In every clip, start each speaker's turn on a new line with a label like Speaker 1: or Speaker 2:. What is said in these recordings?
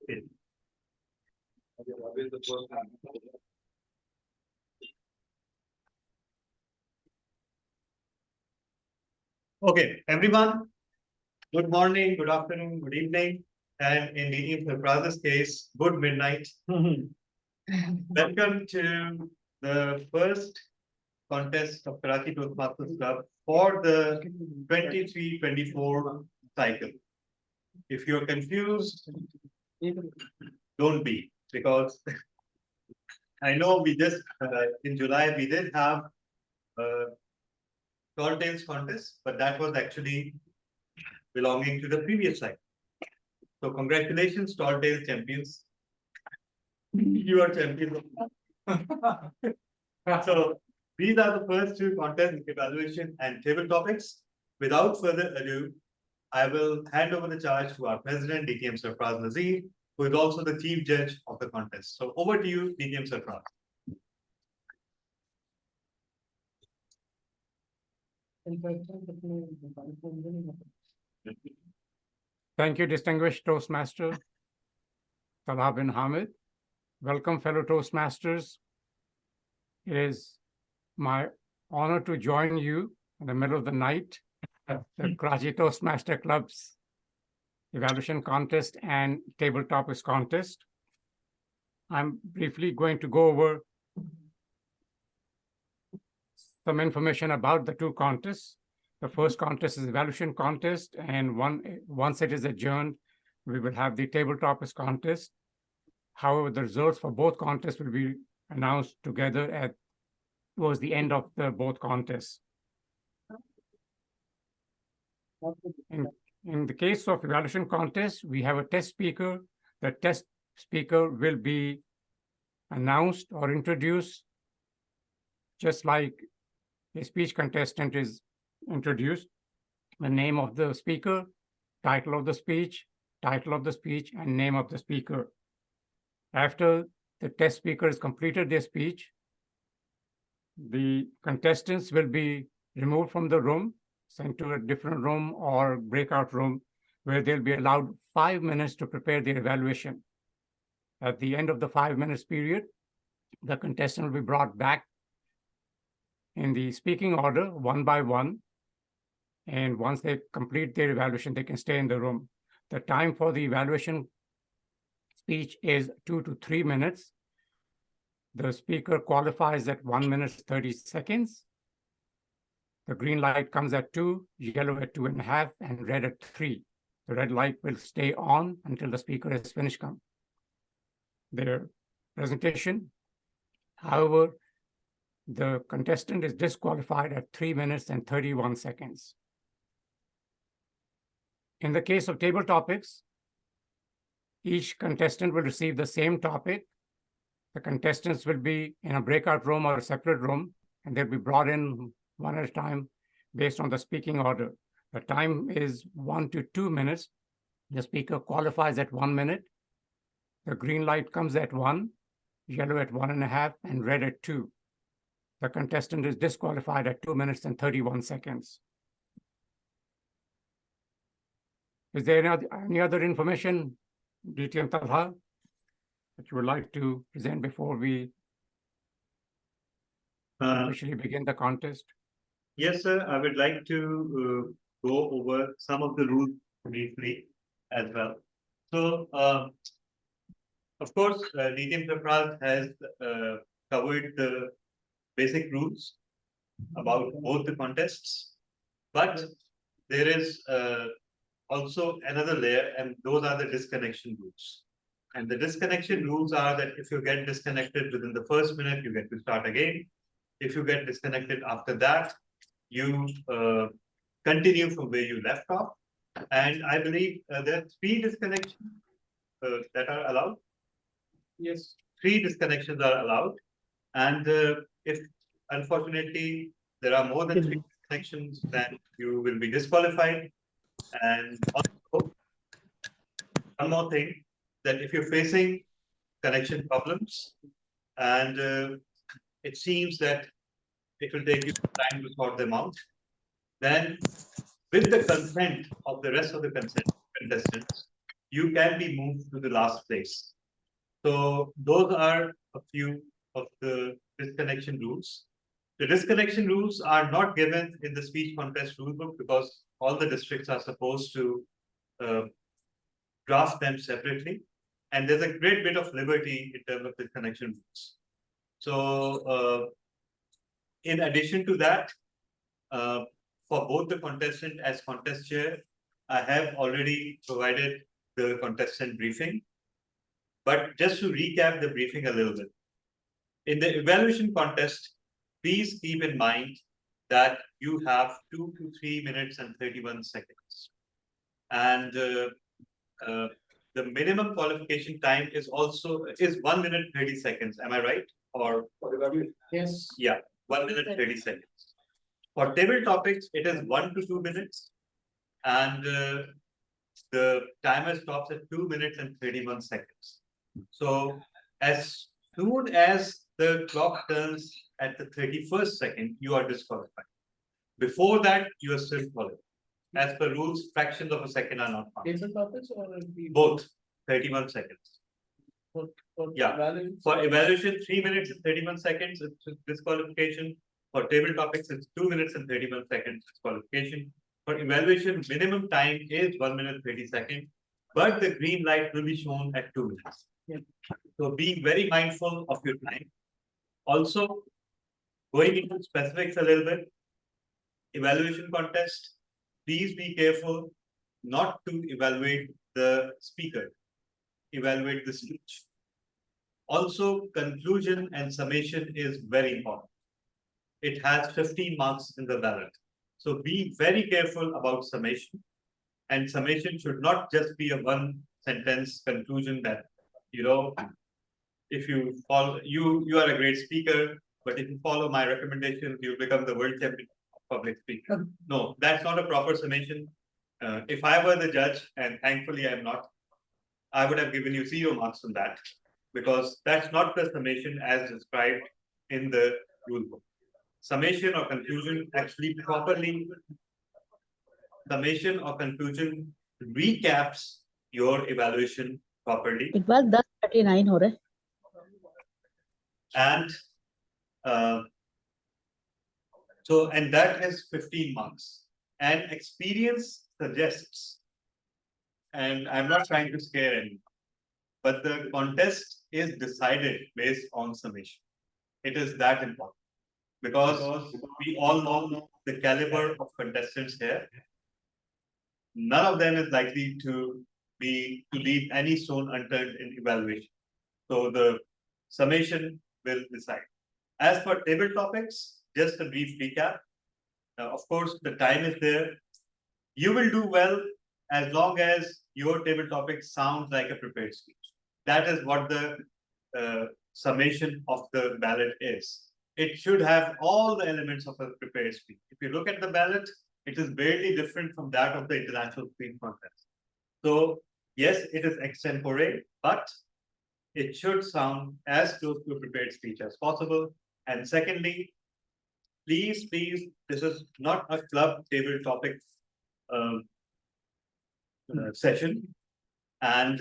Speaker 1: Okay, everyone, good morning, good afternoon, good evening, and in the Praza's case, good midnight. Welcome to the first contest of Karachi Toastmasters Club for the 23-24 cycle. If you're confused, don't be, because I know we just, in July, we did have tall tales contest, but that was actually belonging to the previous cycle. So congratulations, tall tales champions. You are champions. So these are the first two contest evaluation and table topics. Without further ado, I will hand over the charge to our president, DTM Sarfraz Nazir, who is also the chief judge of the contest. So over to you, DTM Sarfraz.
Speaker 2: Thank you, distinguished Toastmaster Talha bin Hamid. Welcome, fellow Toastmasters. It is my honor to join you in the middle of the night at the Karachi Toastmaster Club's evaluation contest and table topics contest. I'm briefly going to go over some information about the two contests. The first contest is evaluation contest, and once it is adjourned, we will have the table topics contest. However, the results for both contests will be announced together towards the end of both contests. In the case of evaluation contest, we have a test speaker. The test speaker will be announced or introduced just like a speech contestant is introduced. The name of the speaker, title of the speech, and name of the speaker. After the test speaker has completed their speech, the contestants will be removed from the room, sent to a different room or breakout room, where they'll be allowed 5 minutes to prepare their evaluation. At the end of the 5 minutes period, the contestant will be brought back in the speaking order, one by one. And once they complete their evaluation, they can stay in the room. The time for the evaluation speech is 2 to 3 minutes. The speaker qualifies at 1 minute 30 seconds. The green light comes at 2, yellow at 2.5, and red at 3. The red light will stay on until the speaker has finished their presentation. However, the contestant is disqualified at 3 minutes and 31 seconds. In the case of table topics, each contestant will receive the same topic. The contestants will be in a breakout room or a separate room, and they'll be brought in one at a time based on the speaking order. The time is 1 to 2 minutes. The speaker qualifies at 1 minute. The green light comes at 1, yellow at 1.5, and red at 2. The contestant is disqualified at 2 minutes and 31 seconds. Is there any other information, DTM Talha, that you would like to present before we officially begin the contest?
Speaker 1: Yes, sir. I would like to go over some of the rules briefly as well. So, of course, DTM Sarfraz has covered the basic rules about both the contests, but there is also another layer, and those are the disconnection rules. And the disconnection rules are that if you get disconnected within the first minute, you get to start again. If you get disconnected after that, you continue from where you left off. And I believe there are 3 disconnections that are allowed. Yes, 3 disconnections are allowed. And if unfortunately there are more than 3 disconnections, then you will be disqualified. And also, one more thing, that if you're facing connection problems and it seems that it will take you some time to sort them out, then with the consent of the rest of the contestants, you can be moved to the last place. So those are a few of the disconnection rules. The disconnection rules are not given in the speech contest rulebook because all the districts are supposed to draft them separately. And there's a great bit of liberty in terms of disconnection rules. So in addition to that, for both the contestant as contest chair, I have already provided the contestant briefing. But just to recap the briefing a little bit. In the evaluation contest, please keep in mind that you have 2 to 3 minutes and 31 seconds. And the minimum qualification time is 1 minute 30 seconds. Am I right? Or
Speaker 3: Yes.
Speaker 1: yeah, 1 minute 30 seconds. For table topics, it is 1 to 2 minutes, and the timer stops at 2 minutes and 31 seconds. So as soon as the clock turns at the 31st second, you are disqualified. Before that, you are still qualified. As per rules, fractions of a second are not found.
Speaker 3: Table topics or
Speaker 1: Both, 31 seconds.
Speaker 3: for
Speaker 1: Yeah.
Speaker 3: evaluation?
Speaker 1: For evaluation, 3 minutes and 31 seconds is disqualification. For table topics, it's 2 minutes and 31 seconds disqualification. For evaluation, minimum time is 1 minute 30 seconds, but the green light will be shown at 2 minutes.
Speaker 3: Yeah.
Speaker 1: So being very mindful of your time. Also, going into specifics a little bit, evaluation contest, please be careful not to evaluate the speaker, evaluate the speech. Also, conclusion and summation is very important. It has 15 marks in the ballot. So be very careful about summation. And summation should not just be a one sentence conclusion that, if you follow, you are a great speaker, but if you follow my recommendations, you become the world champion of public speaker. No, that's not a proper summation. If I were the judge, and thankfully I'm not, I would have given you 0 marks on that, because that's not the summation as described in the rule book. Summation or conclusion actually properly, summation or conclusion recaps your evaluation properly.
Speaker 4: Iqbal 10:39 हो रहा है.
Speaker 1: And and that is 15 marks. And experience suggests, and I'm not trying to scare anyone, but the contest is decided based on summation. It is that important because we all know the caliber of contestants here. None of them is likely to leave any stone unturned in evaluation. So the summation will decide. As for table topics, just a brief recap. Of course, the time is there. You will do well as long as your table topic sounds like a prepared speech. That is what the summation of the ballot is. It should have all the elements of a prepared speech. If you look at the ballot, it is barely different from that of the international speech contest. So yes, it is extempore, but it should sound as close to a prepared speech as possible. And secondly, please, this is not a club table topic session. And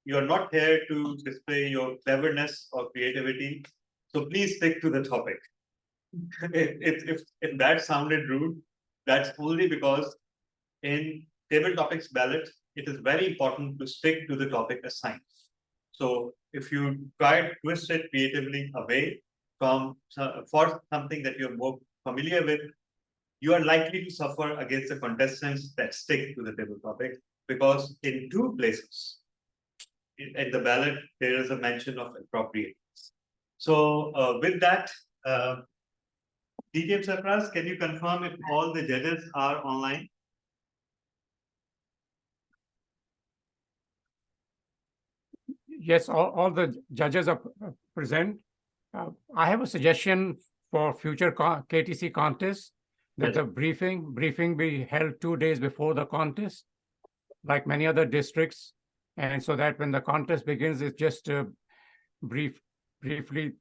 Speaker 1: you're not here to display your cleverness or creativity. So please stick to the topic. If that sounded rude, that's only because in table topics ballot, it is very important to stick to the topic assigned. So if you try to twist it creatively away from for something that you're more familiar with, you are likely to suffer against the contestants that stick to the table topic, because in 2 places in the ballot, there is a mention of appropriateness. So with that, DTM Sarfraz, can you confirm if all the judges are online?
Speaker 2: Yes, all the judges are present. I have a suggestion for future KTC contests that the briefing be held 2 days before the contest, like many other districts, and so that when the contest begins, it's just briefly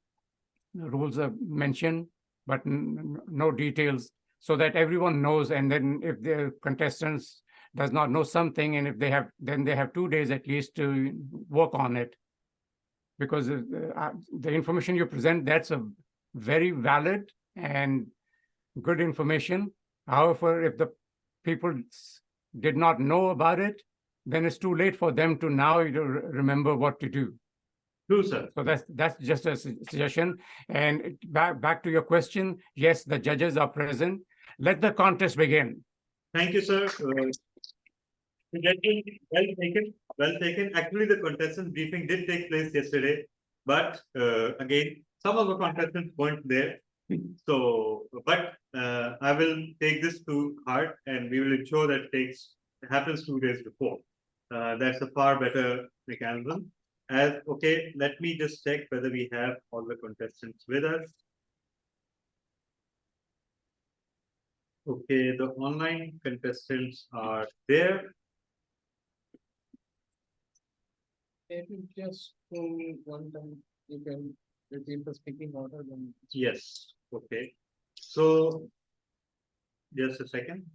Speaker 2: rules are mentioned, but no details, so that everyone knows. And then if the contestants does not know something, and if they have, then they have 2 days at least to work on it. Because the information you present, that's a very valid and good information. However, if the people did not know about it, then it's too late for them to now remember what to do.
Speaker 1: True, sir.
Speaker 2: So that's just a suggestion. And back to your question, yes, the judges are present. Let the contest begin.
Speaker 1: Thank you, sir. Well taken, well taken. Actually, the contestant briefing did take place yesterday, but again, some of the contestants weren't there. So, but I will take this to heart, and we will ensure that it happens 2 days before. That's a far better mechanism. Okay, let me just check whether we have all the contestants with us. Okay, the online contestants are there.
Speaker 3: If you just go one time, you can repeat the speaking order, then.
Speaker 1: Yes, okay. So, just a second.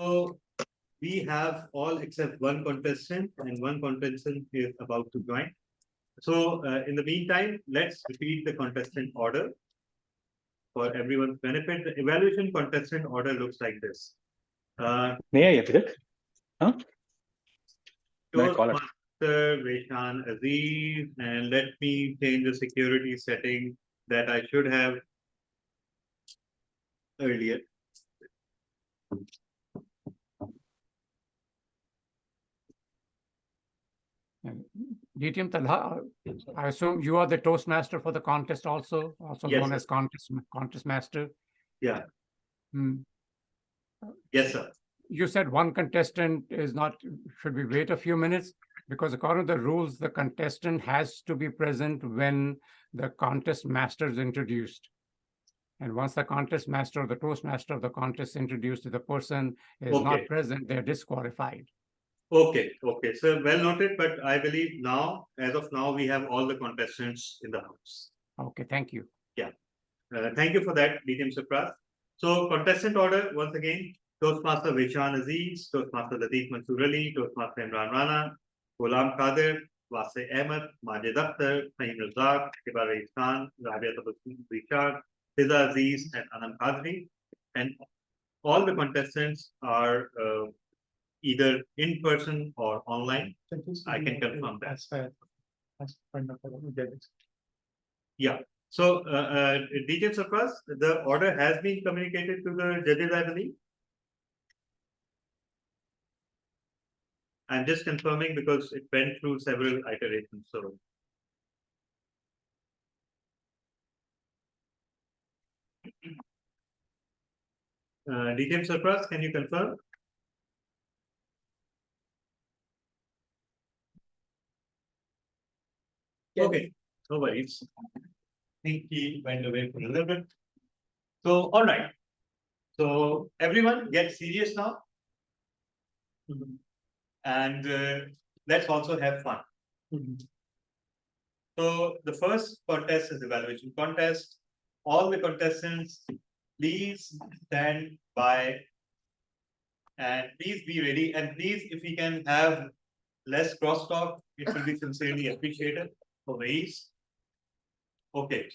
Speaker 1: So we have all except one contestant, and one contestant is about to join. So in the meantime, let's repeat the contestant order for everyone's benefit. The evaluation contestant order looks like this.
Speaker 5: May I repeat it? Huh? May I call it?
Speaker 1: Toastmaster Reshan Aziz, and let me change the security setting that I should have earlier.
Speaker 2: DTM Talha, I assume you are the Toastmaster for the contest also
Speaker 1: Yes,
Speaker 2: known
Speaker 1: sir.
Speaker 2: as contest master.
Speaker 1: Yeah.
Speaker 2: Hmm.
Speaker 1: Yes, sir.
Speaker 2: You said one contestant is not, should we wait a few minutes? Because according to the rules, the contestant has to be present when the contest master is introduced. And once the contest master or the Toastmaster of the contest is introduced, if the person is not
Speaker 1: Okay.
Speaker 2: present, they're disqualified.
Speaker 1: Okay, okay. So well noted, but I believe now, as of now, we have all the contestants in the house.
Speaker 2: Okay, thank you.
Speaker 1: Thank you for that, DTM Supras. So contestant order, once again, Toastmaster Vishan Aziz, Toastmaster Lateef Mansoor Ali, Toastmaster Imran Rana, Ghulam Qadir, Wase Ahmed, Majid Akhtar, Fahim Razak, Hiba Reis Khan, Rabia Tabassum Rishad, Fiza Aziz, and Anand Qadri. And all the contestants are either in person or online. I can confirm that. Yeah. So, DJ Surprise, the order has been communicated to the judges, I believe. I'm just confirming because it went through several iterations. So, DJ Surprise, can you confirm? Okay, no worries. I think he went away for a little bit. So, all right. So, everyone get serious now. And let's also have fun. So, the first contest is evaluation contest. All the contestants, please stand by and please be ready. And please, if we can have less crosstalk, it will be sincerely appreciated. For Reis. Okay.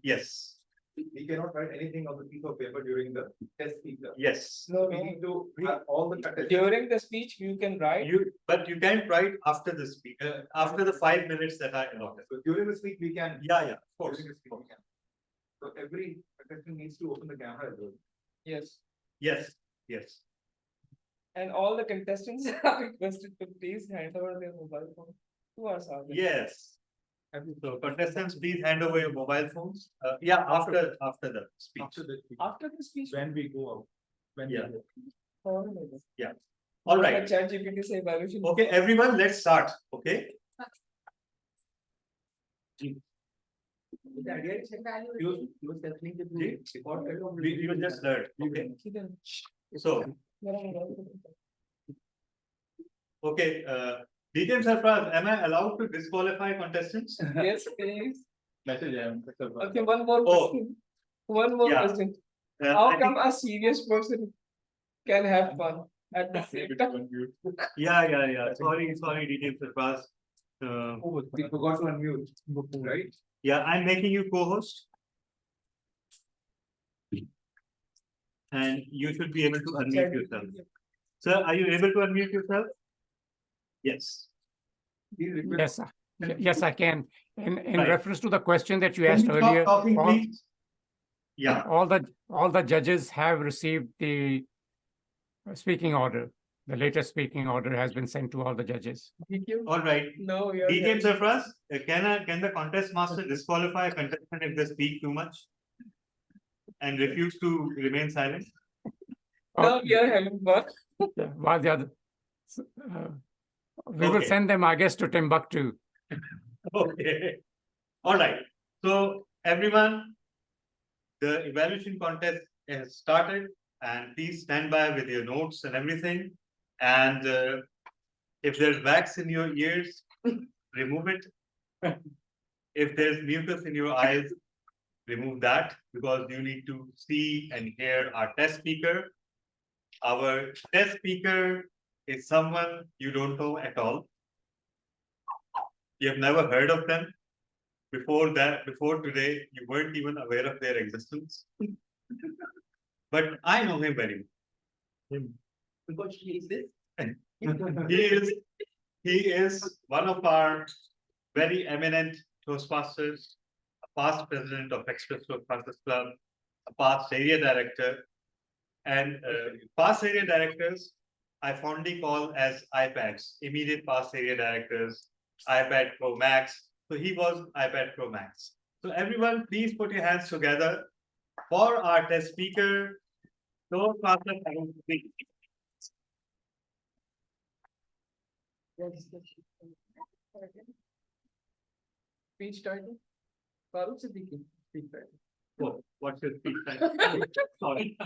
Speaker 1: Yes.
Speaker 6: We cannot write anything on the piece of paper during the test speech.
Speaker 1: Yes.
Speaker 3: No,
Speaker 6: We need to have all the contestants.
Speaker 3: during the speech, you can write.
Speaker 1: But you can't write after the speech, after the 5 minutes that I allotted.
Speaker 6: So during the speech, we can.
Speaker 1: Yeah, of course.
Speaker 6: During the speech, we can. So every contestant needs to open the camera as well.
Speaker 3: Yes.
Speaker 1: Yes.
Speaker 3: And all the contestants are requested to please hand over their mobile phone to us.
Speaker 1: Yes. So contestants, please hand over your mobile phones. Yeah, after the speech.
Speaker 6: After the speech,
Speaker 3: After the speech.
Speaker 6: when we go out. When we
Speaker 1: Yeah.
Speaker 6: go.
Speaker 1: All right.
Speaker 3: ChatGPT say evaluation.
Speaker 1: Okay, everyone, let's start. Okay.
Speaker 6: The idea is you was definitely the
Speaker 1: Ji?
Speaker 6: record kind of-
Speaker 1: We will just learn. Okay. So, okay, details are first. Am I allowed to disqualify contestants?
Speaker 3: Yes, please.
Speaker 6: Message
Speaker 3: Okay, one more
Speaker 1: Oh.
Speaker 3: question. One more
Speaker 1: Yeah.
Speaker 3: question.
Speaker 1: I
Speaker 3: How
Speaker 1: think-
Speaker 3: come a serious person can have fun at the same time?
Speaker 1: Yeah. Sorry, details are first.
Speaker 6: Oh, we forgot to unmute, right?
Speaker 1: Yeah, I'm making you co-host. And you should be able to unmute yourself. Sir, are you able to unmute yourself? Yes.
Speaker 2: Yes, sir. Yes, I can. In
Speaker 1: Right.
Speaker 2: reference to the question that you
Speaker 1: Can
Speaker 2: asked
Speaker 1: you stop
Speaker 2: earlier,
Speaker 1: talking, please? Yeah,
Speaker 2: all the judges have received the speaking order. The latest speaking order has been sent to all the judges.
Speaker 3: Thank you.
Speaker 1: all right.
Speaker 3: No, you're.
Speaker 1: Details are first. Can the contest master disqualify a contestant if they speak too much? And refuse to remain silent?
Speaker 3: No, you're having fun.
Speaker 2: Yeah, while the other, we will
Speaker 1: Okay.
Speaker 2: send them, I guess, to Timbuktu.
Speaker 1: Okay. All right. So everyone, the evaluation contest has started, and please stand by with your notes and everything. And if there's wax in your ears, remove it. If there's mucus in your eyes, remove that, because you need to see and hear our test speaker. Our test speaker is someone you don't know at all. You have never heard of them. Before today, you weren't even aware of their existence. But I know him very well.
Speaker 6: Because he is this.
Speaker 1: He is one of our very eminent Toastmasters, a past president of Express Toastmasters Club, a past area director, and past area directors I fondly call as iPads, immediate past area directors, iPad Pro Max. So he was iPad Pro Max. So everyone, please put your hands together for our test speaker, Toastmasters.
Speaker 3: Speech title? Farooq Siddiqui. Speech title.
Speaker 1: Oh, what's your speech time? Sorry.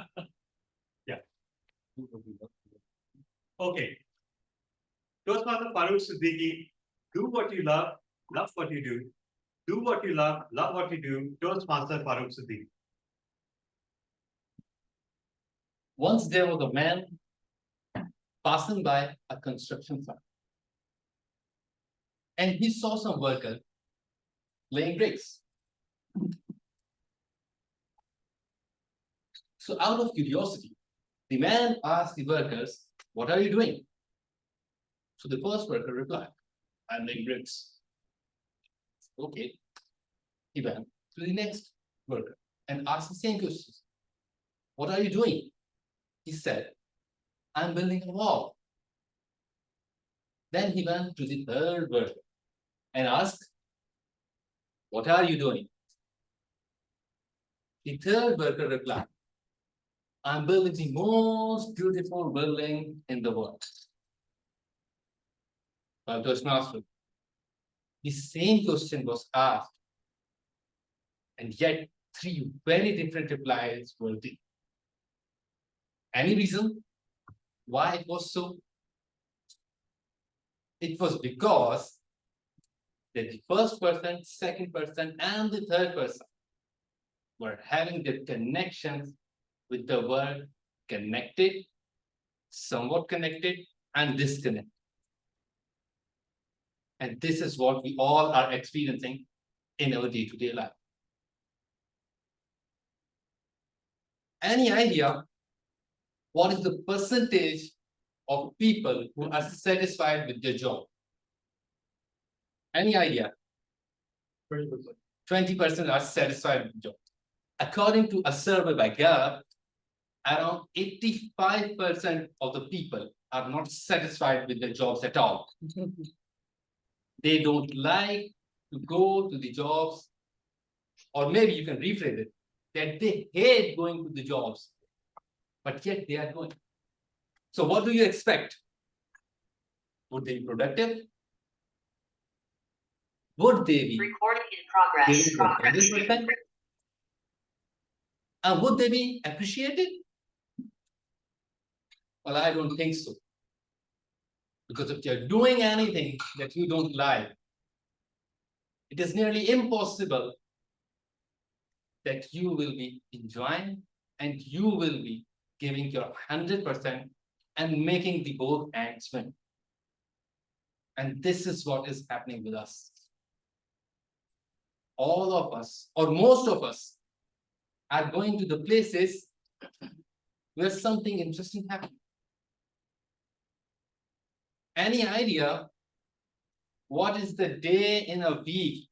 Speaker 1: Yeah. Okay. Toastmaster Farooq Siddiqui, do what you love what you do. Do what you love what you do. Toastmaster Farooq Siddiqui.
Speaker 7: Once there was a man passing by a construction site, and he saw some workers laying bricks. So out of curiosity, the man asked the workers, "What are you doing?" So the first worker replied, "I'm laying bricks." Okay. He went to the next worker and asked the same question. "What are you doing?" He said, "I'm building a wall." Then he went to the third worker and asked, "What are you doing?" The third worker replied, "I'm building the most beautiful building in the world." Well, Toastmaster, the same question was asked, and yet three very different replies were given. Any reason why it was so? It was because that the first person, second person, and the third person were having the connections with the word connected, somewhat connected, and disconnected. And this is what we all are experiencing in our day-to-day life. Any idea what is the percentage of people who are satisfied with their job? Any idea? 20% are satisfied with the job. According to a survey by Gallup, around 85% of the people are not satisfied with their jobs at all. They don't like to go to the jobs, or maybe you can rephrase it, that they hate going to the jobs, but yet they are going. So what do you expect? Would they be productive? Would they be
Speaker 8: Recording in progress.
Speaker 7: giving 100%? And would they be appreciated? Well, I don't think so. Because if you're doing anything that you don't like, it is nearly impossible that you will be enjoying and you will be giving your 100% and making the both ends meet. And this is what is happening with us. All of us, or most of us, are going to the places where something interesting happens. Any idea what is the day in a week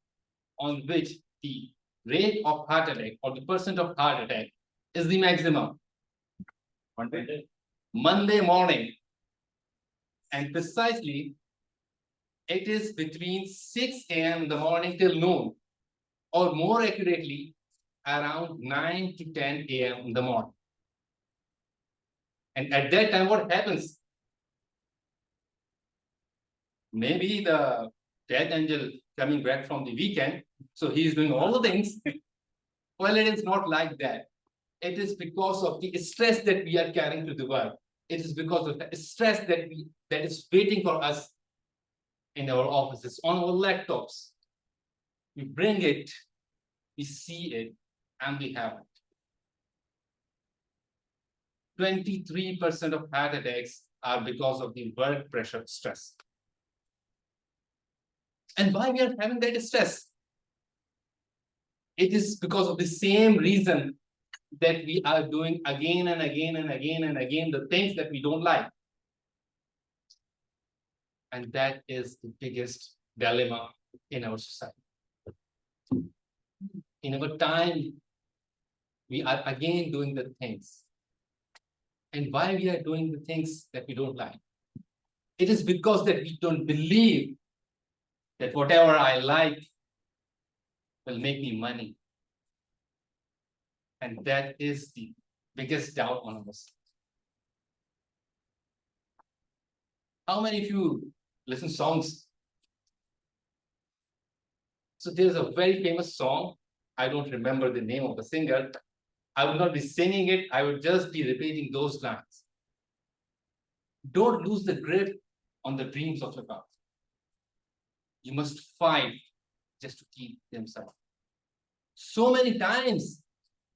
Speaker 7: on which the rate of heart attack or the percent of heart attack is the maximum? Monday morning. And precisely, it is between 6 a.m. in the morning till noon, or more accurately, around 9 to 10 a.m. in the morning. And at that time, what happens? Maybe the death angel coming back from the weekend, so he is doing all the things. Well, it is not like that. It is because of the stress that we are carrying to the world. It is because of the stress that is waiting for us in our offices, on our laptops. We bring it, we see it, and we have it. 23% of heart attacks are because of the work pressure stress. And why we are having that stress? It is because of the same reason that we are doing again and again and again and again the things that we don't like. And that is the biggest dilemma in our society. In our time, we are again doing the things. And why we are doing the things that we don't like? It is because that we don't believe that whatever I like will make me money. And that is the biggest doubt on us. How many of you listen to songs? So there's a very famous song. I don't remember the name of the singer. I would not be singing it. I would just be repeating those lines. Don't lose the grip on the dreams of your past. You must fight just to keep them safe. So many times,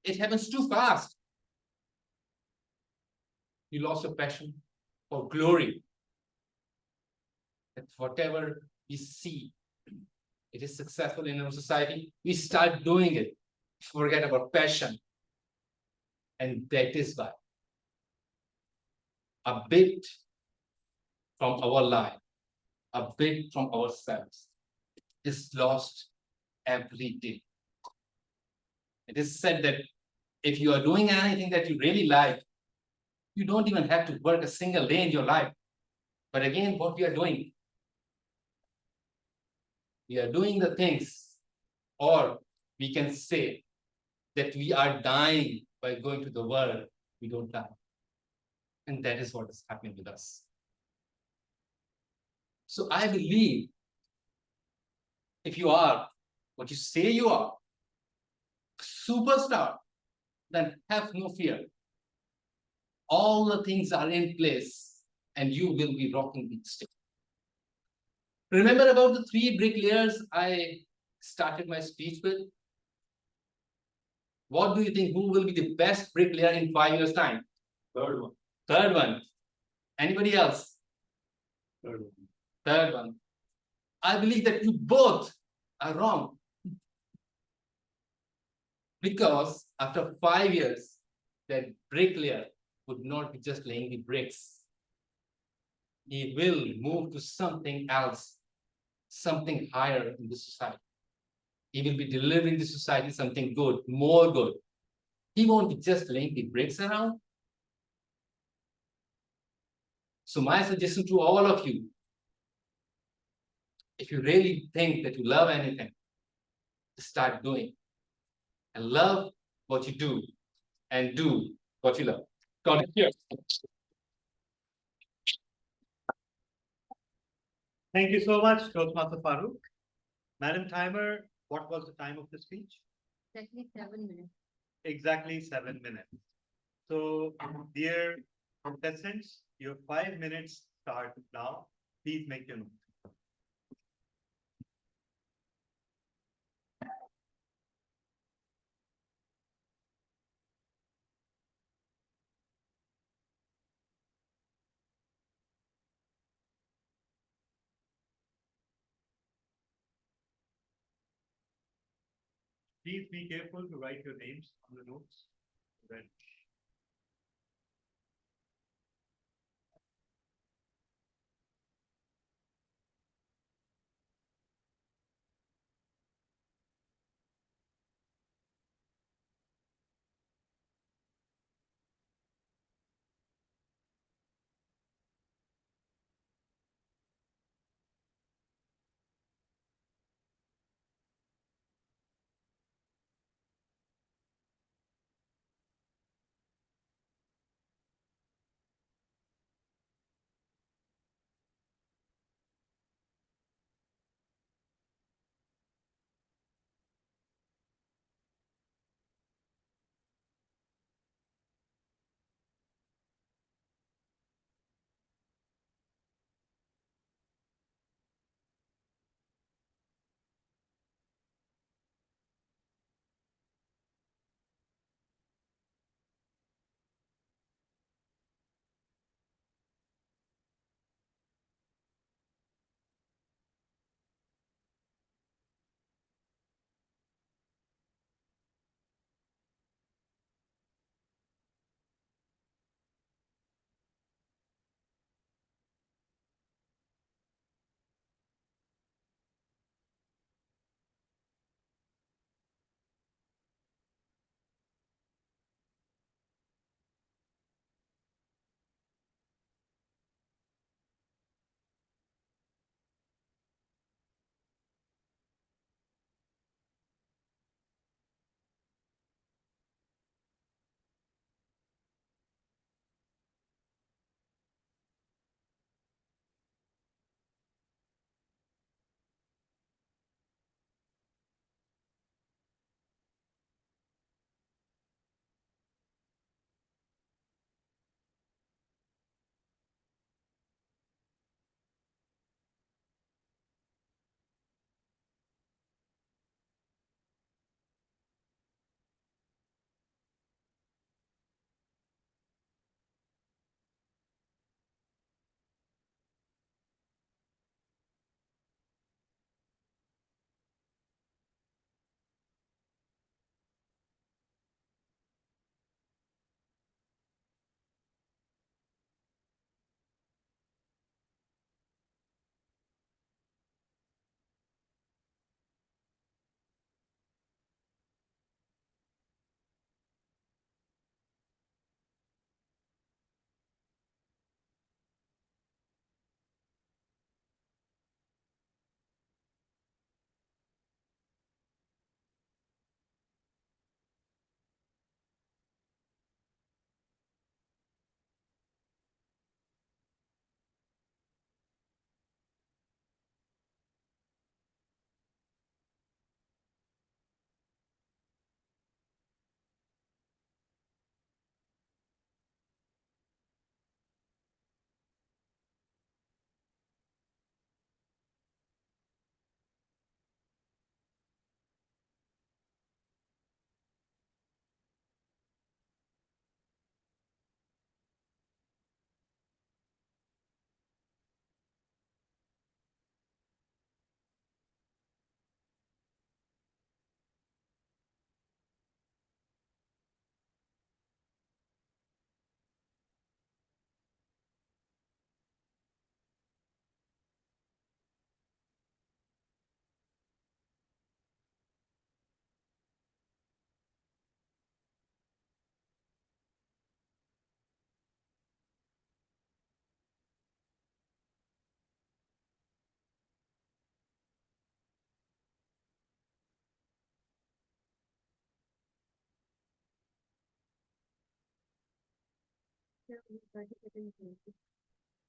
Speaker 7: it happens too fast. You lost your passion for glory. That whatever we see, it is successful in our society, we start doing it, forget about passion. And that is why a bit from our life, a bit from ourselves is lost every day. It is said that if you are doing anything that you really like, you don't even have to work a single day in your life. But again, what we are doing the things, or we can say that we are dying by going to the world, we don't die. And that is what is happening with us. So I believe if you are what you say you are, a superstar, then have no fear. All the things are in place and you will be rocking the stage. Remember about the 3 bricklayers I started my speech with? What do you think? Who will be the best bricklayer in 5 years' time? Third one. Third one. Anybody else? Third one. Third one. I believe that you both are wrong. Because after 5 years, that bricklayer would not be just laying the bricks. He will move to something else, something higher in the society. He will be delivering the society something good, more good. He won't be just laying the bricks around. So my suggestion to all of you, if you really think that you love anything, start doing. And love what you do and do what you love. Got it here.
Speaker 1: Thank you so much, Toastmaster Farooq. Madam Timer, what was the time of the speech?
Speaker 8: Exactly 7 minutes.
Speaker 1: Exactly 7 minutes. So, dear contestants, your 5 minutes start now. Please make your note. Please be careful to write your names on the notes. Right.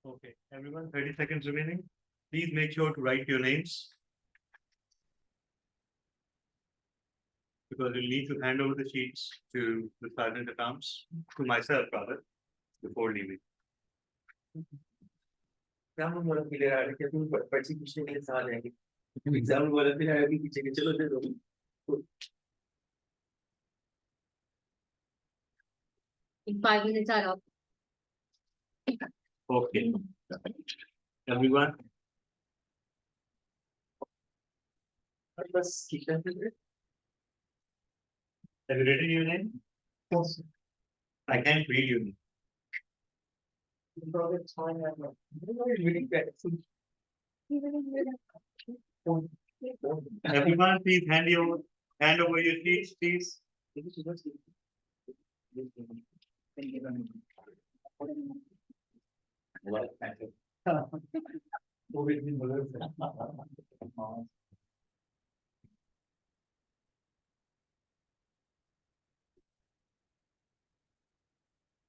Speaker 1: Okay, everyone, 30 seconds remaining. Please make sure to write your names. Because you'll need to hand over the sheets to the sergeant at arms, to myself rather, before leaving.
Speaker 6: Exam में बोला फिर यार क्या तुम पर्ची पूछने के लिए सवाल आएंगे एग्जाम में बोला फिर यार अभी पीछे के चलो दे दो
Speaker 8: In 5 minutes are up.
Speaker 1: Okay. Everyone,
Speaker 6: बस ठीक है
Speaker 1: have you written your name?
Speaker 6: Yes.
Speaker 1: I can't read your name.
Speaker 6: It's fine, I'm not. Reading better.
Speaker 1: Everyone, please hand over your sheets, please.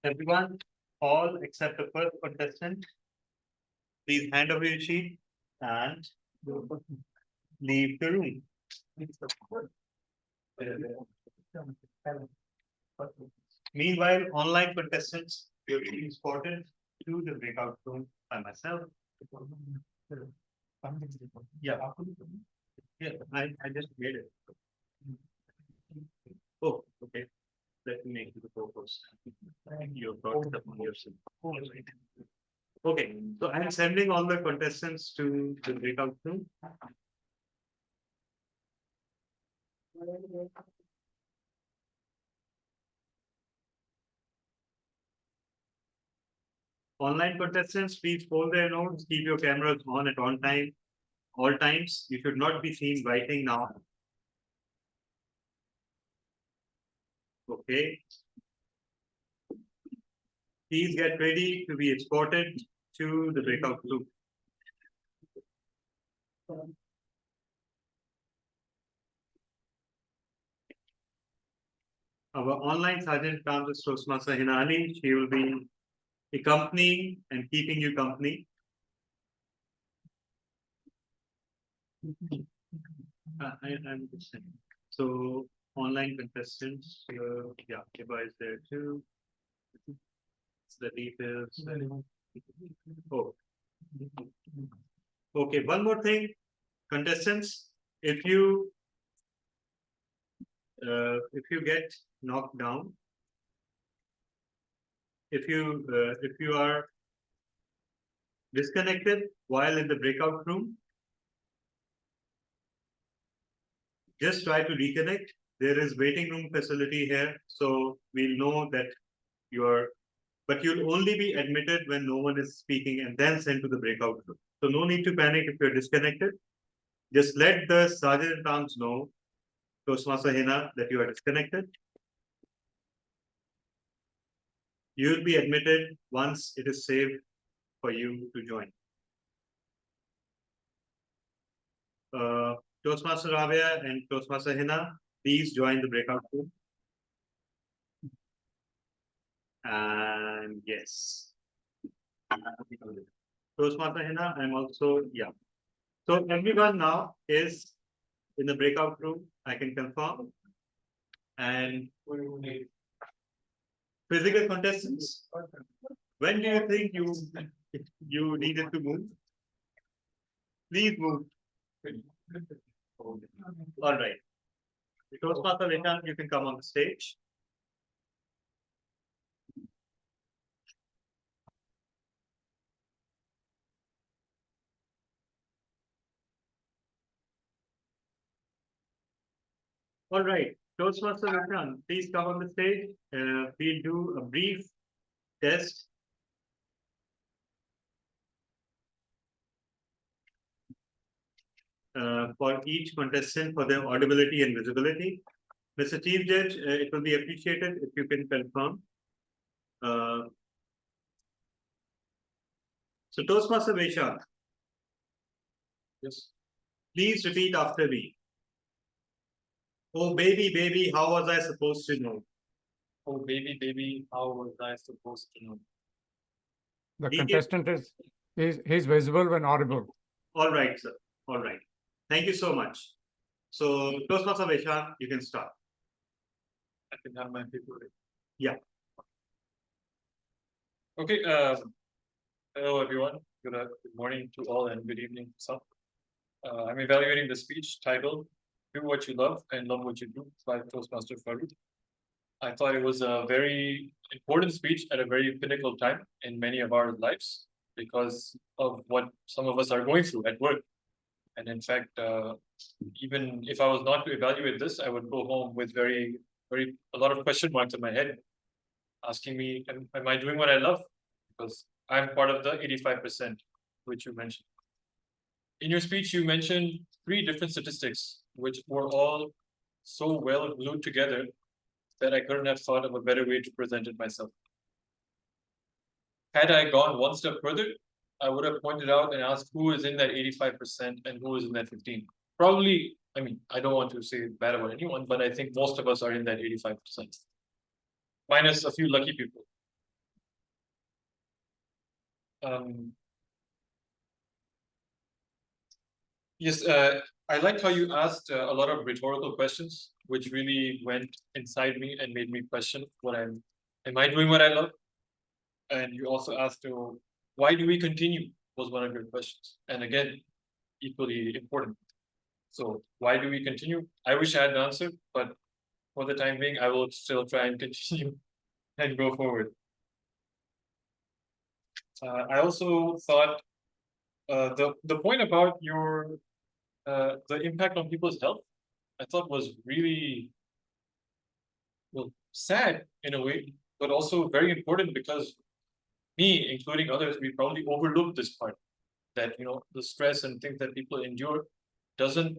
Speaker 1: Everyone, all except the first contestant, please hand over your sheet and leave the room. Meanwhile, online contestants will be escorted to the breakout room by myself. Yeah. Yeah, I just made it. Oh, okay. Let me make the purpose. You brought it upon yourself. Okay, so I'm sending all the contestants to the breakout room. Online contestants, please hold their notes, keep your cameras on at all times. You should not be seen writing now. Okay. Please get ready to be escorted to the breakout room. Our online sergeant comes is Toastmaster Hinali. She will be accompanying and keeping you company. I'm just saying. So online contestants, yeah, Kiba is there too. The details. Oh. Okay, one more thing, contestants, if you get knocked down, if you are disconnected while in the breakout room, just try to reconnect. There is waiting room facility here, so we'll know that but you'll only be admitted when no one is speaking and then sent to the breakout room. So no need to panic if you're disconnected. Just let the sergeant at arms know, Toastmaster Hina, that you are disconnected. You will be admitted once it is safe for you to join. Toastmaster Rabia and Toastmaster Hina, please join the breakout room. And yes. Toastmaster Hina, I'm also, yeah. So everyone now is in the breakout room, I can confirm. And physical contestants, when do you think you needed to move? Please move. All right. Toastmaster Hina, you can come on the stage. All right, Toastmaster Vikram, please come on the stage. We'll do a brief test. For each contestant for their audibility and visibility. Mr. Chief Judge, it will be appreciated if you can confirm. So Toastmaster Vesha, yes, please repeat after me. Oh baby, baby, how was I supposed to know?
Speaker 9: Oh baby, baby, how was I supposed to know?
Speaker 2: The
Speaker 1: DK
Speaker 2: contestant is visible when audible.
Speaker 1: All right, sir. All right. Thank you so much. So, Toastmaster Vaishak, you can start.
Speaker 9: I can have my paper ready.
Speaker 1: Yeah.
Speaker 9: Okay, hello everyone. Good morning to all and good evening to some. I'm evaluating the speech titled Do What You Love and Love What You Do by Toastmaster Farouk. I thought it was a very important speech at a very pinnacle time in many of our lives because of what some of us are going through at work. And in fact, even if I was not to evaluate this, I would go home with a lot of question marks in my head, asking me, am I doing what I love? Because I'm part of the 85%, which you mentioned. In your speech, you mentioned 3 different statistics, which were all so well glued together that I couldn't have thought of a better way to present it myself. Had I gone one step further, I would have pointed out and asked who is in that 85% and who is in that 15. Probably, I mean, I don't want to say bad about anyone, but I think most of us are in that 85%. Minus a few lucky people. Yes, I liked how you asked a lot of rhetorical questions, which really went inside me and made me question am I doing what I love? And you also asked, why do we continue? Was one of your questions. And again, equally important. So why do we continue? I wish I had an answer, but for the time being, I will still try and continue and go forward. I also thought the point about the impact on people's health, I thought was really sad in a way, but also very important because me, including others, we probably overlooked this part that the stress and things that people endure doesn't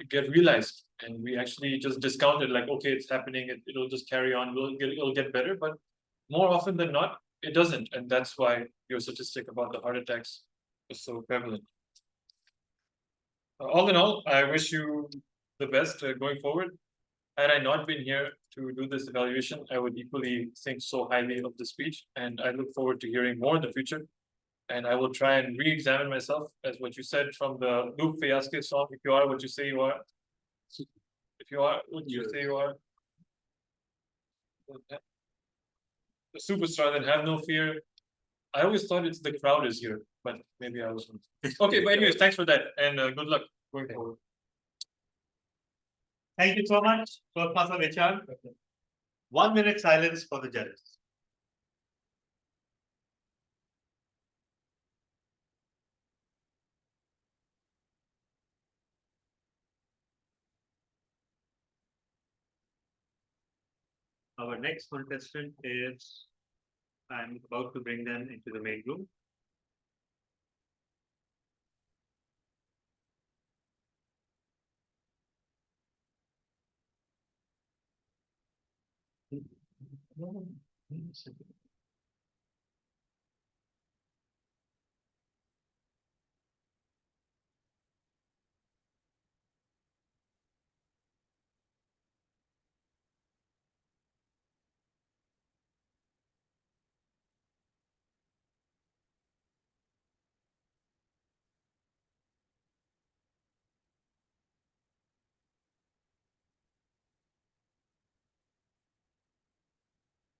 Speaker 9: get realized, and we actually just discount it like, okay, it's happening, it'll just carry on, it'll get better, but more often than not, it doesn't, and that's why your statistic about the heart attacks is so prevalent. All in all, I wish you the best going forward. Had I not been here to do this evaluation, I would equally think so highly of the speech, and I look forward to hearing more in the future. And I will try and re-examine myself as what you said from the Luke Fiasco song, if you are what you say you are. If you are what you say you are. The superstar, then have no fear. I always thought it's the crowd is here, but maybe I was wrong. Okay, but anyways, thanks for that, and good luck going forward.
Speaker 1: Thank you so much, Toastmaster Vaishak. 1 minute silence for the judges. Our next contestant is, I'm about to bring them into the main room.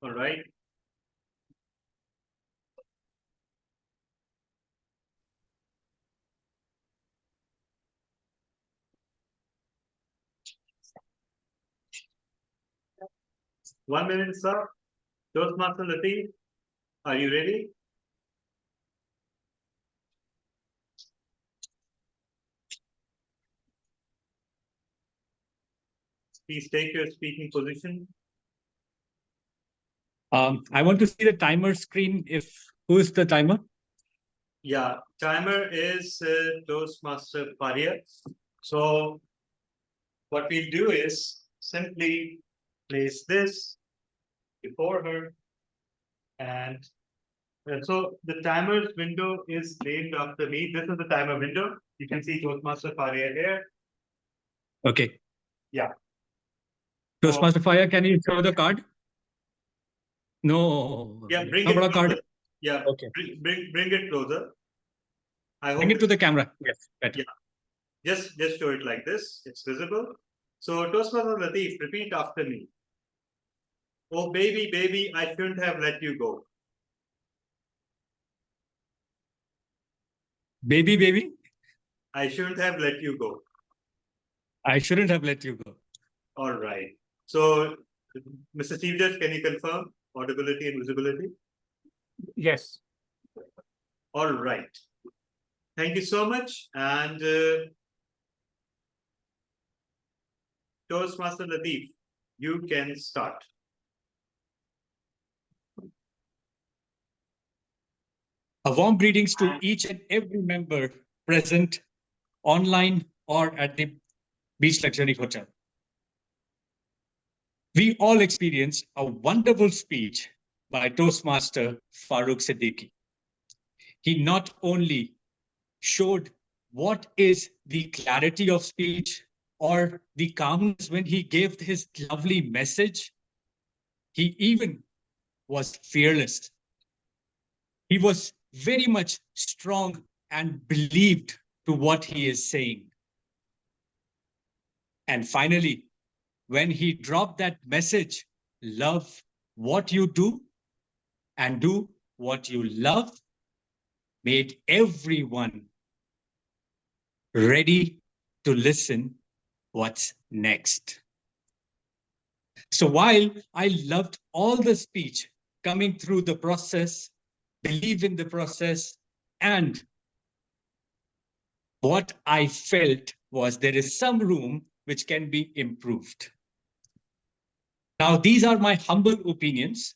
Speaker 1: All right. One minute, sir. Toastmaster Latif, are you ready? Please take your speaking position.
Speaker 5: I want to see the timer screen. Who is the timer?
Speaker 1: Yeah, timer is Toastmaster Faria. So what we'll do is simply place this before her, and so the timer's window is named after me. This is the timer window. You can see Toastmaster Faria here.
Speaker 5: Okay.
Speaker 1: Yeah.
Speaker 5: Toastmaster Fire, can you show the card? No.
Speaker 1: Yeah, bring
Speaker 5: How
Speaker 1: it
Speaker 5: about a card?
Speaker 1: closer. Yeah,
Speaker 5: Okay.
Speaker 1: bring it closer. I hope
Speaker 5: Bring it to the camera. Yes, better.
Speaker 1: Yeah. Just show it like this. It's visible. So Toastmaster Latif, repeat after me. Oh baby, baby, I shouldn't have let you go.
Speaker 5: Baby, baby,
Speaker 1: I shouldn't have let you go.
Speaker 5: I shouldn't have let you go.
Speaker 1: All right. So, Mr. Chief Judge, can you confirm audibility and visibility?
Speaker 2: Yes.
Speaker 1: All right. Thank you so much. And Toastmaster Latif, you can start.
Speaker 5: A warm greetings to each and every member present online or at the Beach Luxury Hotel. We all experienced a wonderful speech by Toastmaster Farooq Siddiqui. He not only showed what is the clarity of speech or the calmness when he gave his lovely message, he even was fearless. He was very much strong and believed to what he is saying. And finally, when he dropped that message, love what you do and do what you love, made everyone ready to listen what's next. So while I loved all the speech coming through the process, believe in the process, and what I felt was there is some room which can be improved. Now, these are my humble opinions,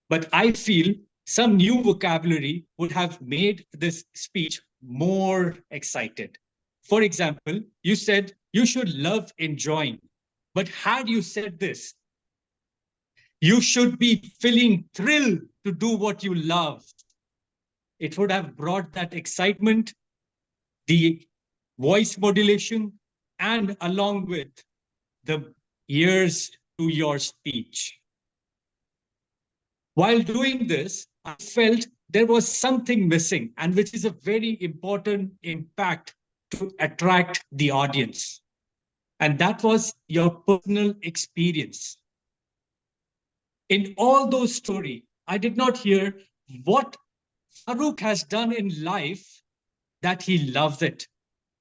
Speaker 5: but I feel some new vocabulary would have made this speech more excited. For example, you said you should love enjoying, but had you said this, you should be feeling thrilled to do what you love, it would have brought that excitement, the voice modulation, and along with the ears to your speech. While doing this, I felt there was something missing, and which is a very important impact to attract the audience. And that was your personal experience. In all those stories, I did not hear what Farooq has done in life that he loves it.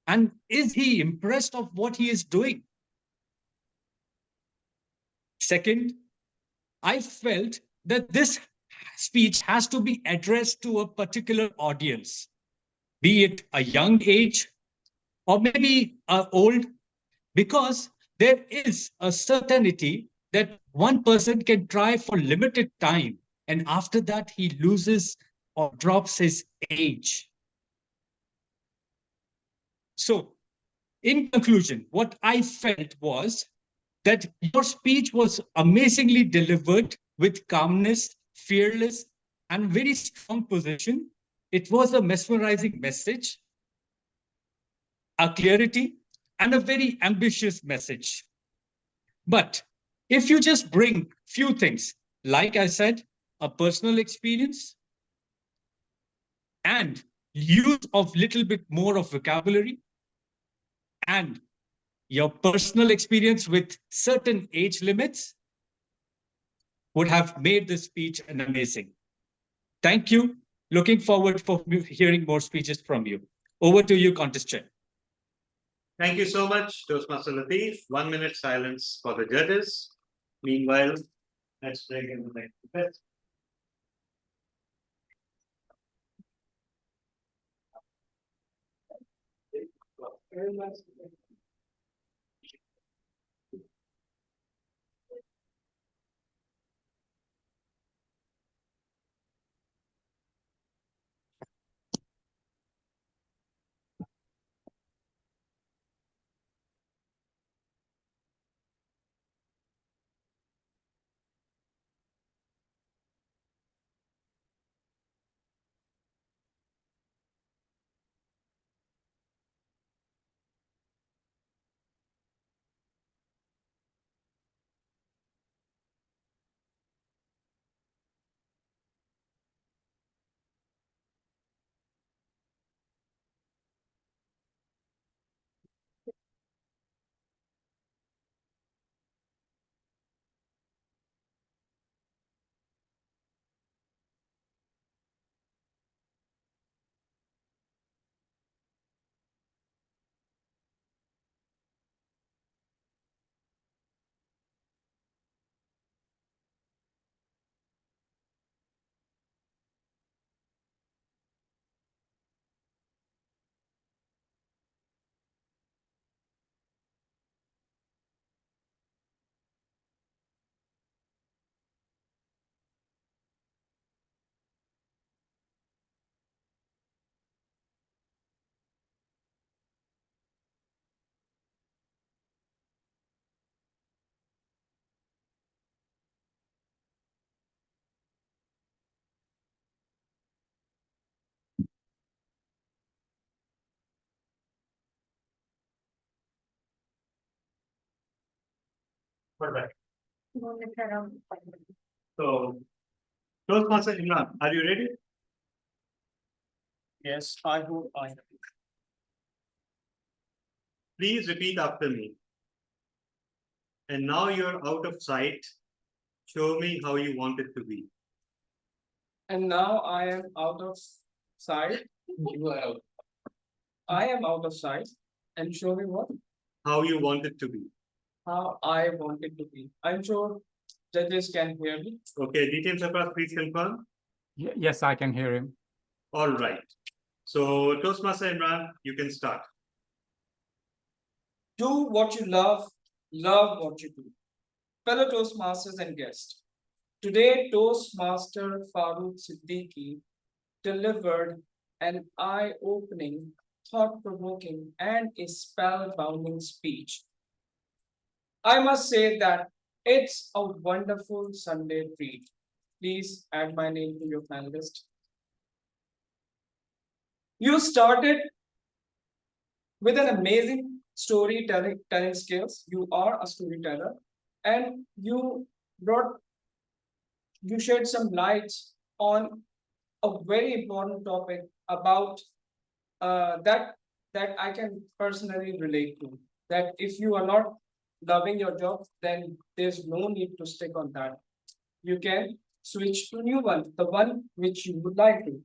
Speaker 5: And is he impressed of what he is doing? Second, I felt that this speech has to be addressed to a particular audience, be it a young age or maybe old, because there is a certainty that one person can try for limited time and after that he loses or drops his age. So, in conclusion, what I felt was that your speech was amazingly delivered with calmness, fearless, and very strong position. It was a mesmerizing message, a clarity, and a very ambitious message. But if you just bring few things, like I said, a personal experience and use of little bit more of vocabulary and your personal experience with certain age limits would have made this speech an amazing. Thank you. Looking forward for hearing more speeches from you. Over to you, contest chair.
Speaker 1: Thank you so much, Toastmaster Latif. 1 minute silence for the judges. Meanwhile, let's bring in the next contestant. Perfect.
Speaker 8: 2 minutes around.
Speaker 1: So, Toastmaster Imran, are you ready?
Speaker 3: Yes, I hope I.
Speaker 1: Please repeat after me. And now you're out of sight. Show me how you want it to be.
Speaker 3: And now I am out of sight.
Speaker 7: You are out.
Speaker 3: I am out of sight. And show me what?
Speaker 1: How you want it to be.
Speaker 3: How I want it to be. I'm sure judges can hear me.
Speaker 1: Okay, details across, please confirm.
Speaker 2: Yes, I can hear him.
Speaker 1: All right. So, Toastmaster Imran, you can start.
Speaker 3: Do what you love what you do. Fellow Toastmasters and guests, today Toastmaster Farooq Siddiqui delivered an eye-opening, thought-provoking, and a spellbinding speech. I must say that it's a wonderful Sunday treat. Please add my name to your fan list. You started with an amazing storytelling skills. You are a storyteller, and you shed some lights on a very important topic about that I can personally relate to. That if you are not loving your job, then there's no need to stick on that. You can switch to new one, the one which you would like to.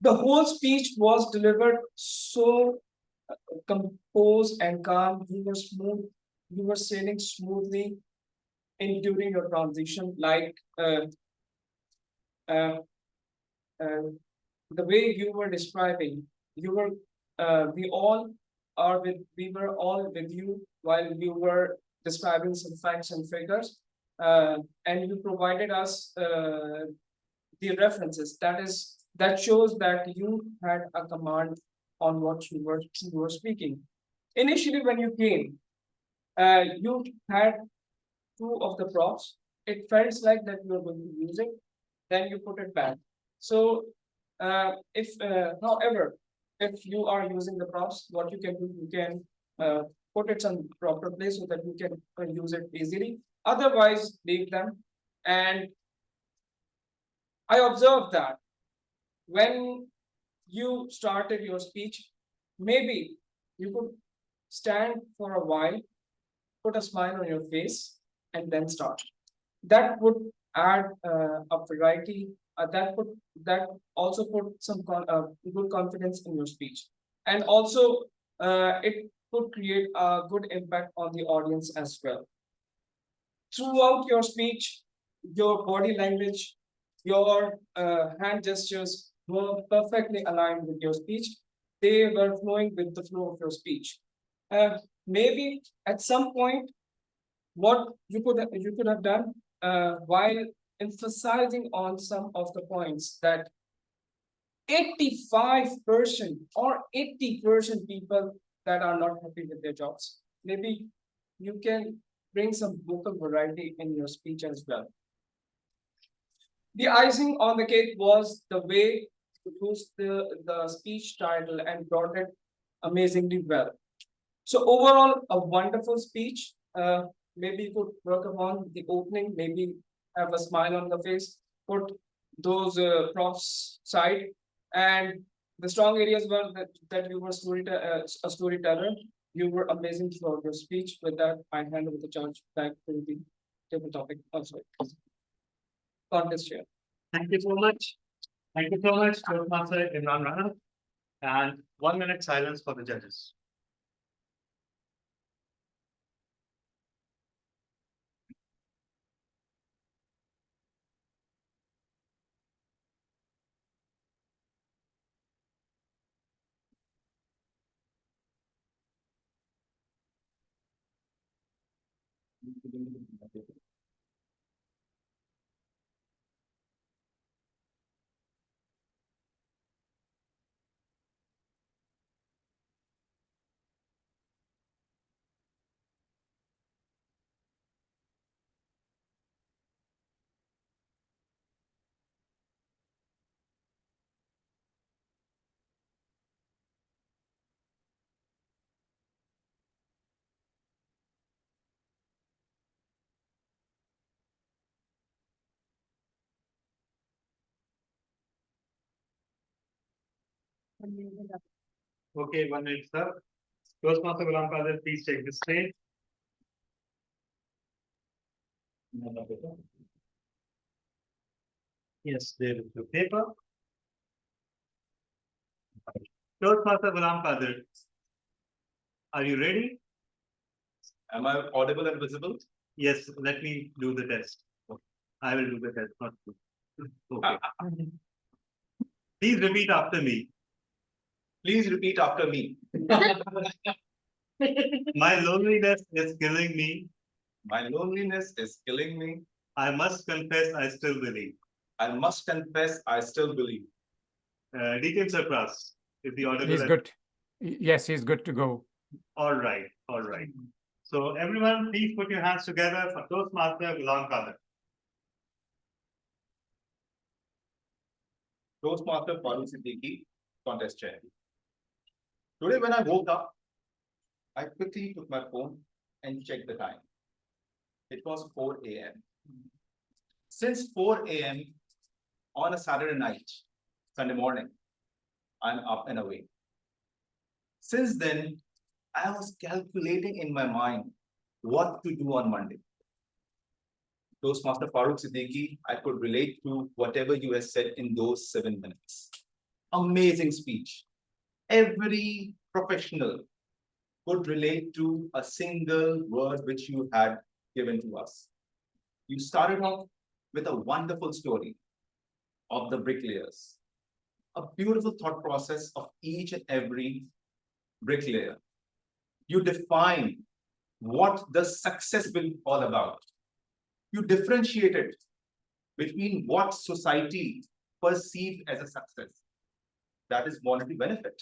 Speaker 3: The whole speech was delivered so composed and calm. You were smooth. You were sailing smoothly in during your transition, like uh, uh, the way you were describing. You were we were all with you while you were describing some facts and figures, and you provided us the references. That shows that you had a command on what you were speaking. Initially, when you came, you had two of the props. It felt like that you were going to use it, then you put it back. So, however, if you are using the props, what you can do, you can put it on proper place so that you can use it easily. Otherwise, leave them. And I observed that when you started your speech, maybe you could stand for a while, put a smile on your face, and then start. That would add a variety. That also put some good confidence in your speech, and also it could create a good impact on the audience as well. Throughout your speech, your body language, your hand gestures were perfectly aligned with your speech. They were flowing with the flow of your speech. Maybe at some point, what you could have done while emphasizing on some of the points that 85% or 80% people that are not happy with their jobs. Maybe you can bring some vocal variety in your speech as well. The icing on the cake was the way you used the speech title and brought it amazingly well. So overall, a wonderful speech. Maybe you could work upon the opening, maybe have a smile on the face, put those props side, and the strong areas were that you were a storyteller. You were amazing throughout your speech. With that, I hand over the charge back to the table topic. Also, contest chair.
Speaker 1: Thank you so much. Thank you so much, Toastmaster Imran Rana. And 1 minute silence for the judges. Okay, 1 minute, sir. Toastmaster Ghulam Qadir, please take the stage. Yes, there is the paper. Toastmaster Ghulam Qadir, are you ready?
Speaker 7: Am I audible and visible?
Speaker 1: Yes, let me do the test. I will do the test, not you. Okay. Please repeat after me.
Speaker 7: Please repeat after me.
Speaker 1: My loneliness is killing me.
Speaker 7: My loneliness is killing me.
Speaker 1: I must confess, I still believe.
Speaker 7: I must confess, I still believe.
Speaker 1: Details surplus. Is the audible?
Speaker 2: He's good. Yes, he's good to go.
Speaker 1: All right, all right. So everyone, please put your hands together for Toastmaster Ghulam Qadir.
Speaker 7: Toastmaster Farooq Siddiqui, contest chair. Today when I woke up, I quickly took my phone and checked the time. It was 4 a.m. Since 4 a.m. on a Saturday night, Sunday morning, I'm up and awake. Since then, I was calculating in my mind what to do on Monday. Toastmaster Farooq Siddiqui, I could relate to whatever you have said in those 7 minutes. Amazing speech. Every professional could relate to a single word which you had given to us. You started off with a wonderful story of the bricklayers, a beautiful thought process of each and every bricklayer. You define what the success will be all about. You differentiated between what society perceived as a success. That is monetary benefit.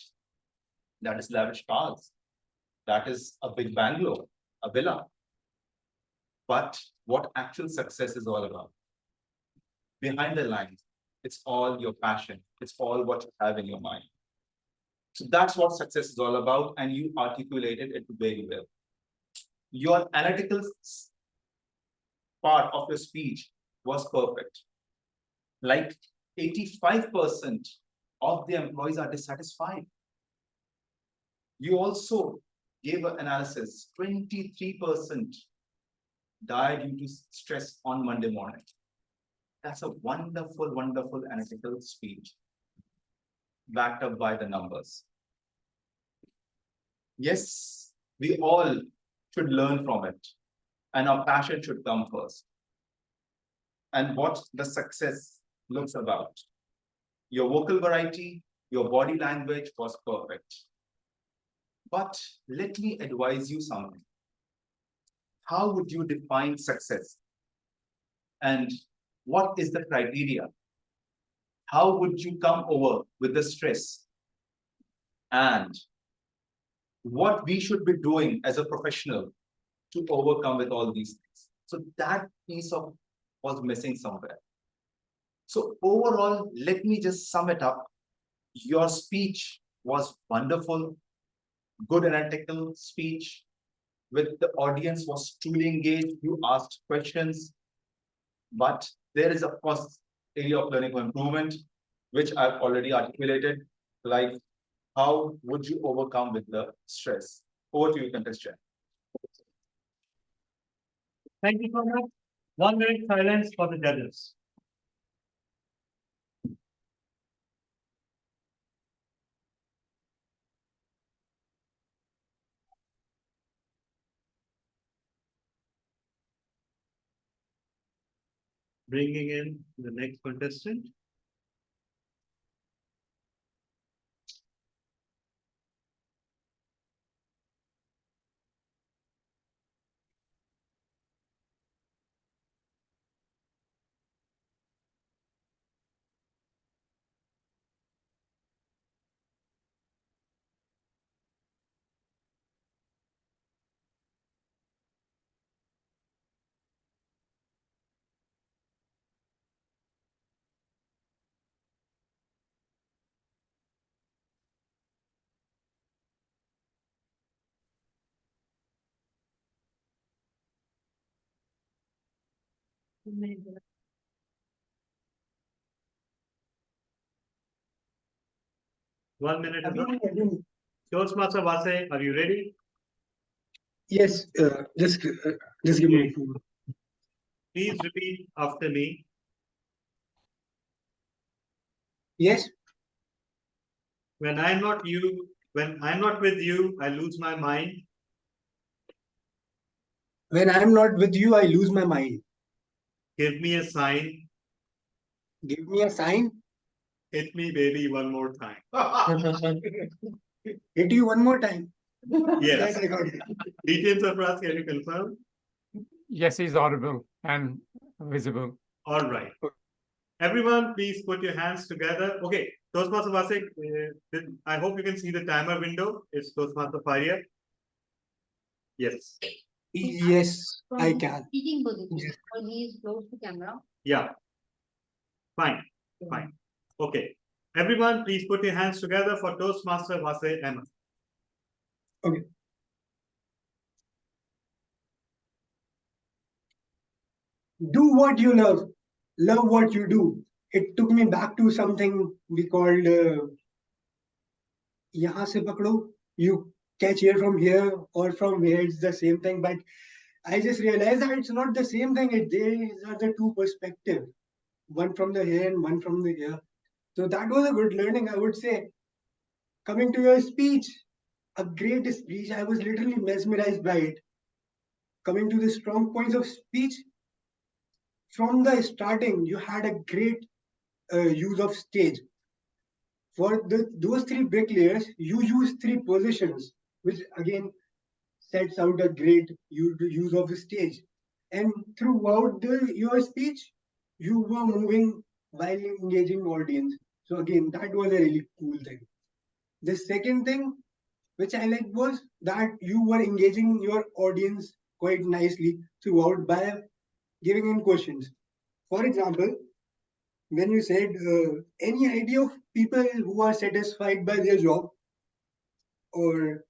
Speaker 7: That is lavish cars. That is a big bungalow, a villa. But what actual success is all about? Behind the lines, it's all your passion. It's all what you have in your mind. So that's what success is all about, and you articulated it very well. Your analytical part of your speech was perfect. Like 85% of the employees are dissatisfied. You also gave an analysis, 23% died due to stress on Monday morning. That's a wonderful, wonderful analytical speech backed up by the numbers. Yes, we all should learn from it, and our passion should come first. And what the success looks about. Your vocal variety, your body language was perfect. But let me advise you something. How would you define success? And what is the criteria? How would you come over with the stress? And what we should be doing as a professional to overcome with all these things. So that piece of was missing somewhere. So overall, let me just sum it up. Your speech was wonderful, good analytical speech, with the audience was truly engaged. You asked questions, but there is of course area of learning for improvement, which I've already articulated, like how would you overcome with the stress? Over to you, contest chair.
Speaker 1: Thank you so much. 1 minute silence for the judges. Bringing in the next contestant. 1 minute is up. Toastmaster Vase, are you ready?
Speaker 10: Yes, just give me.
Speaker 1: Please repeat after me.
Speaker 10: Yes,
Speaker 1: When I'm not with you, I lose my mind.
Speaker 10: when I'm not with you, I lose my mind.
Speaker 1: Give me a sign.
Speaker 10: Give me a sign.
Speaker 1: Hit me, baby, one more time.
Speaker 10: Hit you one more time.
Speaker 1: Yes.
Speaker 10: That I got it.
Speaker 1: Details of Ras, can you confirm?
Speaker 2: Yes, he's audible and visible.
Speaker 1: All right. Everyone, please put your hands together. Okay, Toastmaster Vasek, I hope you can see the timer window. It's Toastmaster Faria. Yes.
Speaker 10: Yes, I can.
Speaker 8: Speaking position,
Speaker 10: Yes.
Speaker 8: or he is close to camera.
Speaker 1: Yeah. Fine. Fine. Okay. Everyone, please put your hands together for Toastmaster Vase Ahmed.
Speaker 10: Okay. Do what you love what you do. It took me back to something we called yahan se pakdo. You catch air from here or from here, it's the same thing. But I just realized that it's not the same thing. These are the two perspectives, one from the here and one from the here. So that was a good learning, I would say. Coming to your speech, a great speech. I was literally mesmerized by it. Coming to the strong points of speech, from the starting, you had a great use of stage. For those three bricklayers, you use three positions, which again sets out a great use of stage. And throughout your speech, you were moving while engaging audience. So again, that was a really cool thing. The second thing which I liked was that you were engaging your audience quite nicely throughout by giving in questions. For example, when you said any idea of people who are satisfied by their job, or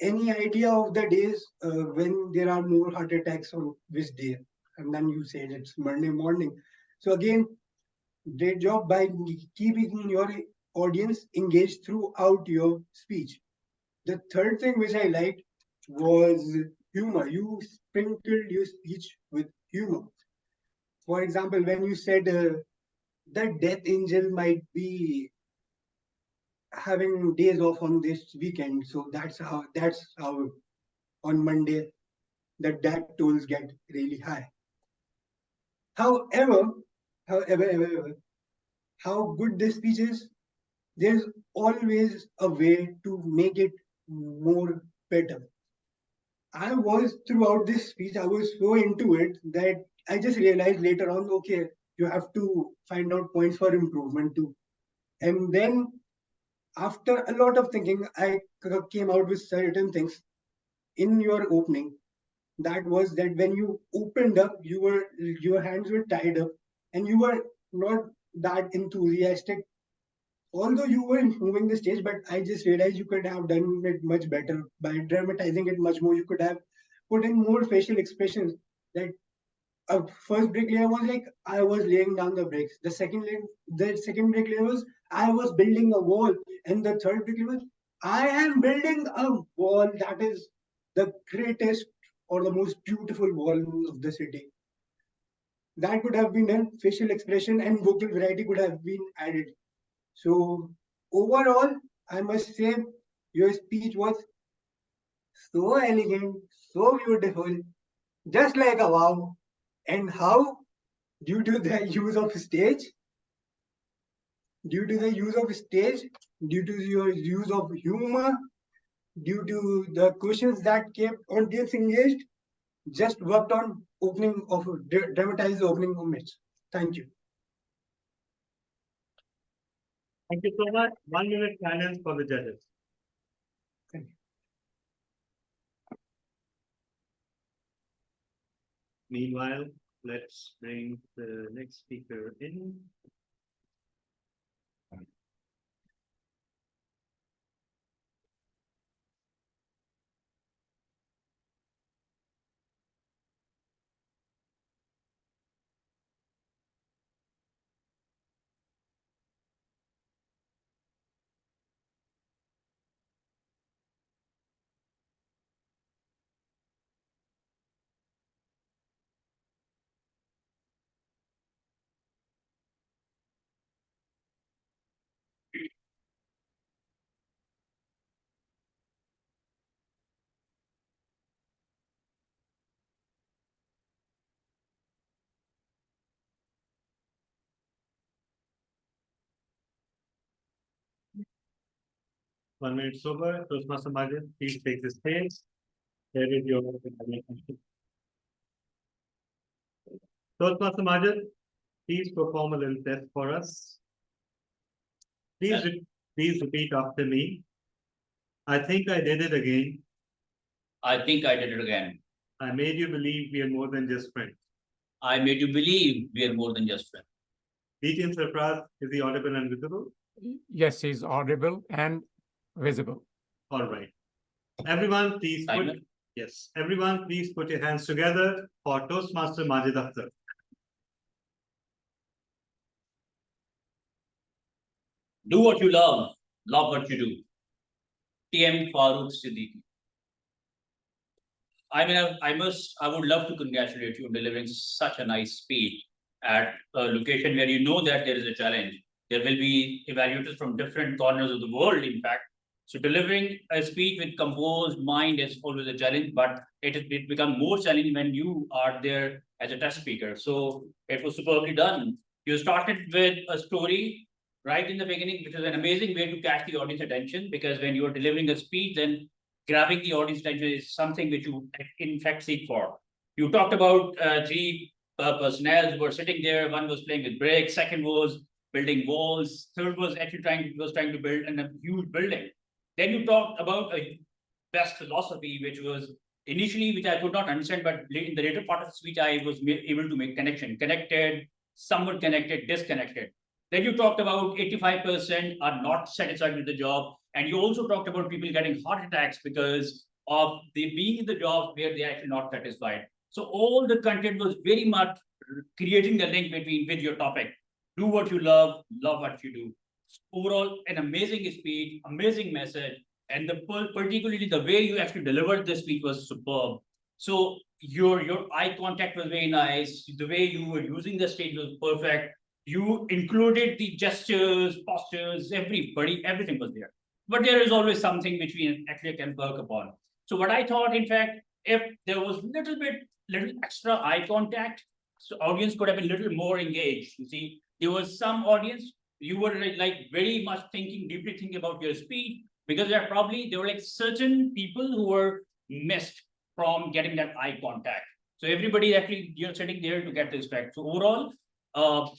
Speaker 10: any idea of the days when there are more heart attacks on which day, and then you said it's Monday morning. So again, great job by keeping your audience engaged throughout your speech. The third thing which I liked was humor. You sprinkled your speech with humor. For example, when you said the death angel might be having days off on this weekend, so that's how on Monday the death tolls get really high. However, however, how good this speech is, there's always a way to make it more better. I was throughout this speech, I was so into it that I just realized later on, okay, you have to find out points for improvement too. And then after a lot of thinking, I came out with certain things in your opening. That was that when you opened up, your hands were tied up, and you were not that enthusiastic. Although you were moving the stage, but I just realized you could have done it much better by dramatizing it much more. You could have put in more facial expressions. That first bricklayer was like I was laying down the bricks. The second bricklayer was I was building a wall, and the third bricklayer was I am building a wall that is the greatest or the most beautiful wall of the city. That could have been done. Facial expression and vocal variety could have been added. So overall, I must say your speech was so elegant, so beautiful, just like a wow. And how? Due to the use of stage, due to the use of stage, due to your use of humor, due to the questions that kept audience engaged, just worked on opening of dramatized opening moments. Thank you.
Speaker 1: Thank you so much. 1 minute silence for the judges.
Speaker 10: Thank you.
Speaker 1: Meanwhile, let's bring the next speaker in. 1 minute sober. Toastmaster Majid, please take the stage. Here is your Toastmaster Majid, please perform a little test for us. Please, please repeat after me. I think I did it again.
Speaker 11: I think I did it again.
Speaker 1: I made you believe we are more than just friends.
Speaker 11: I made you believe we are more than just friends.
Speaker 1: DTM Sarfraz, is he audible and visible?
Speaker 2: Yes, he's audible and visible.
Speaker 1: All right. Everyone, please put,
Speaker 11: Simon?
Speaker 1: yes, everyone, please put your hands together for Toastmaster Majid Akhtar.
Speaker 11: Do what you love what you do. TM Farooq Siddiqui. I mean, I would love to congratulate you on delivering such a nice speech at a location where you know that there is a challenge. There will be evaluators from different corners of the world, in fact. So delivering a speech with composed mind is always a challenge, but it becomes more challenging when you are there as a test speaker. So it was superbly done. You started with a story right in the beginning, which is an amazing way to catch the audience attention, because when you're delivering a speech, then grabbing the audience attention is something which you in fact seek for. You talked about three personnel who were sitting there. One was playing with bricks, second was building walls, third was actually trying to build a huge building. Then you talked about a best philosophy, which was initially, which I could not understand, but in the later part of the speech, I was able to make connection, connected, somewhat connected, disconnected. Then you talked about 85% are not satisfied with the job. And you also talked about people getting heart attacks because of they being in the job where they're actually not satisfied. So all the content was very much creating the link between with your topic. Do what you love what you do. Overall, an amazing speech, amazing message, and particularly the way you actually delivered the speech was superb. So your eye contact was very nice. The way you were using the stage was perfect. You included the gestures, postures, everything was there. But there is always something which we actually can work upon. So what I thought, in fact, if there was little extra eye contact, so audience could have been a little more engaged. You see, there was some audience, you were like very much deeply thinking about your speech, because there were like certain people who were missed from getting that eye contact. So everybody actually, you're sitting there to get this back. So overall,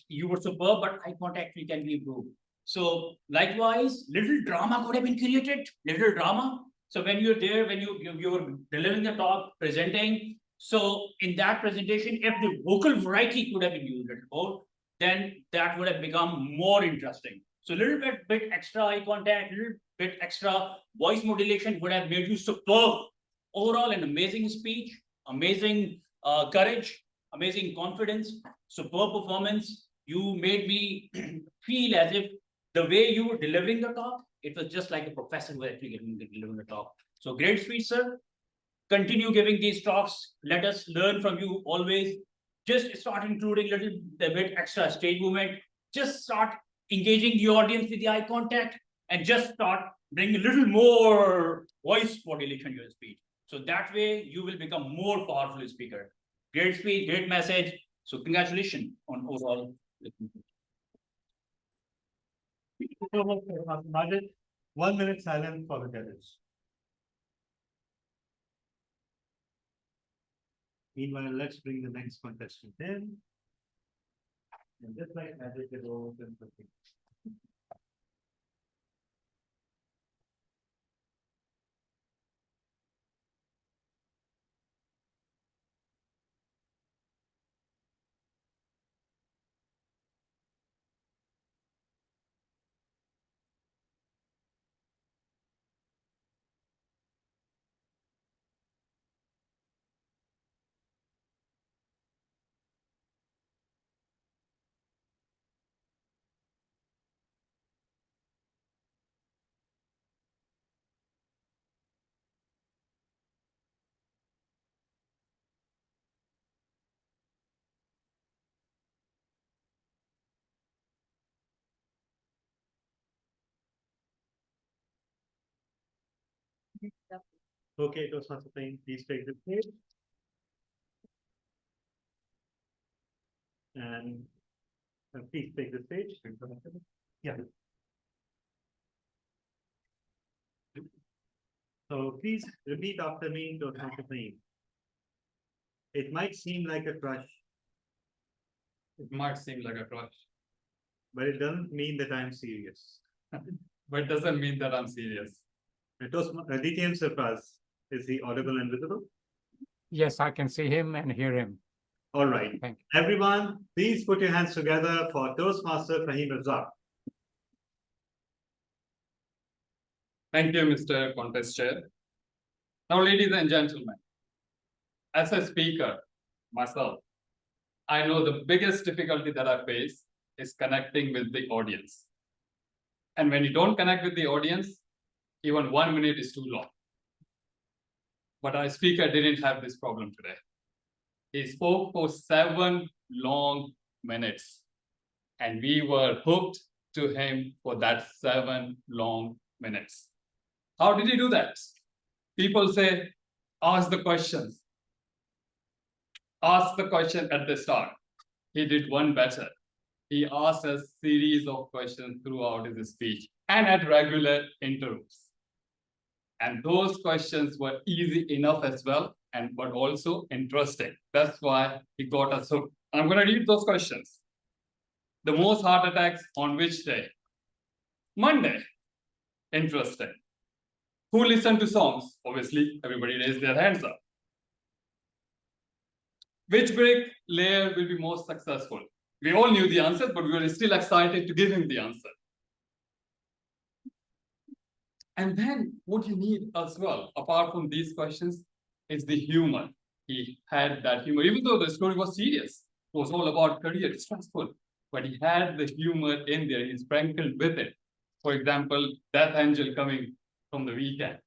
Speaker 11: you were superb, but eye contact can be improved. So likewise, little drama could have been created, little drama. So when you're there, when you were delivering the talk, presenting, so in that presentation, if the vocal variety could have been used a little more, then that would have become more interesting. So a little bit extra eye contact, a little bit extra voice modulation would have made you superb. Overall, an amazing speech, amazing courage, amazing confidence, superb performance. You made me feel as if the way you were delivering the talk, it was just like a professor who actually delivering the talk. So great speech, sir. Continue giving these talks. Let us learn from you always. Just start including a bit extra stage movement. Just start engaging the audience with the eye contact, and just start bringing a little more voice modulation in your speech. So that way you will become more powerful speaker. Great speech, great message. So congratulations on overall.
Speaker 1: 1 minute silence for the judges. Meanwhile, let's bring the next contestant in. And just like magic, it will open the thing. Okay, Toastmaster Payne, please take the stage. And please take the stage. Yeah. So please repeat after me, Toastmaster Fahim. It might seem like a crush,
Speaker 9: It might seem like a crush,
Speaker 1: but it doesn't mean that I'm serious.
Speaker 9: but it doesn't mean that I'm serious.
Speaker 1: DTM Surprise, is he audible and visible?
Speaker 2: Yes, I can see him and hear him.
Speaker 1: All right.
Speaker 2: Thank
Speaker 1: Everyone, please put your hands together for Toastmaster Fahim Razak.
Speaker 9: Thank you, Mr. Contest Chair. Now, ladies and gentlemen, as a speaker myself, I know the biggest difficulty that I face is connecting with the audience. And when you don't connect with the audience, even 1 minute is too long. But our speaker didn't have this problem today. He spoke for 7 long minutes, and we were hooked to him for that 7 long minutes. How did he do that? People say, ask the questions. Ask the question at the start. He did one better. He asked a series of questions throughout his speech and at regular intervals. And those questions were easy enough as well, but also interesting. That's why he got us hooked. I'm going to read those questions. The most heart attacks on which day? Monday. Interesting. Who listened to songs? Obviously, everybody raised their hands up. Which brick layer will be most successful? We all knew the answer, but we were still excited to give him the answer. And then what you need as well, apart from these questions, is the humor. He had that humor, even though the story was serious. It was all about career, it's stressful. But he had the humor in there, he sprinkled with it. For example, Death Angel coming from the weekend.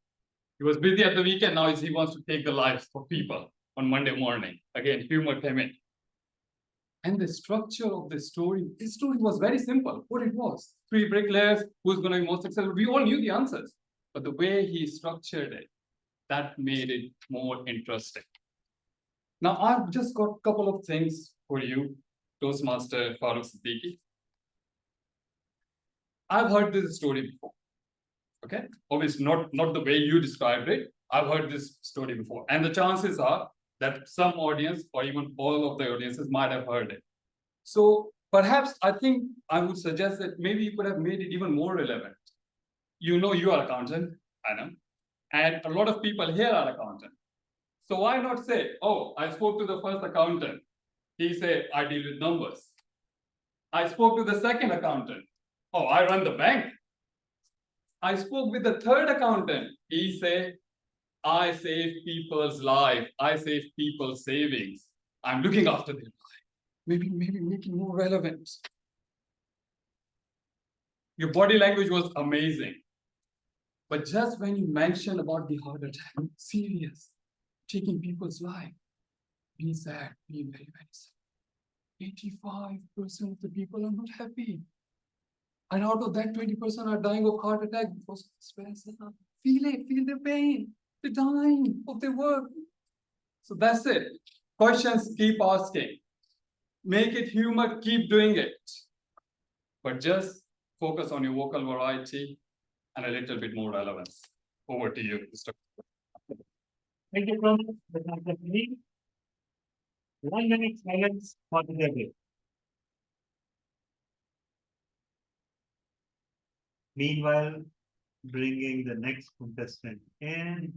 Speaker 9: He was busy at the weekend, now he wants to take the lives of people on Monday morning. Again, humor came in. And the structure of the story, this story was very simple. What it was, 3 bricklayers, who's going to be most successful? We all knew the answers, but the way he structured it, that made it more interesting. Now, I've just got a couple of things for you, Toastmaster Farooq Siddiqui. I've heard this story before. Okay, obviously not the way you described it. I've heard this story before, and the chances are that some audience or even all of the audiences might have heard it. So perhaps I think I would suggest that maybe you could have made it even more relevant. You know, you are accountant, I know, and a lot of people here are accountant. So why not say, oh, I spoke to the first accountant. He said, I deal with numbers. I spoke to the second accountant. Oh, I run the bank. I spoke with the third accountant. He said, I save people's life. I save people's savings. I'm looking after their life. Maybe making more relevant. Your body language was amazing. But just when you mentioned about the heart attack, serious, taking people's life, be sad, be very, very sad. 85% of the people are not happy. And out of that, 20% are dying of heart attack because of stress. Feel it, feel the pain, the dying of their work. So that's it. Questions, keep asking. Make it humor, keep doing it. But just focus on your vocal variety and a little bit more relevance. Over to you, Mr.
Speaker 1: Thank you so much. 1 minute silence for the debate. Meanwhile, bringing the next contestant in.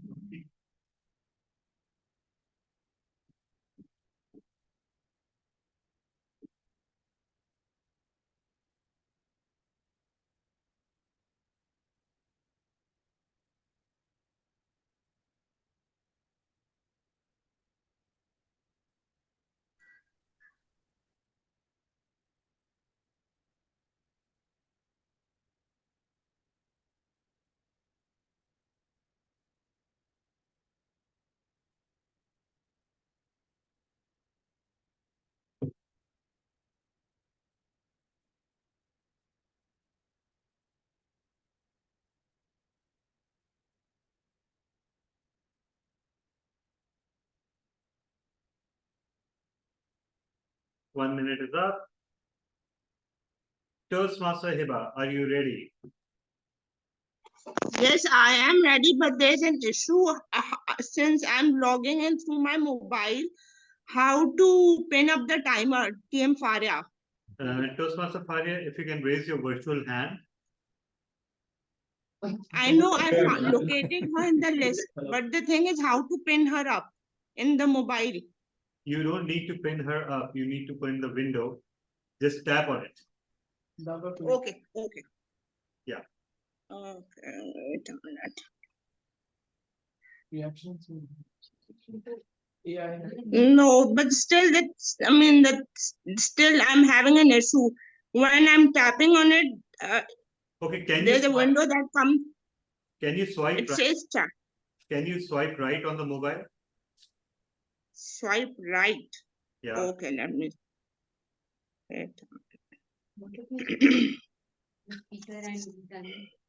Speaker 1: One minute is up. Toastmaster Hiba, are you ready?
Speaker 12: Yes, I am ready, but there's an issue since I'm logging in through my mobile. How to pin up the timer, TM Faria?
Speaker 1: Toastmaster Faria, if you can raise your virtual hand.
Speaker 12: I know I located her in the list, but the thing is how to pin her up in the mobile.
Speaker 1: You don't need to pin her up. You need to pin the window. Just tap on it.
Speaker 12: Okay, okay.
Speaker 1: Yeah.
Speaker 12: Okay, wait a minute.
Speaker 3: Reactions. Yeah.
Speaker 12: No, but still that's, I mean, that's still I'm having an issue. When I'm tapping on it,
Speaker 1: Okay, can you
Speaker 12: there's a
Speaker 1: swipe,
Speaker 12: window that comes,
Speaker 1: can you swipe
Speaker 12: it
Speaker 1: right?
Speaker 12: says chat.
Speaker 1: Can you swipe right on the mobile?
Speaker 12: Swipe right.
Speaker 1: Yeah.
Speaker 12: Okay, let me. Wait.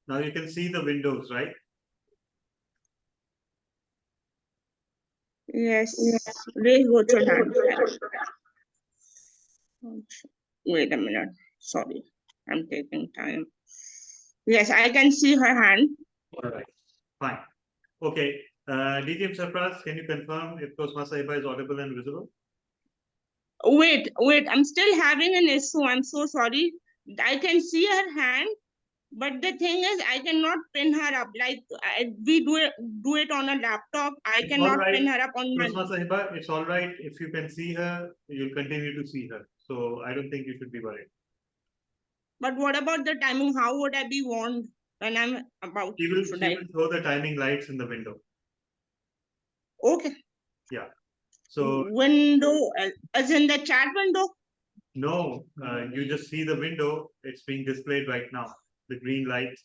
Speaker 1: Now you can see the windows, right?
Speaker 12: Yes, raise virtual hand. Wait a minute. Sorry, I'm taking time. Yes, I can see her hand.
Speaker 1: All right, fine. Okay, DTM Sarfraz, can you confirm if Toastmaster Hiba is audible and visible?
Speaker 12: Wait, I'm still having an issue. I'm so sorry. I can see her hand, but the thing is, I cannot pin her up. Like we do it on a laptop. I
Speaker 1: It's
Speaker 12: cannot
Speaker 1: all right.
Speaker 12: pin her up on my.
Speaker 1: Toastmaster Hiba, it's all right. If you can see her, you'll continue to see her. So I don't think you should be worried.
Speaker 12: But what about the timing? How would I be warned when I'm about?
Speaker 1: She will
Speaker 12: Should I?
Speaker 1: throw the timing lights in the window.
Speaker 12: Okay.
Speaker 1: Yeah. So
Speaker 12: Window, as in the chat window.
Speaker 1: no, you just see the window. It's being displayed right now. The green light.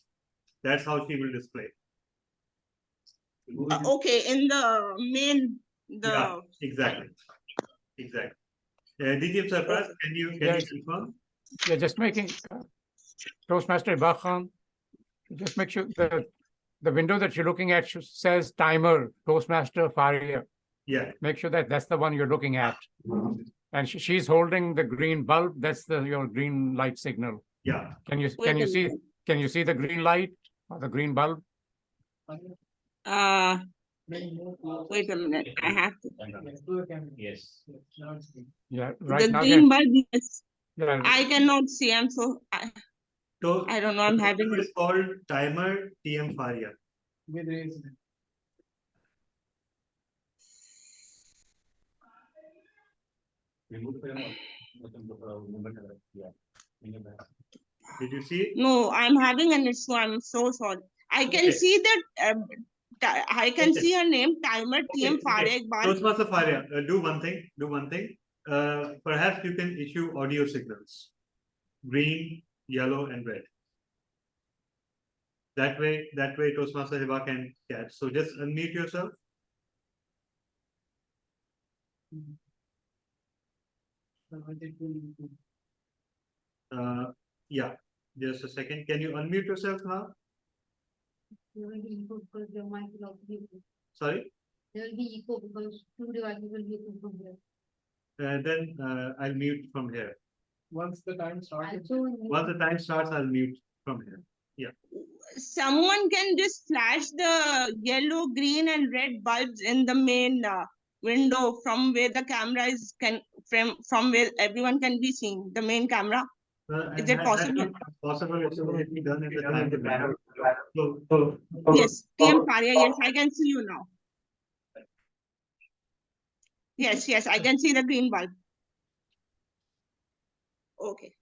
Speaker 1: That's how she will display.
Speaker 12: Okay, in the main,
Speaker 1: Yeah, exactly. Exactly. DTM Sarfraz, can you
Speaker 2: Yes.
Speaker 1: confirm?
Speaker 2: Yeah, just making Toastmaster Hiba Khan, just make sure that the window that you're looking at says timer Toastmaster Faria.
Speaker 1: Yeah.
Speaker 2: Make sure that that's the one you're looking at. And she's holding the green bulb. That's your green light signal.
Speaker 1: Yeah.
Speaker 2: Can you
Speaker 12: Wait a
Speaker 2: see the green light or the green bulb?
Speaker 12: Wait a minute. I have to.
Speaker 11: Yes.
Speaker 2: Yeah, right
Speaker 12: The
Speaker 2: now.
Speaker 12: green bulb, yes.
Speaker 2: Yeah.
Speaker 12: I cannot see. I don't know. I'm having.
Speaker 1: It's called timer TM Faria. Did you see it?
Speaker 12: No, I'm having an issue. I'm so sorry. I can see that. I can see her name. Timer TM Faria.
Speaker 1: Toastmaster Faria, do one thing. Perhaps you can issue audio signals, green, yellow, and red. That way, Toastmaster Hiba can catch. So just unmute yourself. Yeah, just a second. Can you unmute yourself now?
Speaker 8: There will be echo because your mic will also be echo.
Speaker 1: Sorry.
Speaker 8: There will be echo because two devices will be echo from here.
Speaker 1: Then I'll mute from here.
Speaker 3: Once the time starts.
Speaker 1: Once the time starts, I'll mute from here. Yeah.
Speaker 12: Someone can just flash the yellow, green, and red bulbs in the main window from where the camera is from where everyone can be seen. The main camera. Is it possible?
Speaker 1: Possible. It's already done in the time.
Speaker 12: Yes, TM Faria. Yes, I can see you now. Yes, I can see the green bulb. Okay.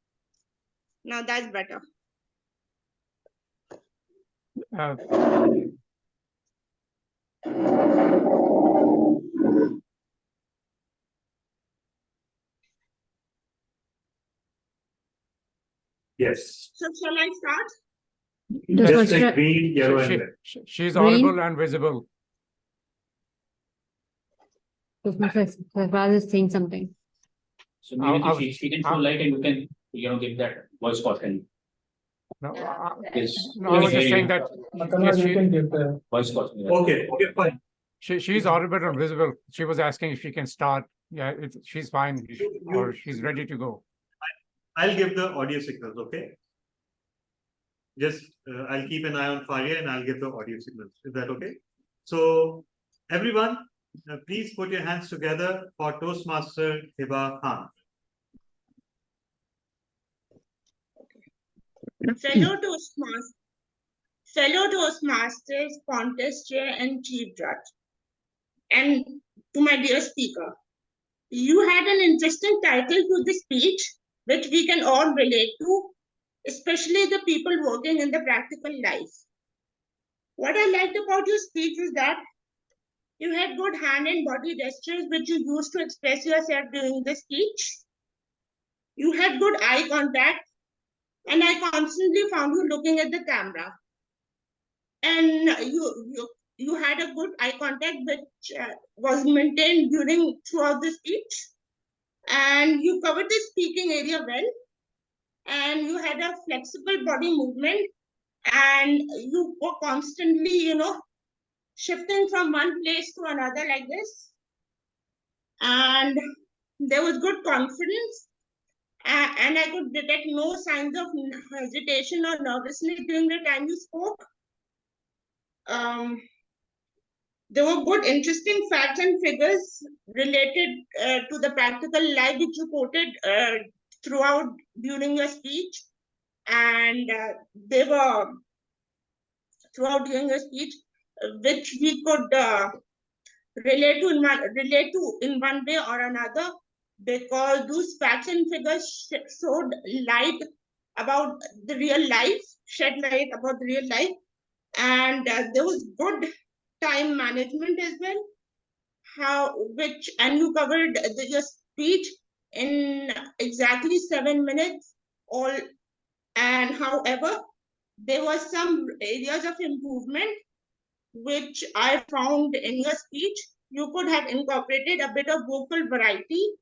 Speaker 12: Now that's better.
Speaker 1: Yes.
Speaker 12: So shall I start?
Speaker 1: Just like green, yellow, and red.
Speaker 2: She's audible and visible.
Speaker 8: Toastmaster is saying something.
Speaker 11: So maybe she can show light and you can, give that voice caution.
Speaker 2: No,
Speaker 11: Yes.
Speaker 2: I was just saying that. Yes,
Speaker 3: You can give the
Speaker 11: Voice caution.
Speaker 1: Okay, fine.
Speaker 2: She's audible and visible. She was asking if she can start. Yeah, she's fine, or she's ready to go.
Speaker 1: I'll give the audio signals, okay? just I'll keep an eye on Faria and I'll get the audio signals. Is that okay? So everyone, please put your hands together for Toastmaster Hiba Khan.
Speaker 12: Fellow Toastmasters, contest chair and chief judge. And to my dear speaker, you had an interesting title to the speech, which we can all relate to, especially the people working in the practical life. What I liked about your speech was that you had good hand and body gestures which you used to express yourself during the speech. You had good eye contact, and I constantly found you looking at the camera. And you had a good eye contact which was maintained throughout the speech. And you covered the speaking area well. And you had a flexible body movement. And you were constantly, shifting from one place to another like this. And there was good confidence. And I could detect no signs of hesitation or nervousness during the time you spoke. There were good, interesting facts and figures related to the practical life which you quoted throughout during your speech. And they were throughout during your speech, which we could relate to in one way or another, because those facts and figures showed light about the real life, shed light about the real life, and there was good time management as well. And you covered your speech in exactly 7 minutes. And however, there were some areas of improvement which I found in your speech. You could have incorporated a bit of vocal variety.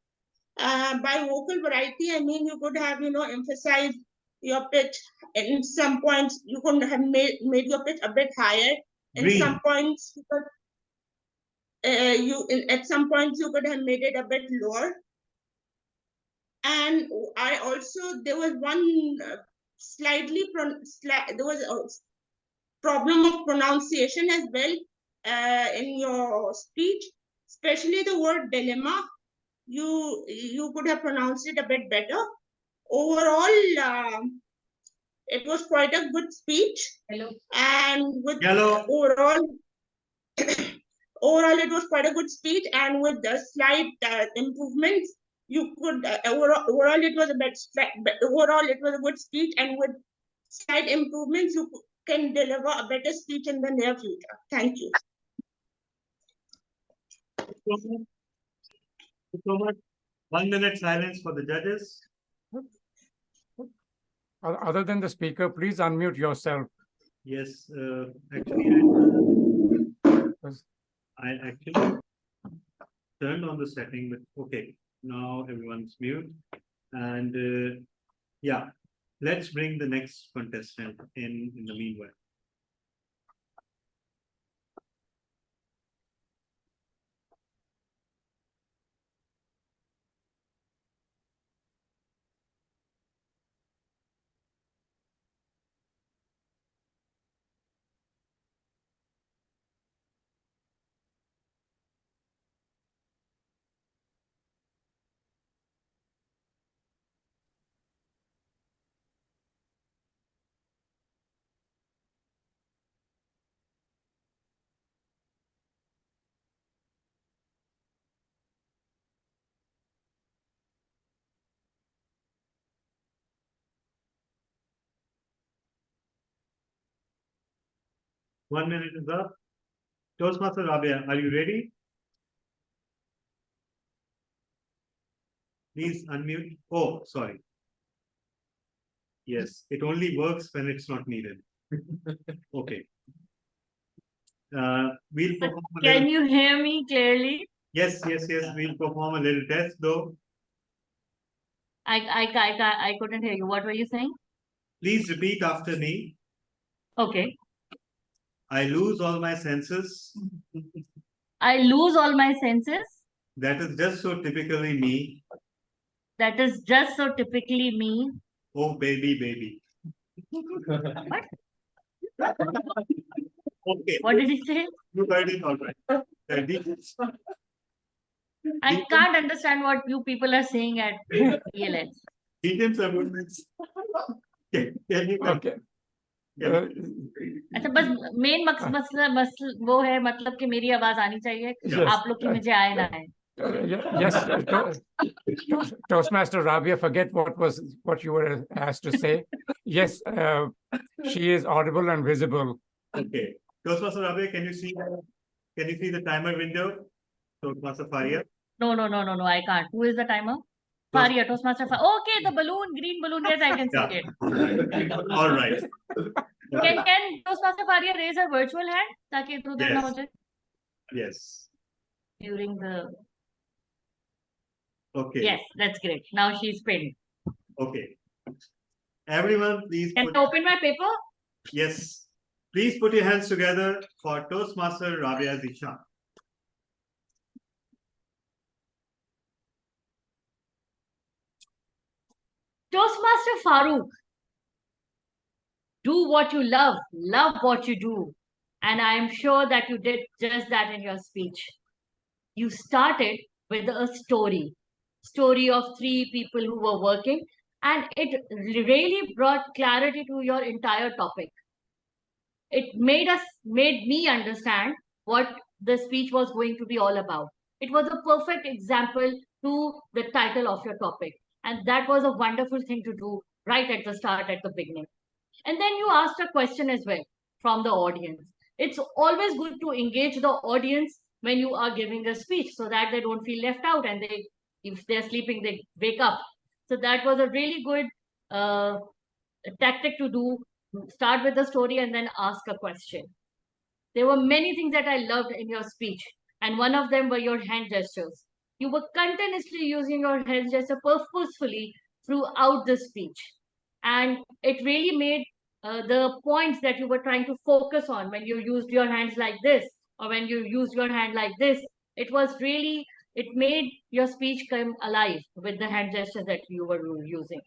Speaker 12: By vocal variety, I mean you could have, emphasized your pitch. In some points, you could have made your pitch a bit higher. In some points, at some points you could have made it a bit lower. And there was one there was a problem of pronunciation as well in your speech, especially the word dilemma. You could have pronounced it a bit better. Overall, it was quite a good speech. And with overall, it was quite a good speech, and with the slight improvements, you could overall it was a good speech, and with slight improvements, you can deliver a better speech in the near future. Thank you.
Speaker 1: Thank you so much. 1 minute silence for the judges.
Speaker 2: Other than the speaker, please unmute yourself.
Speaker 1: Yes, actually, I actually turned on the setting, but okay, now everyone's mute. And yeah, let's bring the next contestant in the meanwhile. One minute is up. Toastmaster Rabia, are you ready? Please unmute. Oh, sorry. Yes, it only works when it's not needed. Okay. We'll perform
Speaker 8: Can you hear me clearly?
Speaker 1: Yes. We'll perform a little test though.
Speaker 8: I couldn't hear you. What were you saying?
Speaker 1: Please repeat after me.
Speaker 8: Okay.
Speaker 1: I lose all my senses.
Speaker 8: I lose all my senses.
Speaker 1: That is just so typically me.
Speaker 8: That is just so typically me.
Speaker 1: Oh, baby, baby. Okay.
Speaker 8: What did he say?
Speaker 1: You heard it all right. Deacons,
Speaker 8: I can't understand what you people are saying at ELS.
Speaker 1: Deacons amendments. Can you
Speaker 2: Okay.
Speaker 8: अच्छा बस main मसला वो है मतलब कि मेरी आवाज आनी चाहिए
Speaker 2: Yes.
Speaker 8: आप लोग की मुझे आए ना आए
Speaker 2: Yes, Toastmaster Rabia, forget what you were asked to say. Yes, she is audible and visible.
Speaker 1: Okay. Toastmaster Rabe, can you see the timer window? Toastmaster Faria.
Speaker 8: no I can't. Who is the timer? Faria, Toastmaster Faria. Okay, the balloon, green balloon. Yes, I can see
Speaker 1: Yeah.
Speaker 8: it.
Speaker 1: All right.
Speaker 8: Can Toastmaster Faria raise her virtual hand ताकि इधर-उधर ना हो जाए
Speaker 1: Yes.
Speaker 8: during the.
Speaker 1: Okay.
Speaker 8: Yes, that's great. Now she's pinned.
Speaker 1: Okay. Everyone, please
Speaker 8: Can I open my paper?
Speaker 1: Yes. Please put your hands together for Toastmaster Rabia Zishan.
Speaker 8: Toastmaster Farooq, do what you love what you do. And I am sure that you did just that in your speech. You started with a story of three people who were working, and it really brought clarity to your entire topic. It made me understand what the speech was going to be all about. It was a perfect example to the title of your topic. And that was a wonderful thing to do right at the start, at the beginning. And then you asked a question as well from the audience. It's always good to engage the audience when you are giving a speech so that they don't feel left out and if they're sleeping, they wake up. So that was a really good tactic to do. Start with the story and then ask a question. There were many things that I loved in your speech, and one of them were your hand gestures. You were continuously using your hand gesture purposefully throughout the speech. And it really made the points that you were trying to focus on when you used your hands like this, or when you used your hand like this. It made your speech come alive with the hand gestures that you were using.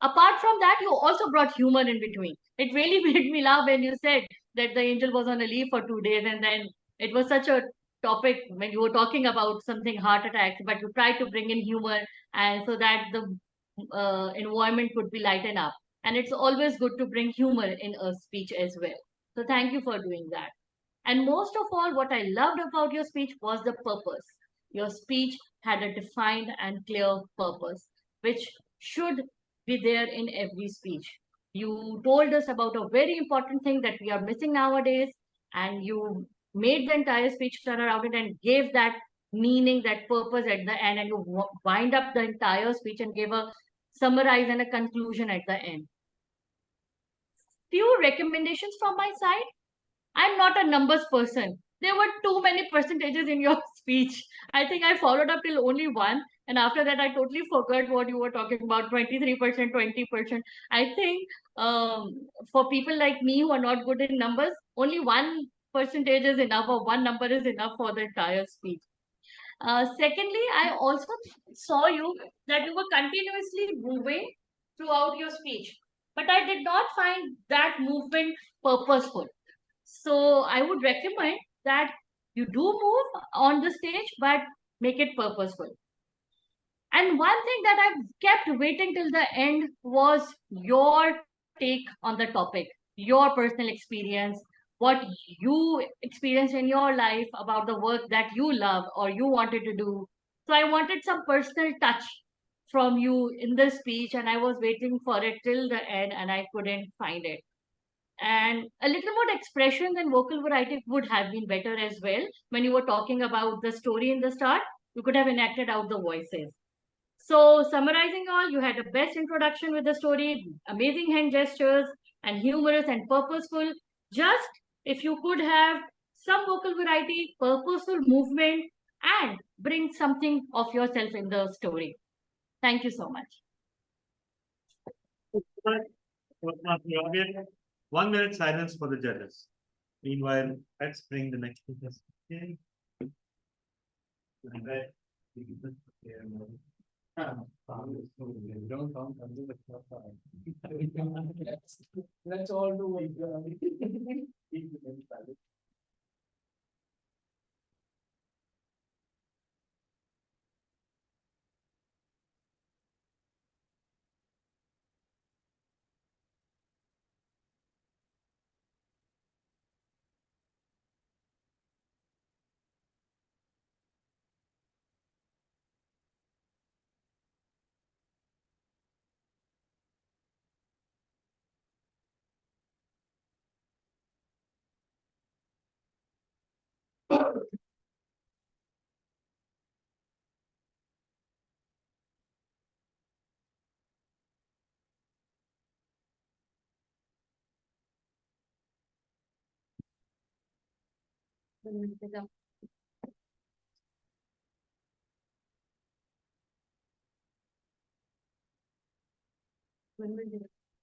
Speaker 8: Apart from that, you also brought humor in between. It really made me laugh when you said that the angel was on a leave for 2 days, and then it was such a topic when you were talking about something heart attacks, but you tried to bring in humor and so that the environment could be lightened up. And it's always good to bring humor in a speech as well. So thank you for doing that. And most of all, what I loved about your speech was the purpose. Your speech had a defined and clear purpose, which should be there in every speech. You told us about a very important thing that we are missing nowadays, and you made the entire speech turn around it and gave that meaning, that purpose at the end, and you wind up the entire speech and gave a summarize and a conclusion at the end. Few recommendations from my side. I'm not a numbers person. There were too many percentages in your speech. I think I followed up till only one. And after that, I totally forgot what you were talking about, 23%, 20%. I think for people like me who are not good in numbers, only 1% is enough, or one number is enough for the entire speech. Secondly, I also saw you that you were continuously moving throughout your speech. But I did not find that movement purposeful. So I would recommend that you do move on the stage, but make it purposeful. And one thing that I've kept waiting till the end was your take on the topic, your personal experience, what you experienced in your life about the work that you love or you wanted to do. So I wanted some personal touch from you in the speech, and I was waiting for it till the end and I couldn't find it. And a little more expression and vocal variety would have been better as well. When you were talking about the story in the start, you could have enacted out the voices. So summarizing all, you had a best introduction with the story, amazing hand gestures, and humorous and purposeful. Just if you could have some vocal variety, purposeful movement, and bring something of yourself in the story. Thank you so much.
Speaker 1: 1 minute silence for the judges. Meanwhile, let's bring the next contestant.
Speaker 3: Let's all do it.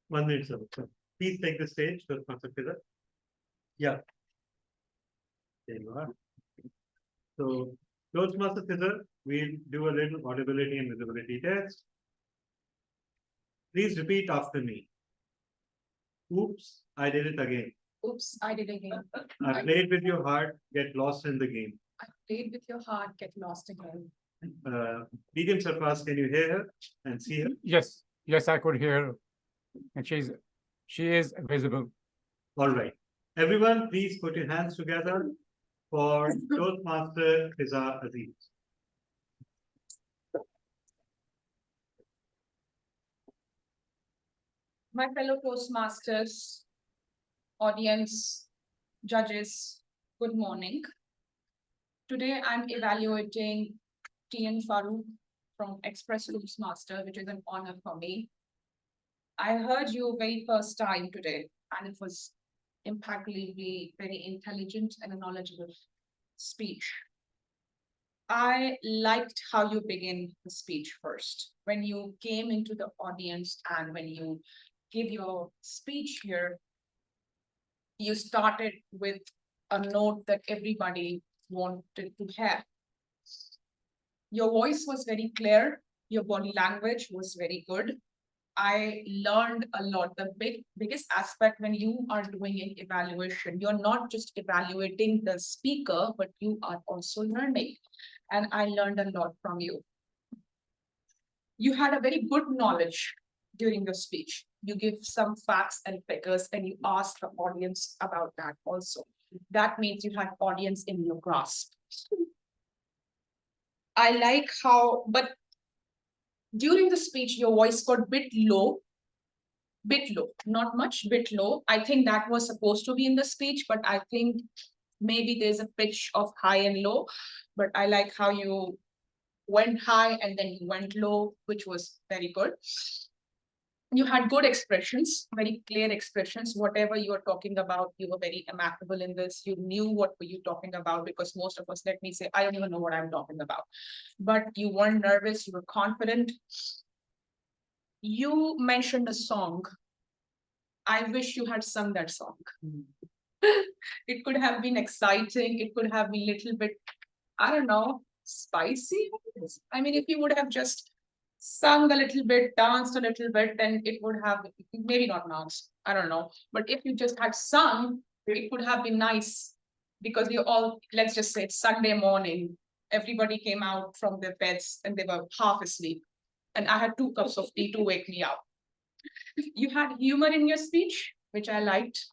Speaker 1: One minute, sir. Please take the stage, Toastmaster Fizzer. Yeah. There you are. So, Toastmaster Fizzer, we'll do a little audibility and visibility test. Please repeat after me. Oops, I did it again.
Speaker 13: Oops, I did again.
Speaker 1: I played with your heart, get lost in the game.
Speaker 13: I played with your heart, get lost again.
Speaker 1: Medium surpass, can you hear her and see her?
Speaker 2: Yes, yes, I could hear, and she is visible.
Speaker 1: All right. Everyone, please put your hands together for Toastmaster Fizzer Aziz.
Speaker 13: My fellow Toastmasters, audience, judges, good morning. Today I'm evaluating TN Farooq from Express Toastmaster, which is an honor for me. I heard you very first time today, and it was impeccably very intelligent and a knowledgeable speech. I liked how you begin the speech first. When you came into the audience and when you give your speech here, you started with a note that everybody wanted to have. Your voice was very clear. Your body language was very good. I learned a lot. The biggest aspect when you are doing an evaluation, you're not just evaluating the speaker, but you are also learning. And I learned a lot from you. You had a very good knowledge during your speech. You give some facts and figures and you ask the audience about that also. That means you had audience in your grasp. I like how, but during the speech, your voice got bit low, not much, bit low. I think that was supposed to be in the speech, but I think maybe there's a pitch of high and low, but I like how you went high and then you went low, which was very good. You had good expressions, very clear expressions. Whatever you were talking about, you were very amicable in this. You knew what were you talking about, because most of us, let me say, I don't even know what I'm talking about. But you weren't nervous, you were confident. You mentioned a song. I wish you had sung that song. It could have been exciting. It could have been a little bit, I don't know, spicy. I mean, if you would have just sung a little bit, danced a little bit, then it would have, maybe not danced, I don't know. But if you just had sung, it could have been nice, because you all, let's just say it's Sunday morning, everybody came out from their beds and they were half asleep. And I had 2 cups of tea to wake me up. You had humor in your speech, which I liked.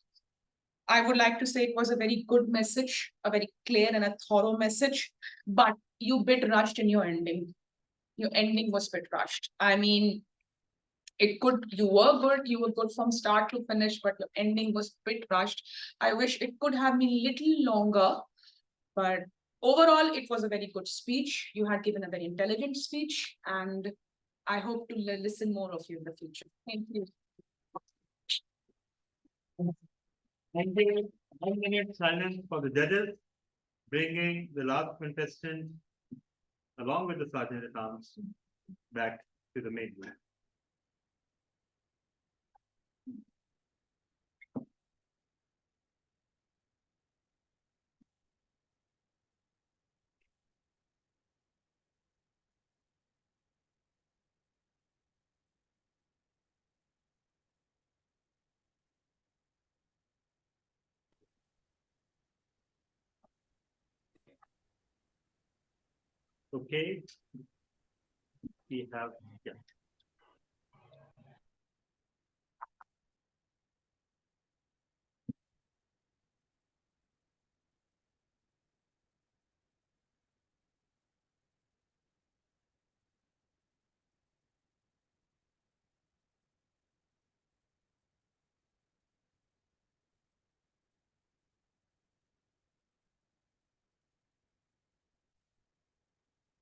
Speaker 13: I would like to say it was a very good message, a very clear and a thorough message, but you bit rushed in your ending. Your ending was bit rushed. I mean, you were good from start to finish, but your ending was bit rushed. I wish it could have been a little longer, but overall, it was a very good speech. You had given a very intelligent speech, and I hope to listen more of you in the future. Thank you.
Speaker 1: 1 minute silence for the judges, bringing the last contestant along with the sergeant at arms back to the main room. Okay. We have, yeah.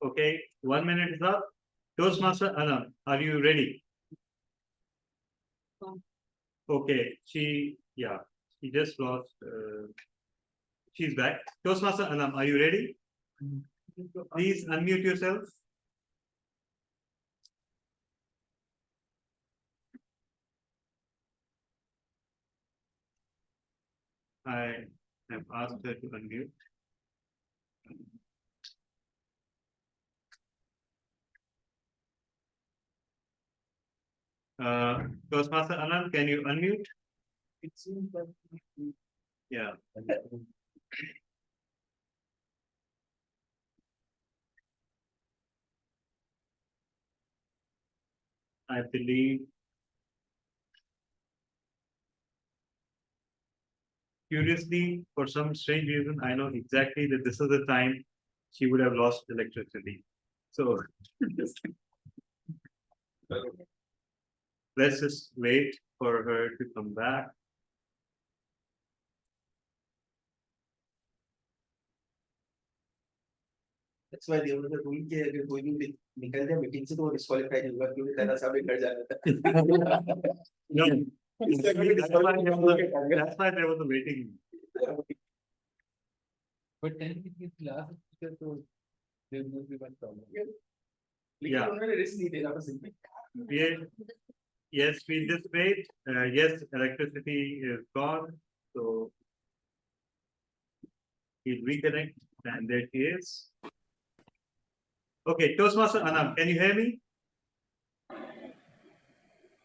Speaker 1: Okay, 1 minute is up. Toastmaster Anam, are you ready? Okay, she just lost. She's back. Toastmaster Anam, are you ready? Please unmute yourself. I have asked her to unmute. Toastmaster Anam, can you unmute? It seems that yeah. I believe curiously, for some strange reason, I know exactly that this is the time she would have lost electricity. So let's just wait for her to come back.
Speaker 6: That's why they were the rule के अगर कोई भी निकल जाए meeting से तो वो disqualify नहीं होगा क्योंकि तेरा सब निकल जाता है.
Speaker 1: No, that's why there was a waiting.
Speaker 7: But then if you class teacher, so there will be one problem.
Speaker 6: लेकिन उन्होंने रिस्क नहीं लेना बस इनमें.
Speaker 1: Yes, we just wait. Yes, electricity is gone. So we'll reconnect, and there she is. Okay, Toastmaster Anam, can you hear me?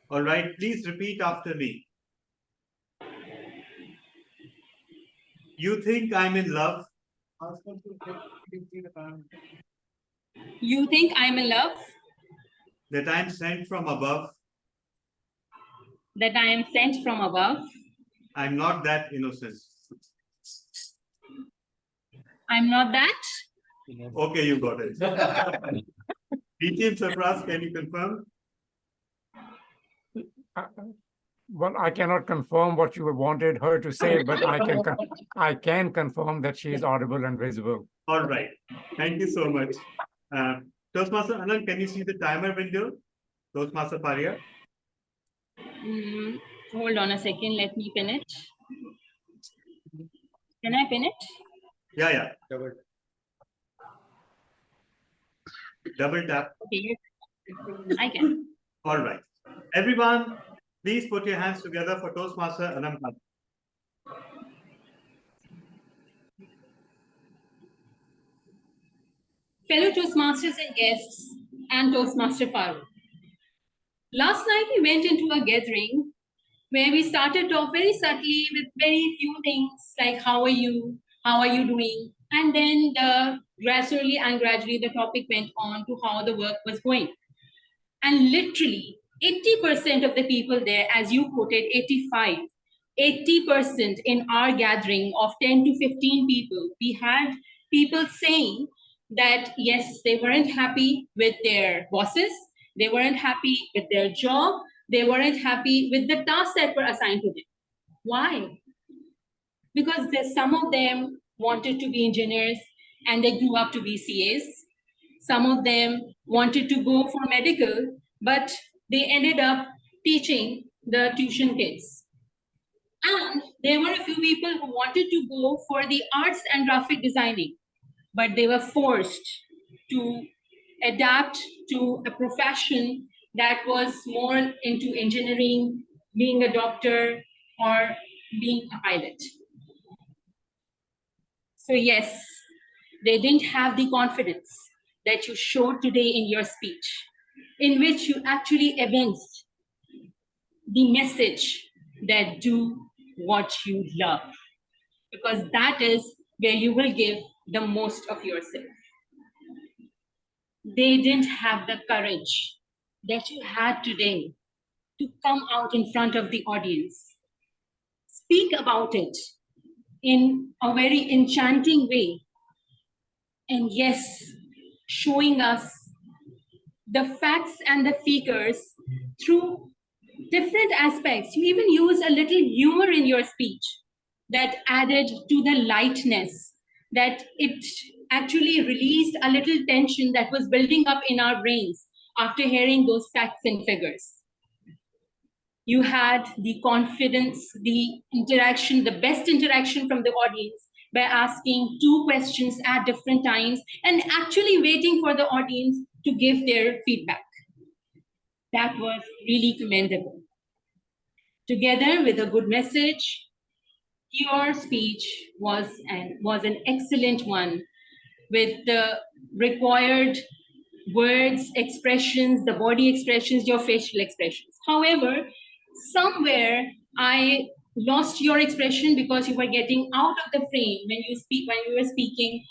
Speaker 1: All right, please repeat after me. You think I'm in love?
Speaker 14: You think I'm in love?
Speaker 1: That I'm sent from above?
Speaker 14: That I am sent from above?
Speaker 1: I'm not that innocent.
Speaker 14: I'm not that?
Speaker 1: Okay, you got it. DTM Surprise, can you confirm?
Speaker 2: Well, I cannot confirm what you wanted her to say, but I can confirm that she is audible and visible.
Speaker 1: All right. Thank you so much. Toastmaster Anand, can you see the timer window? Toastmaster Faria?
Speaker 14: Hold on a second. Let me pin it. Can I pin it?
Speaker 1: Yeah. Double tap.
Speaker 14: Okay. I can.
Speaker 1: All right. Everyone, please put your hands together for Toastmaster Anand.
Speaker 14: Fellow Toastmasters and guests and Toastmaster Farooq. Last night we went into a gathering where we started off very subtly with very few things like how are you doing, and then gradually the topic went on to how the work was going. And literally 80% of the people there, as you quoted, 80% in our gathering of 10 to 15 people, we had people saying that yes, they weren't happy with their bosses, they weren't happy with their job, they weren't happy with the tasks that were assigned to them. Why? Because some of them wanted to be engineers and they grew up to be CAs. Some of them wanted to go for medical, but they ended up teaching the tuition kids. And there were a few people who wanted to go for the arts and graphic designing, but they were forced to adapt to a profession that was more into engineering, being a doctor, or being a pilot. So yes, they didn't have the confidence that you showed today in your speech, in which you actually evinced the message that do what you love, because that is where you will give the most of yourself. they didn't have the courage that you had today to come out in front of the audience, speak about it in a very enchanting way, and yes, showing us the facts and the figures through different aspects. You even use a little humor in your speech that added to the lightness, that it actually released a little tension that was building up in our brains after hearing those facts and figures. You had the confidence, the interaction, the best interaction from the audience by asking 2 questions at different times and actually waiting for the audience to give their feedback. That was really commendable. Together with a good message, your speech was an excellent one with the required words, expressions, the body expressions, your facial expressions. However, somewhere I lost your expression because you were getting out of the frame when you were speaking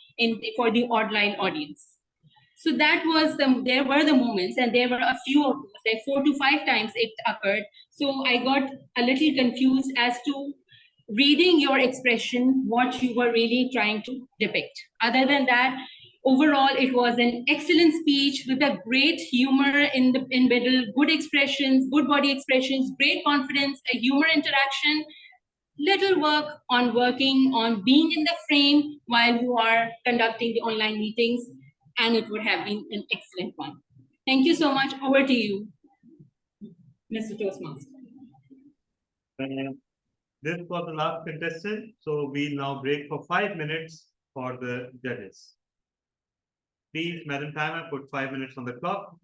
Speaker 14: for the online audience. So that was there were the moments, and there were a few of those, like 4 to 5 times it occurred. So I got a little confused as to reading your expression, what you were really trying to depict. Other than that, overall, it was an excellent speech with a great humor in middle, good expressions, good body expressions, great confidence, a humor interaction, little work on working on being in the frame while you are conducting the online meetings, and it would have been an excellent one. Thank you so much. Over to you, Mr. Toastmaster.
Speaker 1: This was the last contestant, so we'll now break for 5 minutes for the judges. Please, Madam Timer, put 5 minutes on the clock.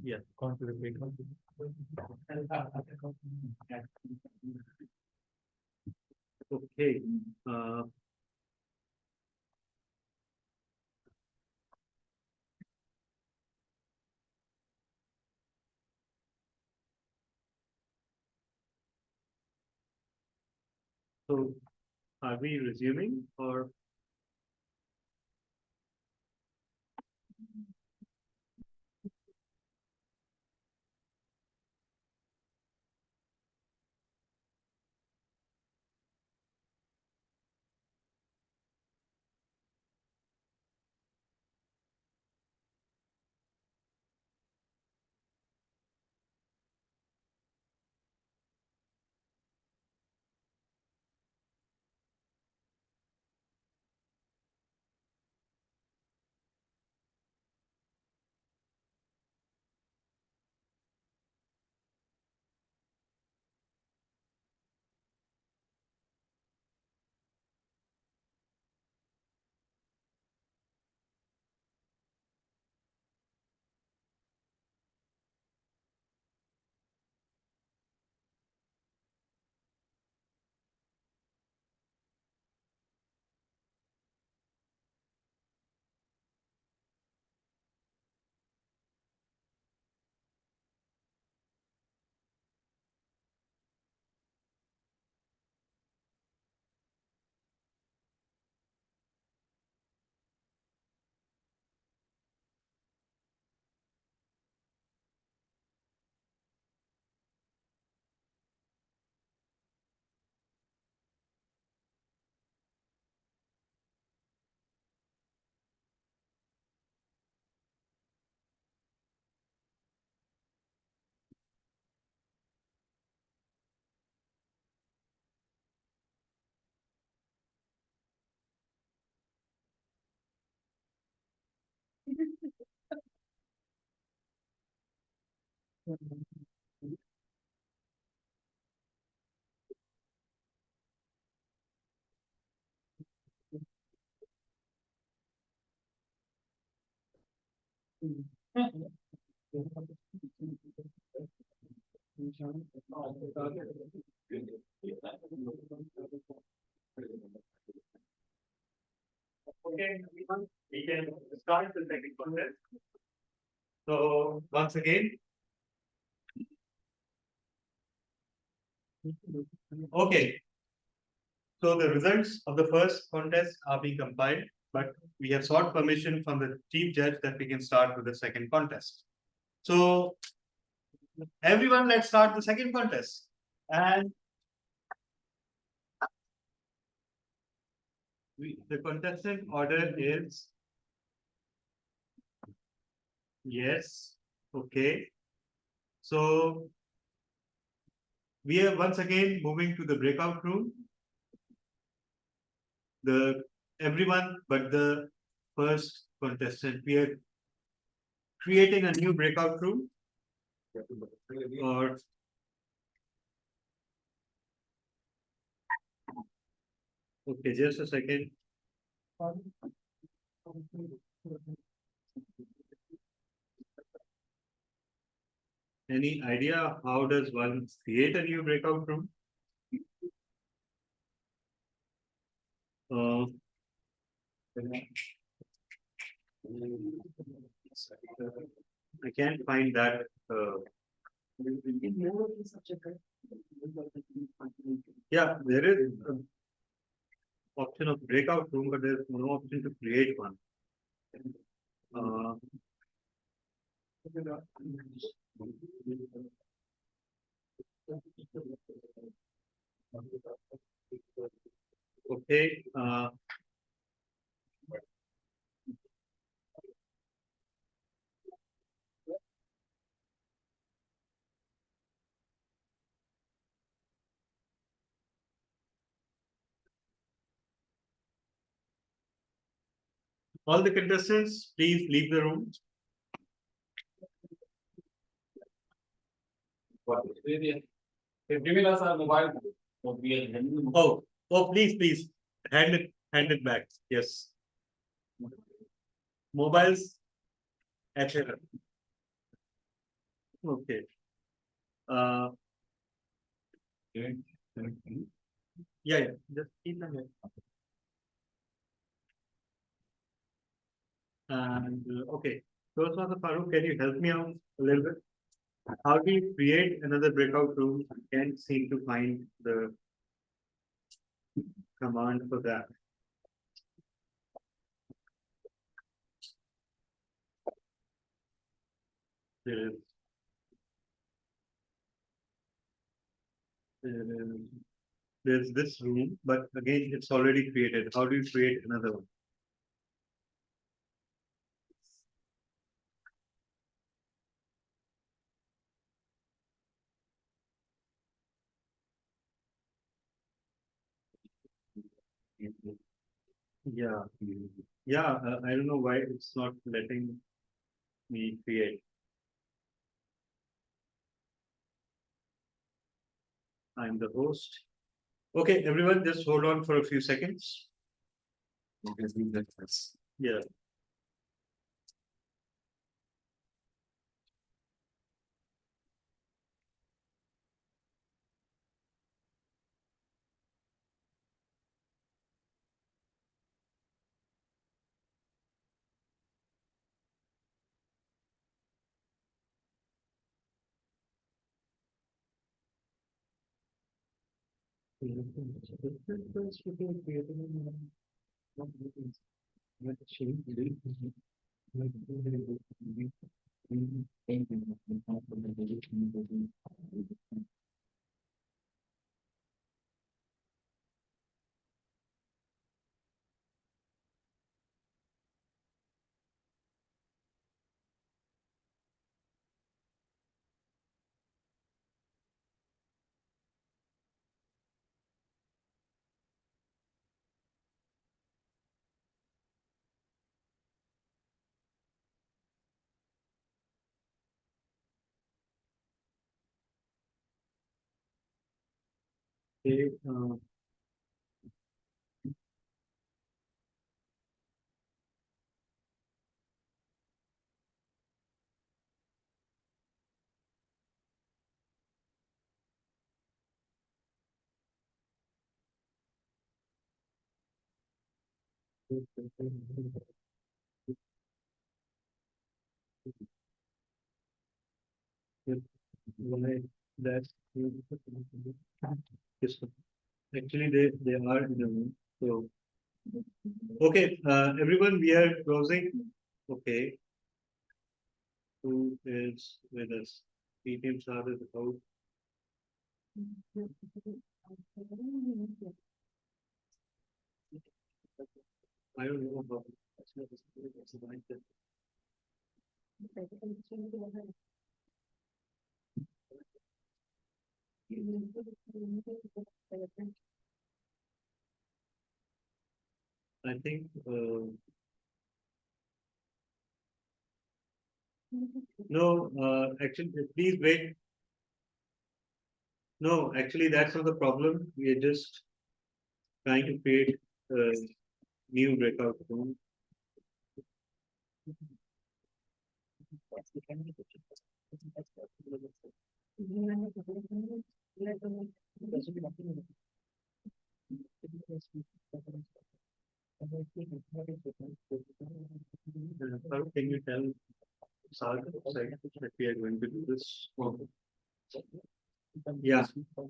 Speaker 1: Yeah. Okay. So are we resuming or? Okay, everyone, we can start the second contest. So once again. Okay. So the results of the first contest are being compiled, but we have sought permission from the chief judge that we can start with the second contest. So everyone, let's start the second contest. And the contestant order is yes. Okay. So we are once again moving to the breakout room. Everyone but the first contestant, we are creating a new breakout room. Or okay, just a second. Any idea how does one create a new breakout room? I can't find that. Yeah, there is an option of breakout room, but there's no option to create one. Okay. All the contestants, please leave the room.
Speaker 9: Giving us our mobile.
Speaker 1: Oh, please, hand it back. Yes. Mobiles, etc. Okay. Uh, yeah, just keep them here. And okay, Toastmaster Farooq, can you help me out a little bit? How do you create another breakout room? I can't seem to find the command for that. There is, there is, there's this room, but again, it's already created. How do you create another one? Yeah, yeah. I don't know why it's not letting me create. I'm the host. Okay, everyone, just hold on for a few seconds. Yeah. Okay, why that's yes, sir. Actually they are in the room. So okay, everyone, we are closing. Okay, who is with us? PTM Saad is out. I don't know about I think no, actually, please wait. No, actually, that's not the problem. We are just trying to create a new breakout room. Farooq, can you tell Sagar that we are going to do this? Yeah.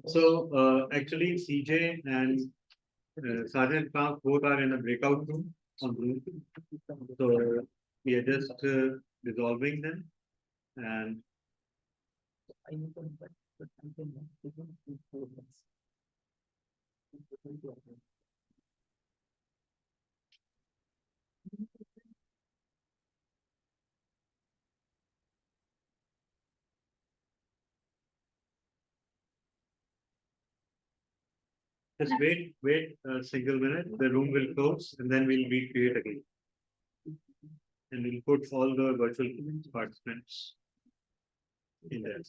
Speaker 1: So actually, CJ and Sergeant Park both are in a breakout room on room. So we are just resolving them and just wait a single minute. The room will close and then we'll recreate again. And we'll put all the virtual participants in there.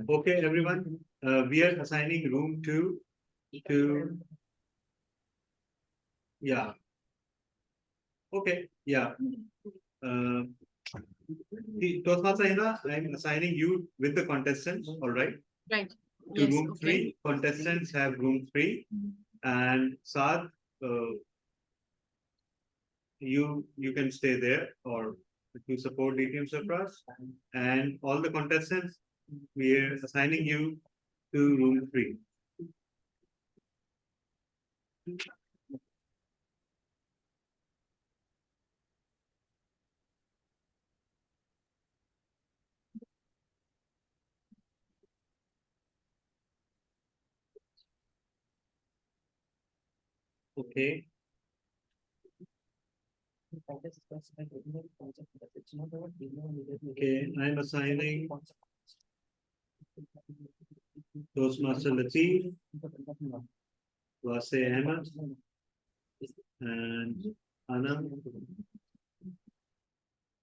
Speaker 1: Okay, everyone, we are assigning room to, yeah. Okay, yeah. Toastmaster, I'm assigning you with the contestants, all right?
Speaker 8: Right.
Speaker 1: To
Speaker 8: Yes,
Speaker 1: room
Speaker 8: okay.
Speaker 1: 3, contestants have room 3, and Saad, you can stay there or to support DTM Surplus, and all the contestants, we are assigning you to room 3. Okay. Okay, I'm assigning Toastmaster Latif, Wase Ahmed, and Anam,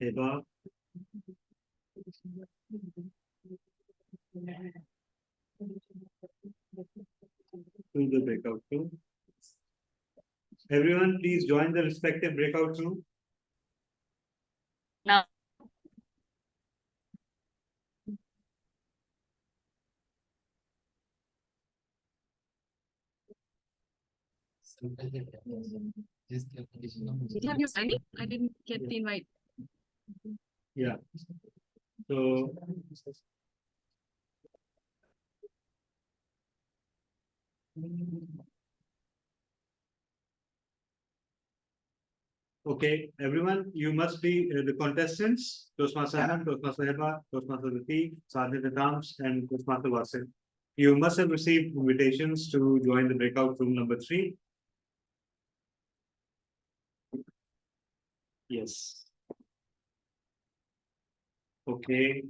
Speaker 1: Heba, to the breakout room. Everyone, please join the respective breakout room.
Speaker 8: Now. Did you sign it? I didn't get the invite.
Speaker 1: Yeah. So okay, everyone, you must be the contestants, Toastmaster Anand, Toastmaster Heba, Toastmaster Latif, Sergeant at Arms, and Toastmaster Wasim. You must have received invitations to join the breakout room number 3. Yes. Okay.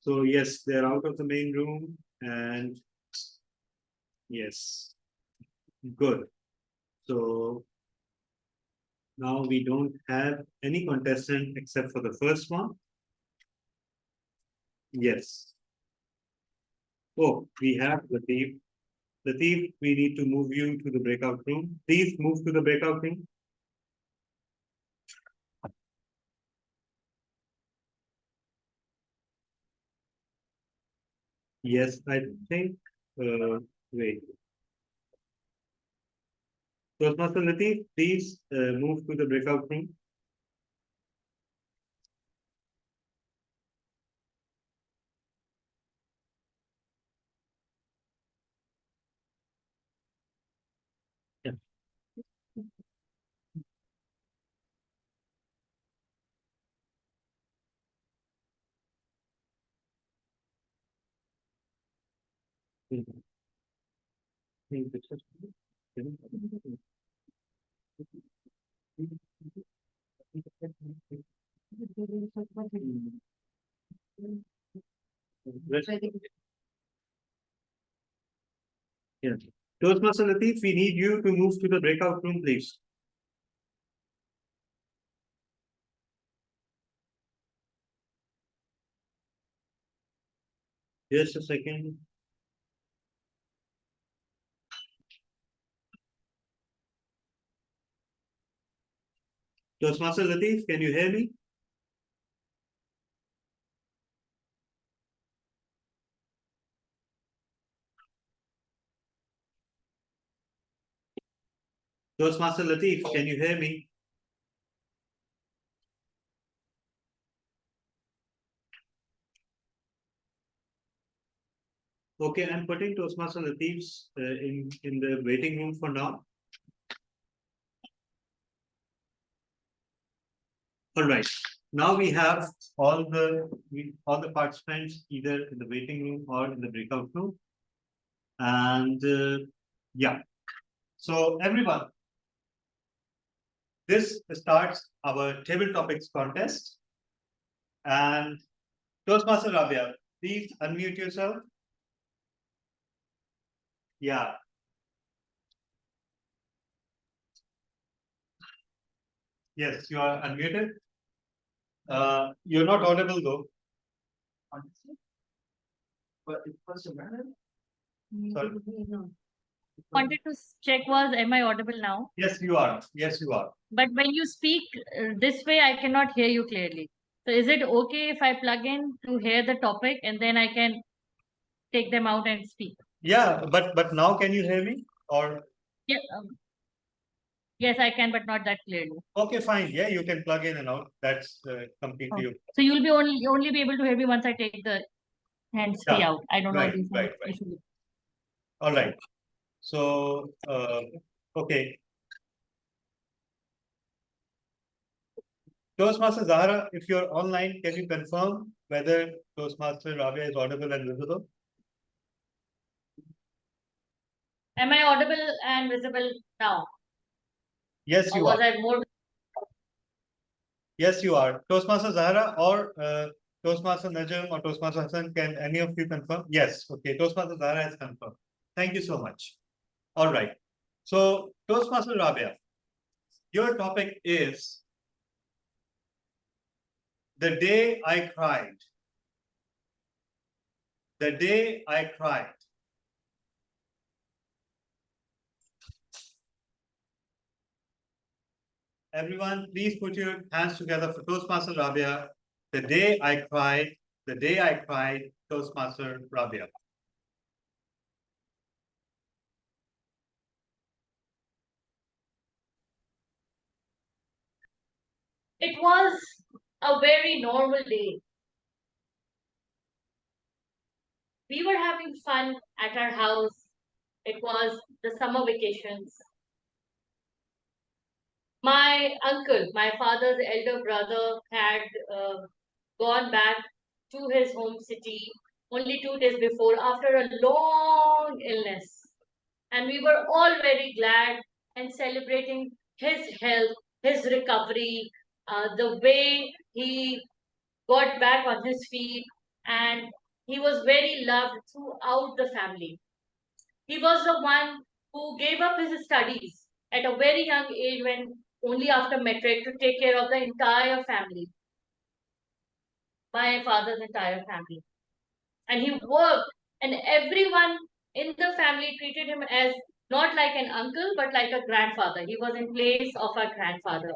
Speaker 1: So yes, they're out of the main room, and yes, good. So now we don't have any contestant except for the first one. Yes. Oh, we have Latif. Latif, we need to move you to the breakout room. Please move to the breakout room. Yes, I think, wait. Toastmaster Latif, please move to the breakout room. Yeah. Yeah. Toastmaster Latif, we need you to move to the breakout room, please. Just a second. Toastmaster Latif, can you hear me? Toastmaster Latif, can you hear me? Okay, I'm putting Toastmaster Latif's in the waiting room for now. All right. Now we have all the participants either in the waiting room or in the breakout room. And yeah, so everyone, this starts our table topics contest. And Toastmaster Rabia, please unmute yourself. Yeah. Yes, you are unmuted. You're not audible though.
Speaker 6: But it was a matter.
Speaker 1: Sorry.
Speaker 8: Wanted to check was, am I audible now?
Speaker 1: Yes, you are. Yes, you are.
Speaker 8: But when you speak this way, I cannot hear you clearly. So is it okay if I plug in to hear the topic and then I can take them out and speak?
Speaker 1: Yeah, but now can you hear me? Or
Speaker 8: Yeah, yes, I can, but not that clearly.
Speaker 1: okay, fine. Yeah, you can plug in and out. That's completely okay.
Speaker 8: So you'll be only be able to hear me once I take the hands free
Speaker 1: Yeah,
Speaker 8: out. I don't know
Speaker 1: right,
Speaker 8: these
Speaker 1: right.
Speaker 8: issues.
Speaker 1: All right. So okay. Toastmaster Zahra, if you're online, can you confirm whether Toastmaster Rabia is audible and visible?
Speaker 8: Am I audible and visible now?
Speaker 1: Yes,
Speaker 8: Or
Speaker 1: you
Speaker 8: was
Speaker 1: are.
Speaker 8: I more?
Speaker 1: Yes, you are. Toastmaster Zahra or Toastmaster Najam or Toastmaster Hassan, can any of you confirm? Yes. Okay. Toastmaster Zahra has confirmed. Thank you so much. All right. So Toastmaster Rabia, your topic is the day I cried. The day I cried. Everyone, please put your hands together for Toastmaster Rabia. The day I cried, the day I cried, Toastmaster Rabia.
Speaker 8: It was a very normal day. We were having fun at our house. It was the summer vacations. My uncle, my father's elder brother, had gone back to his home city only 2 days before after a long illness. And we were all very glad and celebrating his health, his recovery, the way he got back on his feet, and he was very loved throughout the family. He was the one who gave up his studies at a very young age, when only after metric, to take care of the entire family, my father's entire family. And he worked, and everyone in the family treated him as not like an uncle, but like a grandfather. He was in place of a grandfather.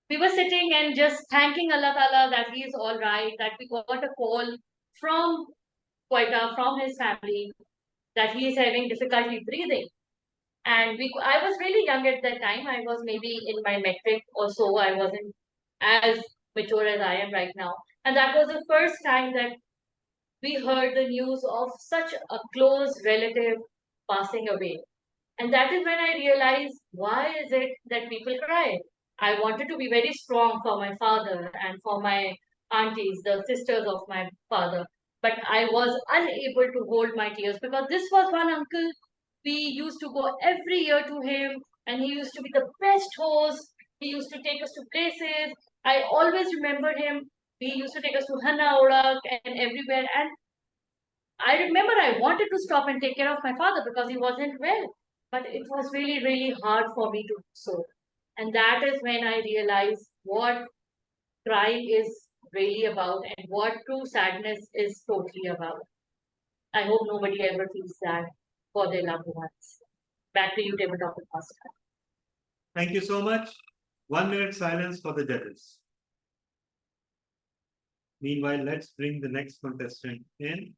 Speaker 8: We were sitting and just thanking Allah Ta'ala that he is all right, that we got a call from Quetta, from his family, that he is having difficulty breathing. And I was really young at that time. I was maybe in my metric or so. I wasn't as mature as I am right now. And that was the first time that we heard the news of such a close relative passing away. And that is when I realized, why is it that people cry? I wanted to be very strong for my father and for my aunties, the sisters of my father. But I was unable to hold my tears, because this was one uncle. We used to go every year to him, and he used to be the best host. He used to take us to places. I always remember him. He used to take us to Hana Orak and everywhere. And I remember I wanted to stop and take care of my father because he wasn't well. But it was really, really hard for me to do so. And that is when I realized what crying is really about and what true sadness is totally about. I hope nobody ever feels that for their loved ones. Back to you, David Dr. Pastor.
Speaker 1: Thank you so much. 1 minute silence for the judges. Meanwhile, let's bring the next contestant in.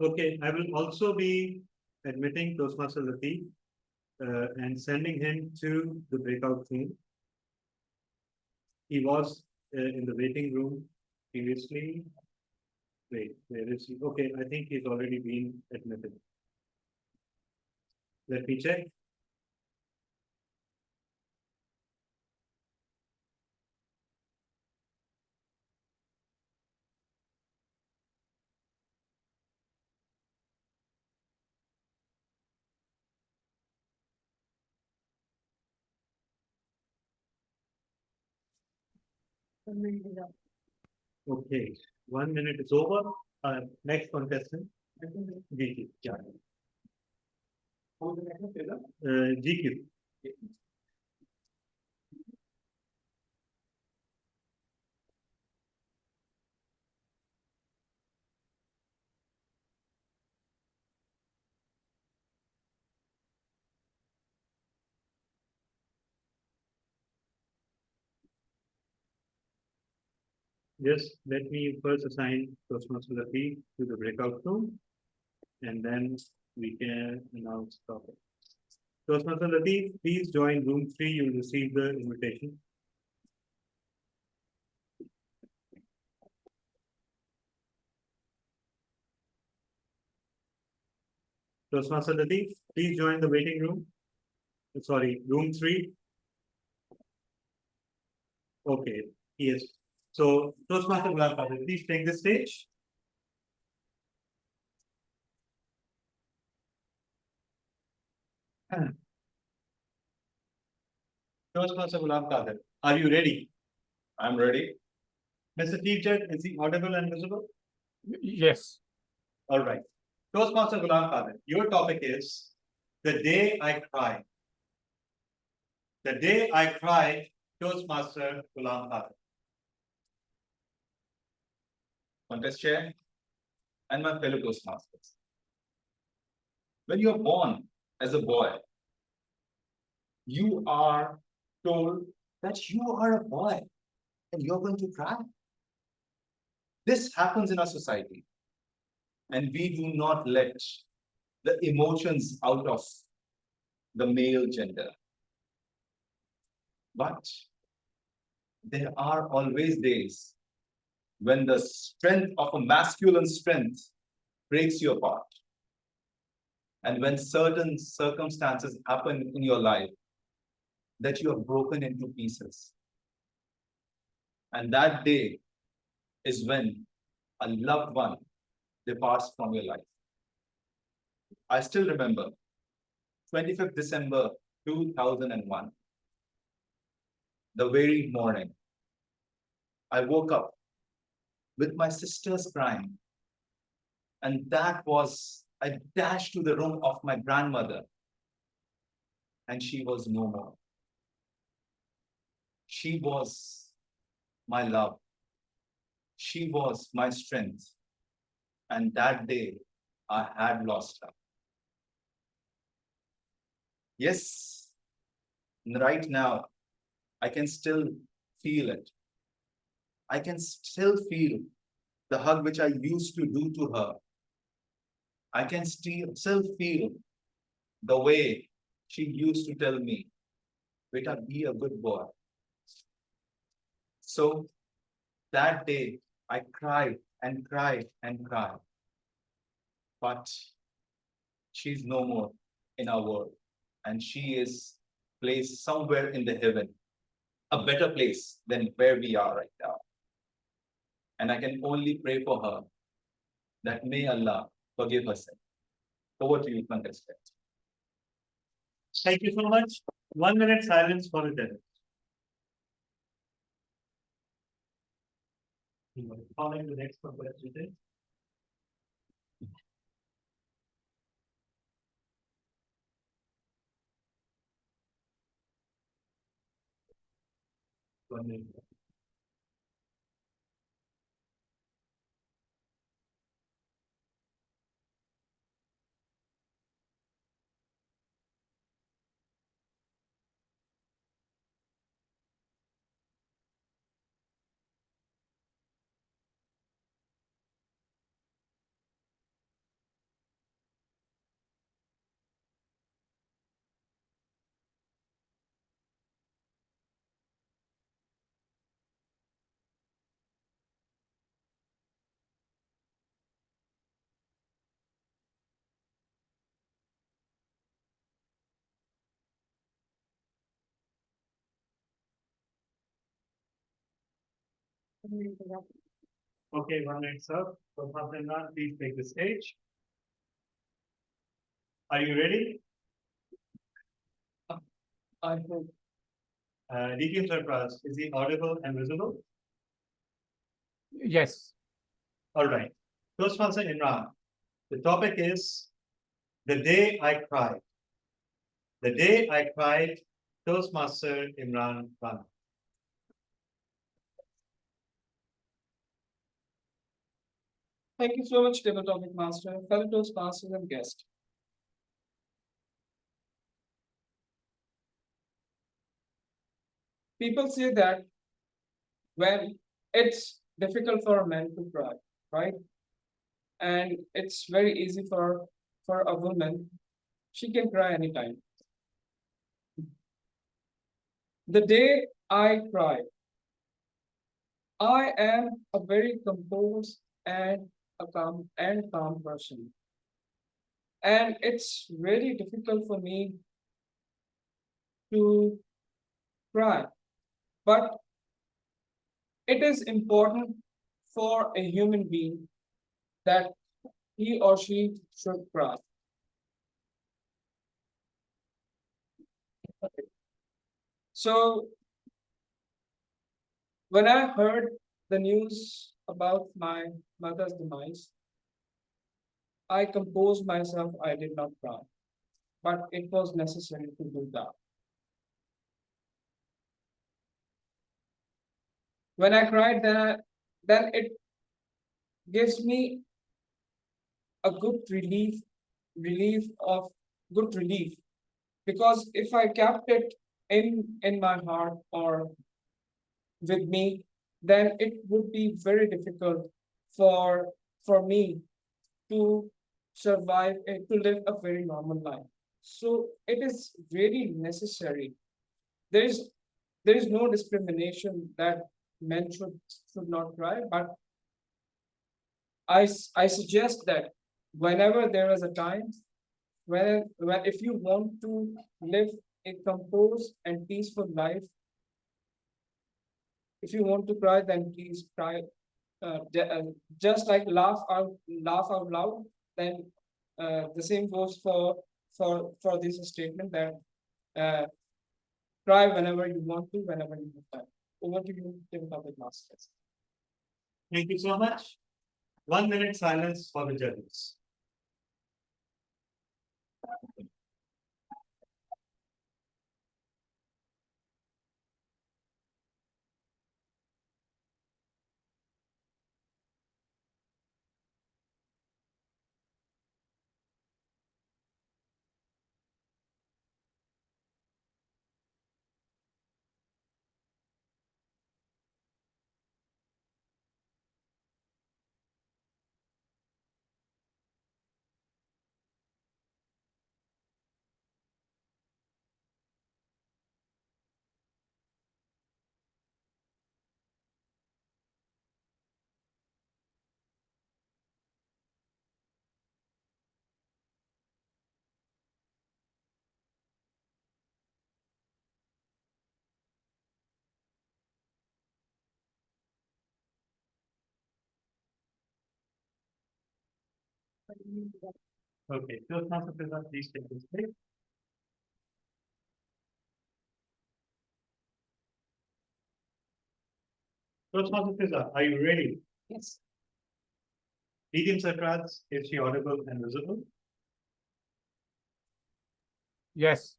Speaker 1: Okay, I will also be admitting Toastmaster Latif. and sending him to the breakout room. He was in the waiting room previously. Wait, where is he? Okay, I think he's already been admitted. Let me check. Okay, 1 minute is over. Next contestant, GQ. Yeah. GQ. Yes, let me first assign Toastmaster Latif to the breakout room, and then we can announce topic. Toastmaster Latif, please join room 3. You'll receive the invitation. Toastmaster Latif, please join the waiting room. Sorry, room 3. Okay, yes. So, Toastmaster Ghulam Qadir, please take the stage. Toastmaster Ghulam Qadir, are you ready?
Speaker 9: I'm ready.
Speaker 1: Mr. Chief Judge, is he audible and visible?
Speaker 2: Yes.
Speaker 1: All right. Toastmaster Ghulam Qadir, your topic is the day I cried. The day I cried, Toastmaster Ghulam Qadir.
Speaker 9: Contest chair and my fellow Toastmasters. When you are born as a boy, you are told that you are a boy and you're going to cry. This happens in our society, and we do not let the emotions out of the male gender. But there are always days when the strength of a masculine strength breaks you apart. And when certain circumstances happen in your life that you are broken into pieces. And that day is when a loved one departs from your life. I still remember 25th December 2001, the very morning, I woke up with my sisters crying. And that was, I dashed to the room of my grandmother, and she was no more. She was my love. She was my strength. And that day, I had lost her. Yes, right now, I can still feel it. I can still feel the hug which I used to do to her. I can still feel the way she used to tell me, "Beta, be a good boy." So that day, I cried and cried and cried. But she's no more in our world. And she is placed somewhere in the heaven, a better place than where we are right now. And I can only pray for her that may Allah forgive her sin. Over to you, contestant.
Speaker 1: Thank you so much. 1 minute silence for the dead. Following the next contestant. One minute. Okay, 1 minute, sir. Toastmaster Imran, please take the stage. Are you ready?
Speaker 3: I hope.
Speaker 1: DTM Surprise, is he audible and visible?
Speaker 2: Yes.
Speaker 1: All right. Toastmaster Imran, the topic is the day I cried. The day I cried, Toastmaster Imran Rana.
Speaker 3: Thank you so much, Table Topic Master, fellow Toastmasters and guests. People say that when it's difficult for men to cry, right? And it's very easy for a woman, she can cry anytime. The day I cry, I am a very composed and a calm person. And it's very difficult for me to cry. But it is important for a human being that he or she should cry. So when I heard the news about my mother's demise, I composed myself, I did not cry, but it was necessary to do that. When I cried, then it gives me a good relief, because if I kept it in my heart or with me, then it would be very difficult for me to survive and to live a very normal life. So it is very necessary. There is no discrimination that men should not cry, but I suggest that whenever there is a time when if you want to live a composed and peaceful life, if you want to cry, then please cry. Just like laugh out loud. Then the same goes for this statement that cry whenever you want to, whenever you have time. Over to you, Tim Topic Masters.
Speaker 1: Thank you so much. 1 minute silence for the judges. Okay, Toastmaster Fiza, please take this place. Toastmaster Fiza, are you ready?
Speaker 3: Yes.
Speaker 1: Medium Sarkraz, is she audible and visible?
Speaker 2: Yes.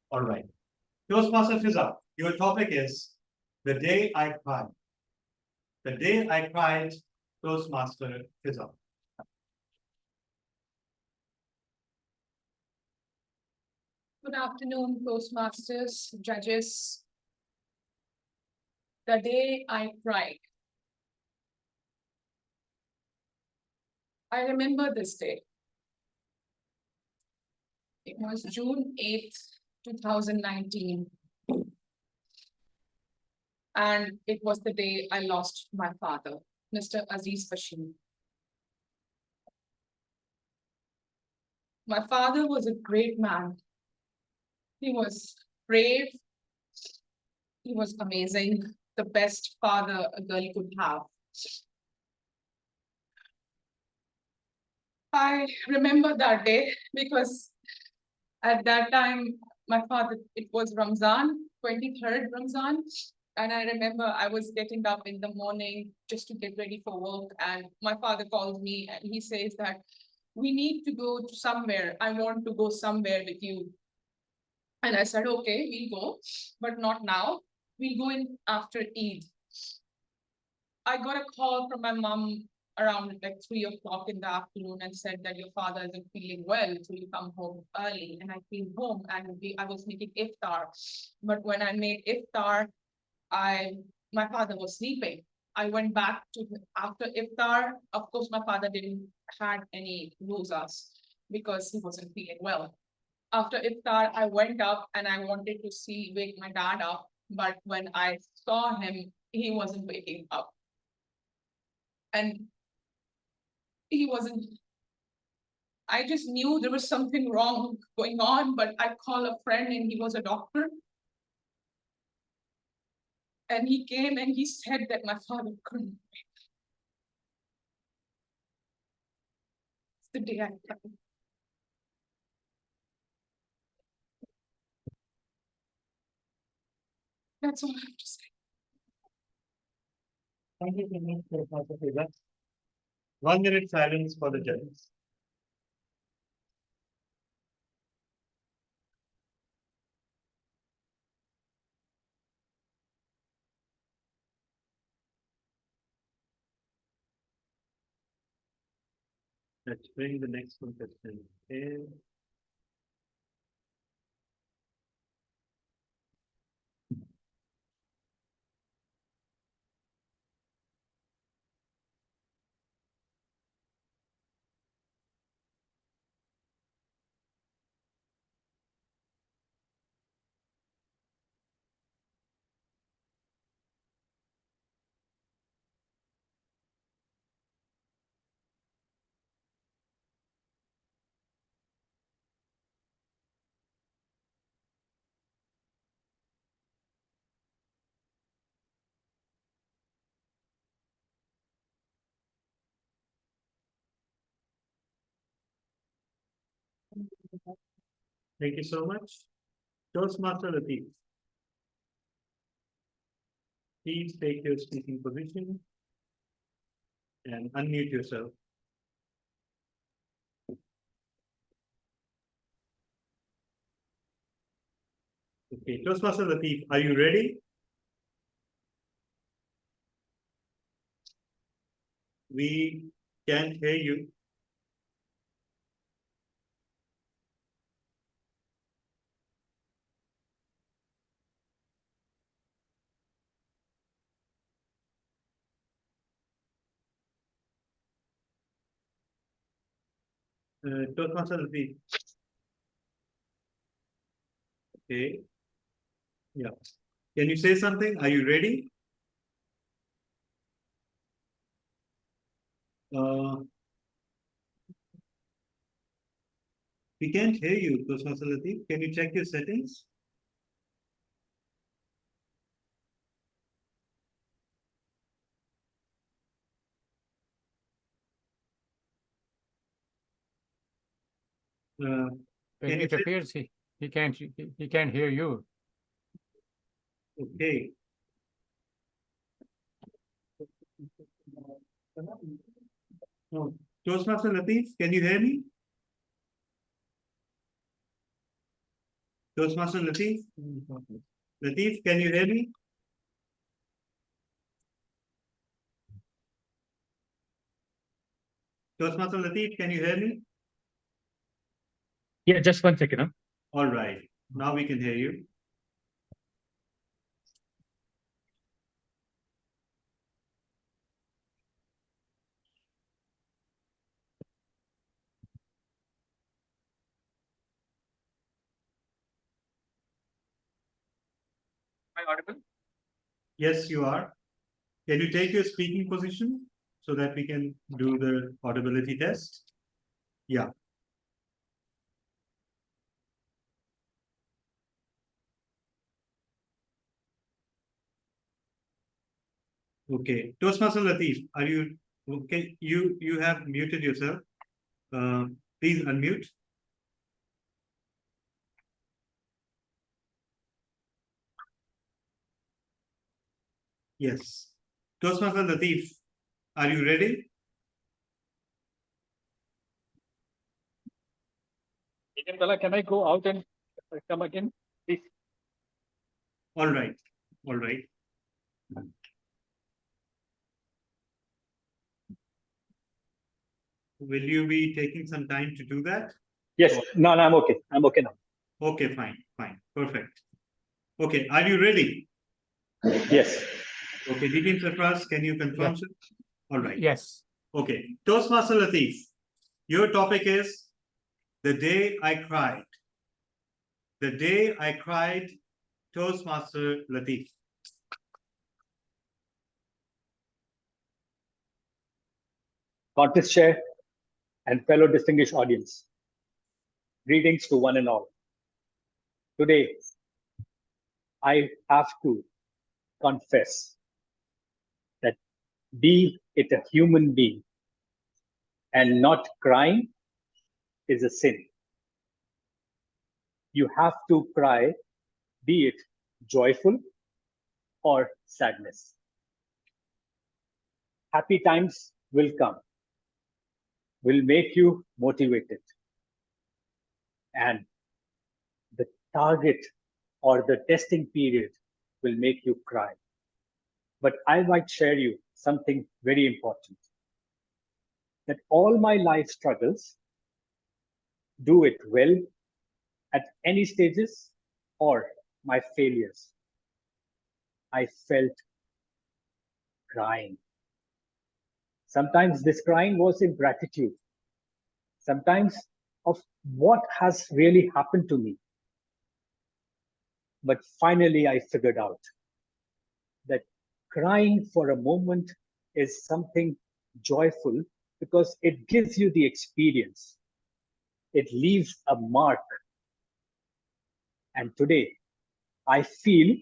Speaker 1: All right. Toastmaster Fiza, your topic is the day I cried. The day I cried, Toastmaster Fiza.
Speaker 13: Good afternoon, Toastmasters, judges. The day I cried. I remember this day. It was June 8th, 2019. And it was the day I lost my father, Mr. Aziz Fashim. My father was a great man. He was brave. He was amazing. the best father a girl could have. I remember that day because at that time, my father, it was Ramzan, 23rd Ramzan. And I remember I was getting up in the morning just to get ready for work. And my father calls me and he says that we need to go to somewhere. I want to go somewhere with you. And I said, okay, we'll go, but not now. We'll go in after Eid. I got a call from my mom around like 3 o'clock in the afternoon and said that your father isn't feeling well, so you come home early. And I came home and I was making iftar. But when I made iftar, my father was sleeping. I went back to after iftar. Of course, my father didn't had any rosas because he wasn't feeling well. After iftar, I went up and I wanted to wake my dad up. But when I saw him, he wasn't waking up. And he wasn't, I just knew there was something wrong going on, but I called a friend and he was a doctor. And he came and he said that my father couldn't wake. It's the day I cried. That's all I have to say.
Speaker 1: Thank you so much, Toastmaster Faiza. 1 minute silence for the judges. Let's bring the next contestant in. Thank you so much. Toastmaster Latif. Please take your speaking position and unmute yourself. Okay, Toastmaster Latif, are you ready? We can't hear you. Toastmaster Latif. Okay. Yeah. Can you say something? Are you ready? We can't hear you, Toastmaster Latif. Can you check your settings? Can you
Speaker 2: It
Speaker 1: say-
Speaker 2: appears he can't hear you.
Speaker 1: Okay. No. Toastmaster Latif, can you hear me? Toastmaster Latif? Latif, can you hear me? Toastmaster Latif, can you hear me?
Speaker 5: Yeah, just 1 second. Huh?
Speaker 1: All right. Now we can hear you.
Speaker 9: Am I audible?
Speaker 1: Yes, you are. Can you take your speaking position so that we can do the audibility test? Yeah. Okay, Toastmaster Latif, are you okay? You have muted yourself. Please unmute. Yes, Toastmaster Latif, are you ready?
Speaker 5: Can I go out and come again, please?
Speaker 1: All right, all right. Will you be taking some time to do that?
Speaker 5: Yes, no, I'm okay. I'm okay now.
Speaker 1: Okay, fine, perfect. Okay, are you ready?
Speaker 5: Yes.
Speaker 1: Okay, Nitin Sarfraz, can you confirm, sir? All right.
Speaker 2: Yes.
Speaker 1: Okay, Toastmaster Latif, your topic is the day I cried. The day I cried, Toastmaster Latif.
Speaker 5: Contest chair and fellow distinguished audience. Greetings to one and all. Today, I have to confess that be it a human being and not crying is a sin. You have to cry, be it joyful or sadness. Happy times will come, will make you motivated. And the target or the testing period will make you cry. But I might share you something very important. That all my life struggles, do it well at any stages or my failures, I felt crying. Sometimes this crying was in gratitude. Sometimes of what has really happened to me. But finally, I figured out that crying for a moment is something joyful because it gives you the experience. It leaves a mark. And today, I feel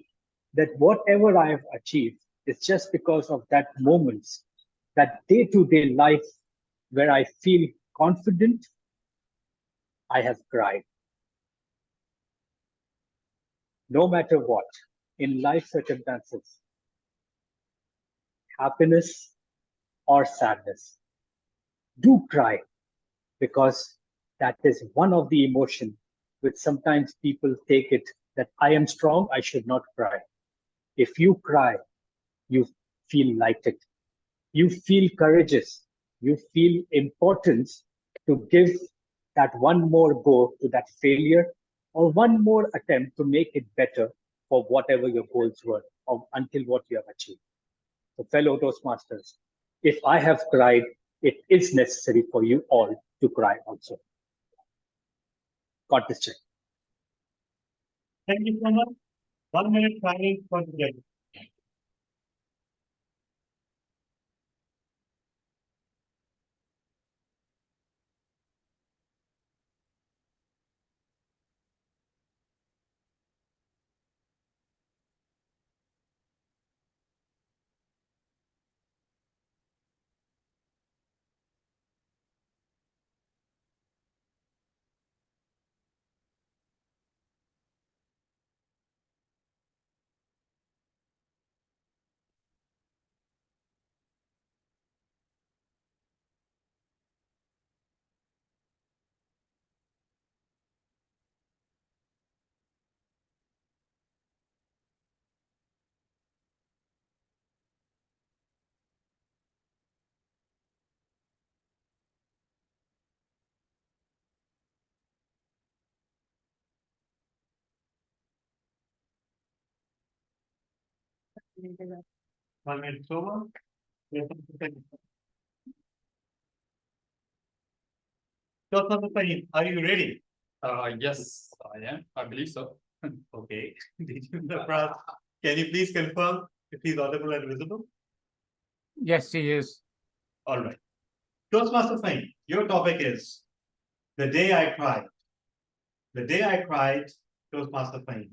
Speaker 5: that whatever I have achieved is just because of that moments, that day-to-day life where I feel confident, I have cried. No matter what, in life circumstances, happiness or sadness, do cry, because that is one of the emotion which sometimes people take it that I am strong, I should not cry. If you cry, you feel lighted, you feel courageous, you feel importance to give that one more go to that failure or one more attempt to make it better for whatever your goals were or until what you have achieved. So fellow Toastmasters, if I have cried, it is necessary for you all to cry also. Contest check.
Speaker 1: Thank you so much. 1 minute silence for the judge. One minute over. Toastmaster Fahim, are you ready?
Speaker 9: Yes, I am. I believe so.
Speaker 1: Okay. Sarfraz, can you please confirm if he's audible and visible?
Speaker 2: Yes, he is.
Speaker 1: All right. Toastmaster Fahim, your topic is the day I cried. The day I cried, Toastmaster Fahim.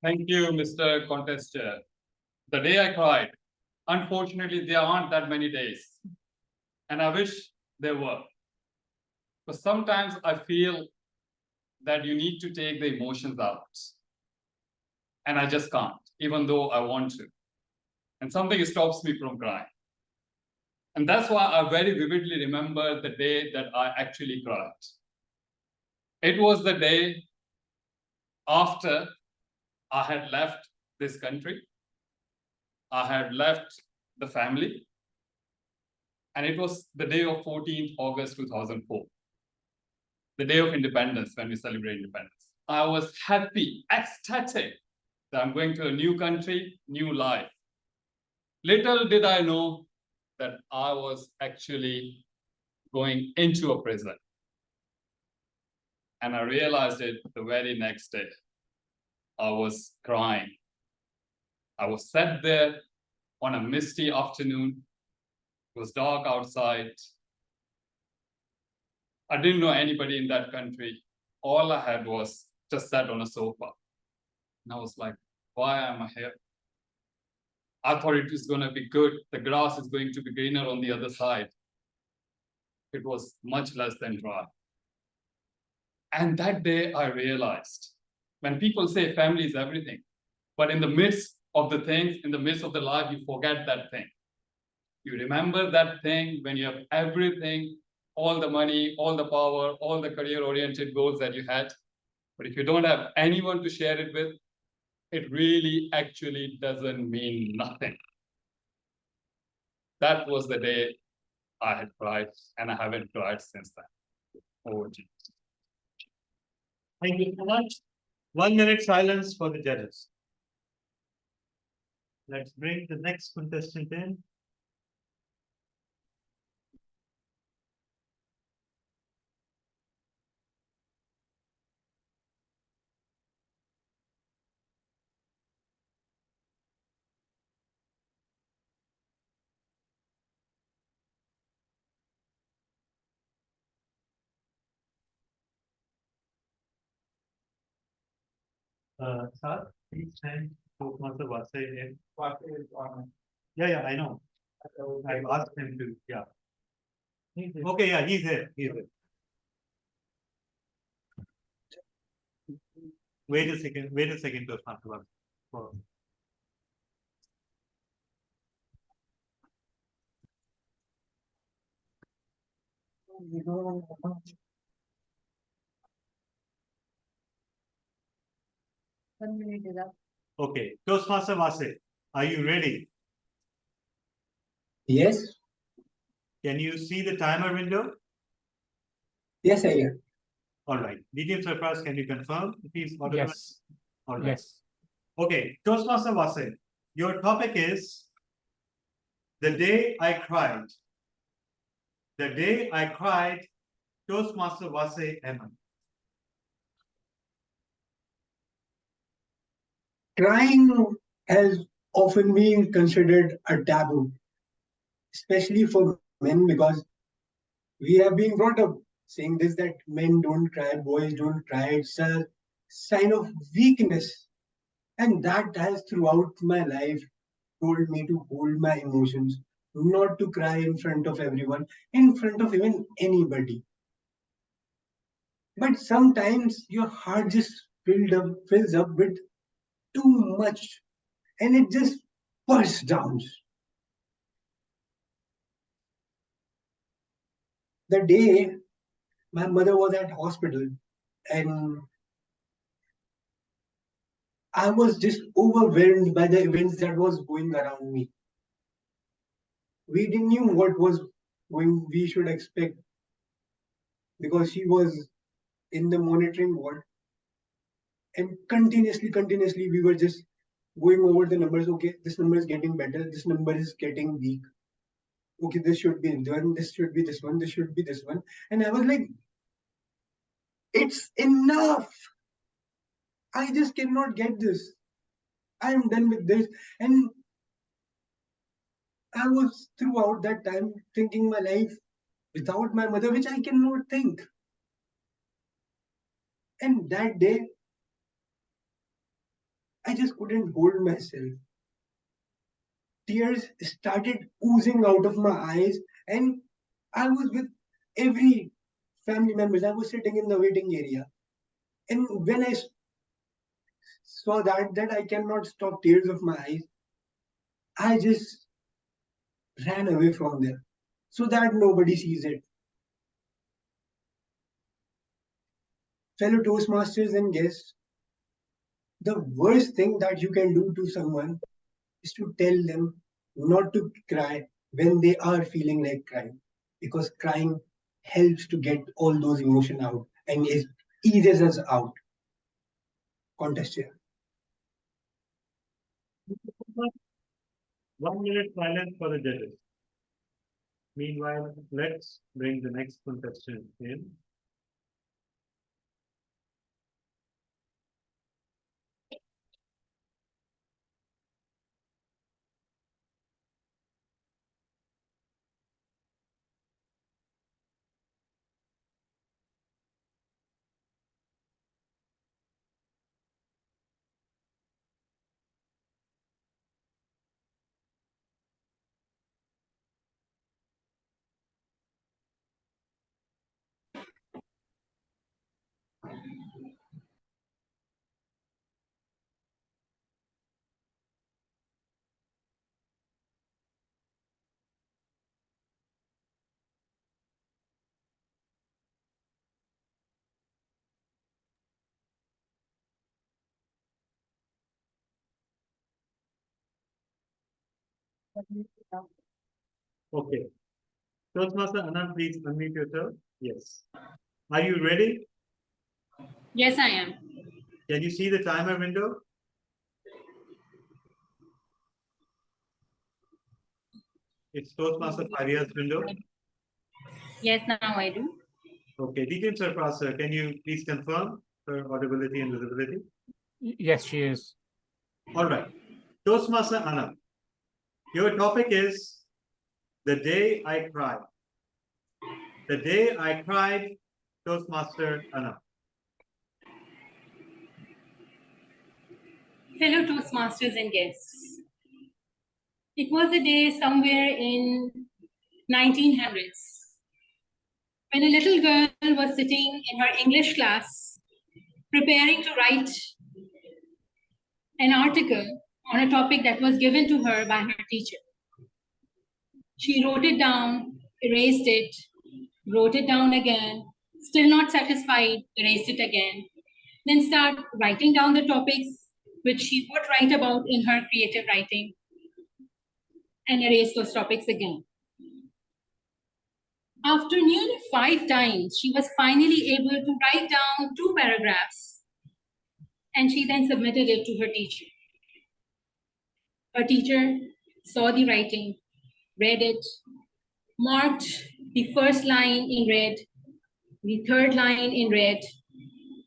Speaker 9: Thank you, Mr. Contester. The day I cried, unfortunately, there aren't that many days. And I wish there were. But sometimes I feel that you need to take the emotions out. And I just can't, even though I want to. And something stops me from crying. And that's why I very vividly remember the day that I actually cried. It was the day after I had left this country. I had left the family. And it was the day of 14th August 2004. The day of independence, when we celebrate independence. I was happy, ecstatic that I'm going to a new country, new life. Little did I know that I was actually going into a prison. And I realized it the very next day. I was crying. I was sat there on a misty afternoon. It was dark outside. I didn't know anybody in that country. All I had was just sat on a sofa. And I was like, why am I here? I thought it was going to be good. The grass is going to be greener on the other side. It was much less than dry. And that day I realized, when people say family is everything, but in the midst of the things, in the midst of the life, you forget that thing. You remember that thing when you have everything, all the money, all the power, all the career-oriented goals that you had. But if you don't have anyone to share it with, it really actually doesn't mean nothing. That was the day I had cried, and I haven't cried since then. Over to you.
Speaker 1: Thank you so much. 1 minute silence for the judges. Let's bring the next contestant in. Sir, please stand. Toastmaster Vase in. Yeah, I know. I've asked him to, yeah. Okay, yeah, he's here. Wait a second, Toastmaster Vase. Oh. Okay, Toastmaster Vase, are you ready?
Speaker 10: Yes,
Speaker 1: Can you see the timer window?
Speaker 10: yes, I am.
Speaker 1: All right. Medium surprise, can you confirm if he's audible?
Speaker 2: Yes.
Speaker 1: All right.
Speaker 2: Yes.
Speaker 1: Okay, Toastmaster Vase, your topic is the day I cried. The day I cried, Toastmaster Vase Ahmed.
Speaker 10: Crying has often been considered a taboo, especially for men, because we have been brought up saying this, that men don't cry, boys don't cry. It's a sign of weakness. And that has throughout my life told me to hold my emotions, not to cry in front of everyone, in front of even anybody. But sometimes your heart just fills up with too much, and it just bursts down. The day my mother was at hospital, and I was just overwhelmed by the events that was going around me. We didn't know what was going we should expect, because she was in the monitoring ward, and continuously we were just going over the numbers. Okay, this number is getting better, this number is getting weak. Okay, this should be one, this should be this one, this should be this one. And I was like, it's enough. I just cannot get this. I am done with this. And I was throughout that time thinking my life without my mother, which I cannot think. And that day, I just couldn't hold myself. Tears started oozing out of my eyes, and I was with every family members. I was sitting in the waiting area, and when I saw that I cannot stop tears of my eyes, I just ran away from there so that nobody sees it. Fellow Toastmasters and guests, the worst thing that you can do to someone is to tell them not to cry when they are feeling like crying, because crying helps to get all those emotions out and it eases us out. Contest here.
Speaker 1: 1 minute silence for the judges. Meanwhile, let's bring the next contestant in. Okay. Toastmaster Anand, please unmute yourself. Yes. Are you ready?
Speaker 14: Yes, I am.
Speaker 1: Can you see the timer window? It's Toastmaster Faria's window.
Speaker 14: Yes, now I do.
Speaker 1: Okay. Deacon Sarprasa, can you please confirm her audibility and visibility?
Speaker 2: Yes, she is.
Speaker 1: All right. Toastmaster Anand, your topic is the day I cried. The day I cried, Toastmaster Anand.
Speaker 14: Fellow Toastmasters and guests, it was a day somewhere in 1900s when a little girl was sitting in her English class preparing to write an article on a topic that was given to her by her teacher. She wrote it down, erased it, wrote it down again, still not satisfied, erased it again, then start writing down the topics which she would write about in her creative writing and erase those topics again. After nearly 5 times, she was finally able to write down 2 paragraphs, and she then submitted it to her teacher. Her teacher saw the writing, read it, marked the first line in red, the third line in red.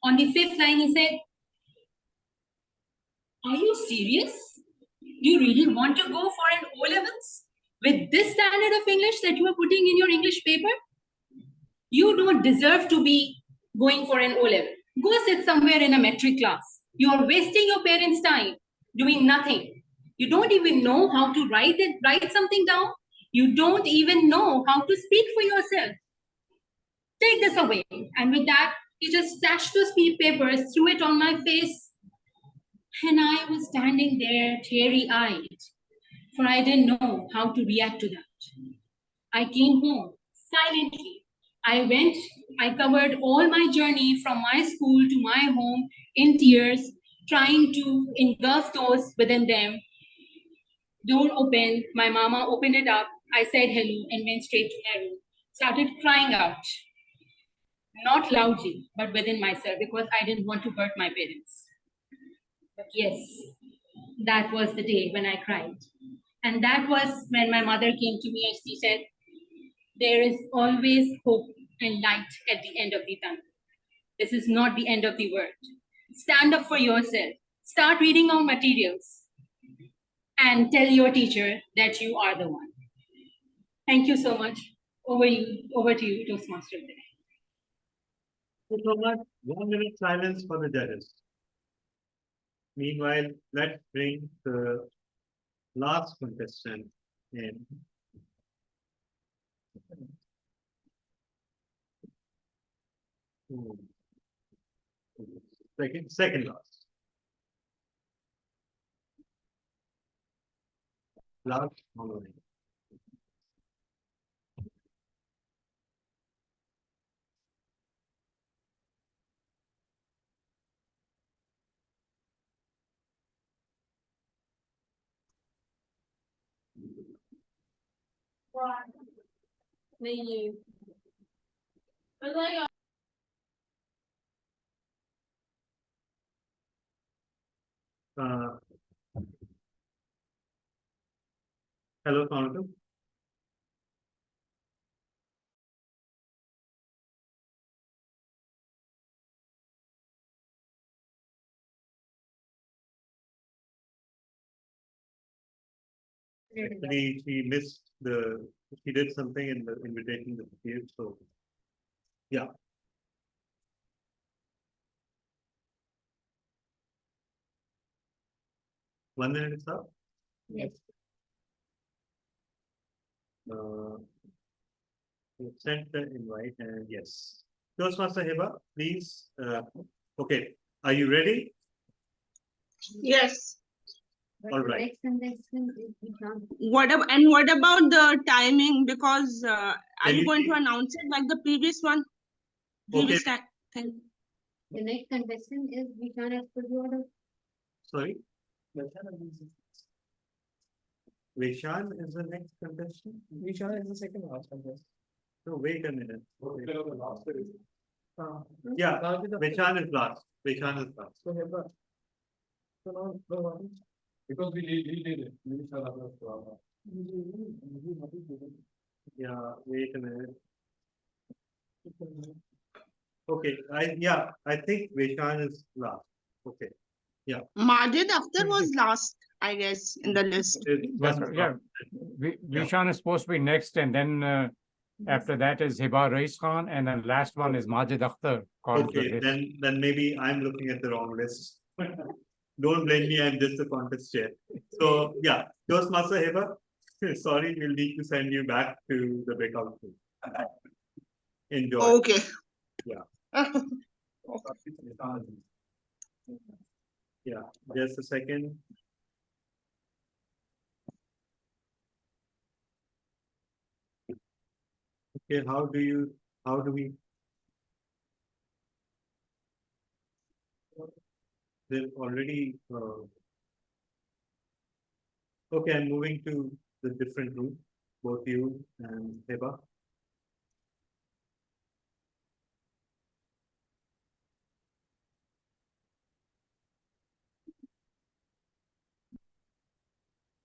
Speaker 14: On the 5th line, he said, "Are you serious? Do you really want to go for an O-levels with this standard of English that you are putting in your English paper? You don't deserve to be going for an O-level. Go sit somewhere in a metric class. You are wasting your parents' time doing nothing. You don't even know how to write something down. You don't even know how to speak for yourself. Take this away." And with that, he just stashed those papers, threw it on my face. And I was standing there teary-eyed, for I didn't know how to react to that. I came home silently. I covered all my journey from my school to my home in tears, trying to engulf those within them. Door opened, my mama opened it up. I said hello and went straight to my room. Started crying out. Not loudly, but within myself, because I didn't want to hurt my parents. But yes, that was the day when I cried. And that was when my mother came to me and she said, "There is always hope and light at the end of the tunnel. This is not the end of the world. Stand up for yourself. Start reading our materials and tell your teacher that you are the one." Thank you so much. Over to you, Toastmaster.
Speaker 1: Thank you so much. 1 minute silence for the judges. Meanwhile, let's bring the last contestant in. Hmm. Second last. Last following.
Speaker 8: नहीं
Speaker 1: Hello, Sonatu. Actually, she missed she did something in the invitation that she gave, so yeah. One minute is up.
Speaker 8: Yes.
Speaker 1: Sent the invite and yes. Toastmaster Heba, please. Okay, are you ready?
Speaker 12: Yes.
Speaker 1: All right.
Speaker 12: What about the timing? Because are
Speaker 1: Can
Speaker 12: you
Speaker 1: you
Speaker 12: going
Speaker 1: see-
Speaker 12: to announce it like the previous one? Previous
Speaker 1: Okay.
Speaker 12: thing.
Speaker 8: The next contestant is Vishan as per the order.
Speaker 1: Sorry. Vishan is the next contestant.
Speaker 3: Vishan is the second last contestant.
Speaker 1: No, wait a minute. Yeah, Vishan is last. Vishan is last.
Speaker 3: So Heba. So now the one.
Speaker 9: Because we did it. We shall have a-
Speaker 1: Yeah, wait a minute. Okay, I think Vishan is last. Okay, yeah.
Speaker 12: Majid Akhtar was last, I guess, in the list.
Speaker 2: That's right, yeah. Vishan is supposed to be next, and then after that is Hiba Rais Khan, and then last one is Majid Akhtar. according to the
Speaker 1: Okay,
Speaker 2: list.
Speaker 1: then maybe I'm looking at the wrong list. Don't blame me, I'm just a contest chair. So yeah, Toastmaster Heba, sorry, we'll need to send you back to the breakout room. Enjoy.
Speaker 12: Okay.
Speaker 1: Yeah. Yeah, just a second. Okay, how do we? They've already, okay, I'm moving to the different room, both you and Heba.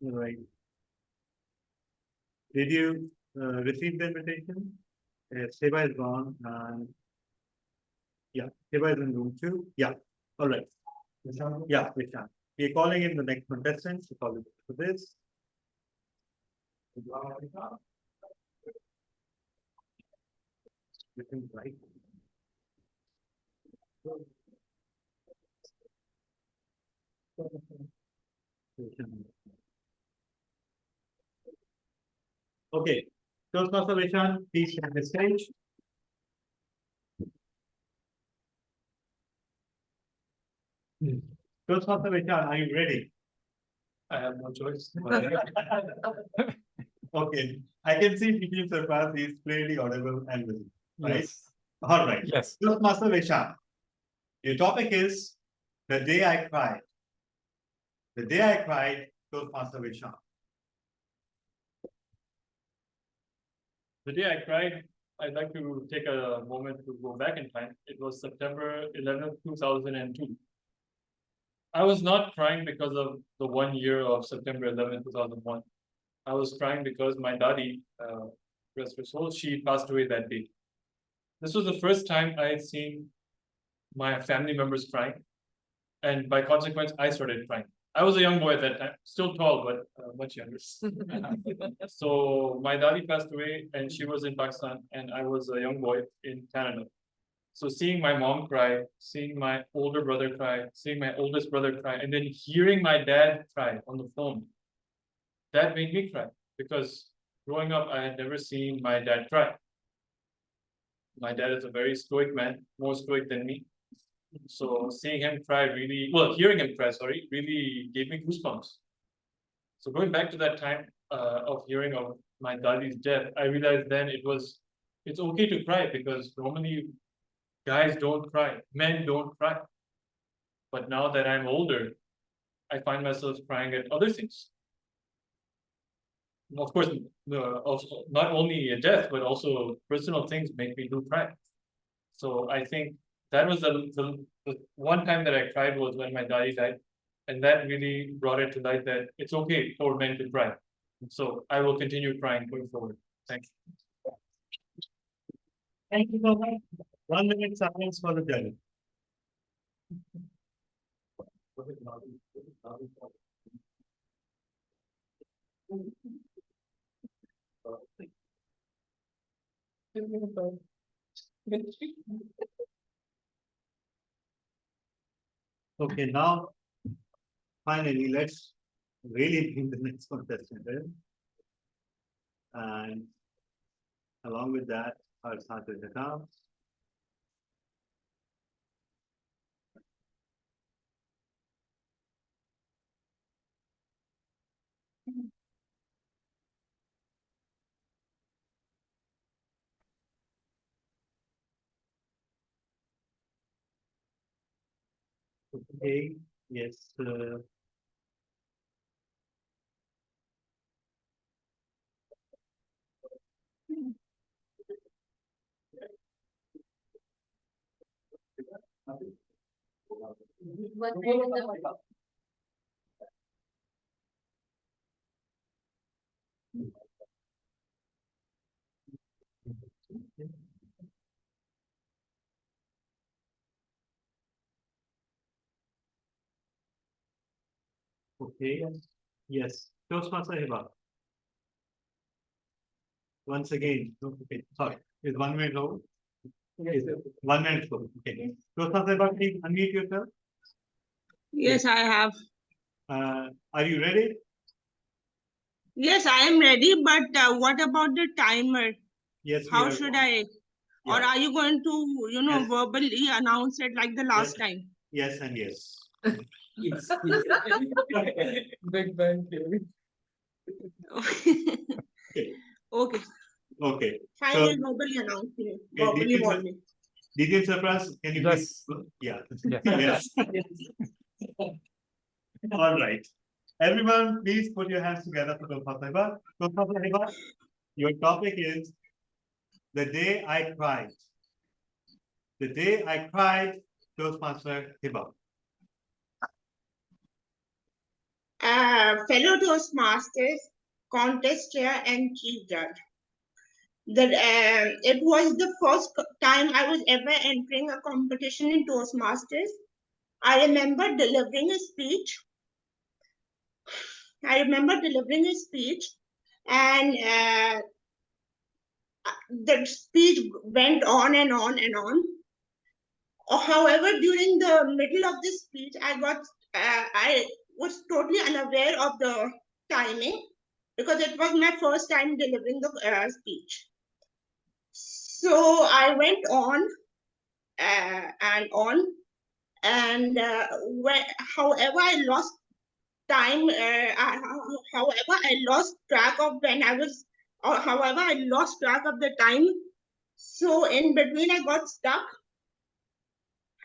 Speaker 1: Right. Did you receive the invitation? Heba is gone and yeah, Heba is in room 2. Yeah, all right. Yeah, Vishan. We're calling in the next contestant to call it for this. Looking right. Okay, Toastmaster Vishan, please take the stage. Toastmaster Vishan, are you ready?
Speaker 9: I have no choice.
Speaker 1: Okay, I can see Nikhil Sarfraz is clearly audible and visible, right?
Speaker 2: Yes.
Speaker 1: All right.
Speaker 2: Yes.
Speaker 1: Toastmaster Vishan, your topic is the day I cried. The day I cried, Toastmaster Vishan.
Speaker 9: The day I cried, I'd like to take a moment to go back in time. It was September 11th, 2002. I was not crying because of the 1 year of September 11th, 2001. I was crying because my daddy, rest her soul, she passed away that day. This was the first time I had seen my family members crying. And by consequence, I started crying. I was a young boy at that time, still tall, but much younger. So my daddy passed away and she was in Pakistan and I was a young boy in Canada. So seeing my mom cry, seeing my older brother cry, seeing my oldest brother cry, and then hearing my dad cry on the phone, that made me cry because growing up, I had never seen my dad cry. My dad is a very stoic man, more stoic than me. So seeing him cry really, well, hearing him cry, sorry, really gave me goosebumps. So going back to that time of hearing of my daddy's death, I realized then it's okay to cry because normally guys don't cry, men don't cry. But now that I'm older, I find myself crying at other things. Of course, also not only a death, but also personal things make me do cry. So I think that was the one time that I cried was when my daddy died. And that really brought it to light that it's okay for men to cry. So I will continue crying going forward. Thanks.
Speaker 1: Thank you so much. 1 minute silence for the judge. Okay, now finally let's really bring the next contestant in. And along with that, our start with the count. Okay, yes. Okay, yes. Toastmaster Hiba. Once again, okay, sorry, is 1 minute over? Yes, 1 minute over. Okay. Toastmaster Hiba, please unmute yourself.
Speaker 12: Yes, I have.
Speaker 1: Are you ready?
Speaker 12: Yes, I am ready, but what about the timer?
Speaker 1: Yes.
Speaker 12: How should I? Or
Speaker 1: Yeah.
Speaker 12: are you going to,
Speaker 1: Yes.
Speaker 12: verbally announce it like the last
Speaker 1: Yes.
Speaker 12: time?
Speaker 1: Yes and yes.
Speaker 3: Yes. Big Bang Theory.
Speaker 12: Okay.
Speaker 1: Okay.
Speaker 12: I
Speaker 1: So,
Speaker 12: will verbally announce it. Verbally warning.
Speaker 1: Details surprise, can you
Speaker 2: Yes.
Speaker 1: please? Yeah.
Speaker 2: Yes.
Speaker 1: Yes. All right. Everyone, please put your hands together for Toastmaster Hiba. Toastmaster Hiba, your topic is the day I cried. The day I cried, Toastmaster Hiba.
Speaker 12: Fellow Toastmasters, contest chair and chief judge. It was the first time I was ever entering a competition in Toastmasters. I remember delivering a speech. And the speech went on and on and on. However, during the middle of the speech, I was totally unaware of the timing because it was my first time delivering the speech. So I went on and on, and however, I lost time. However, I lost track of when I was, or however, I lost track of the time. So in between, I got stuck,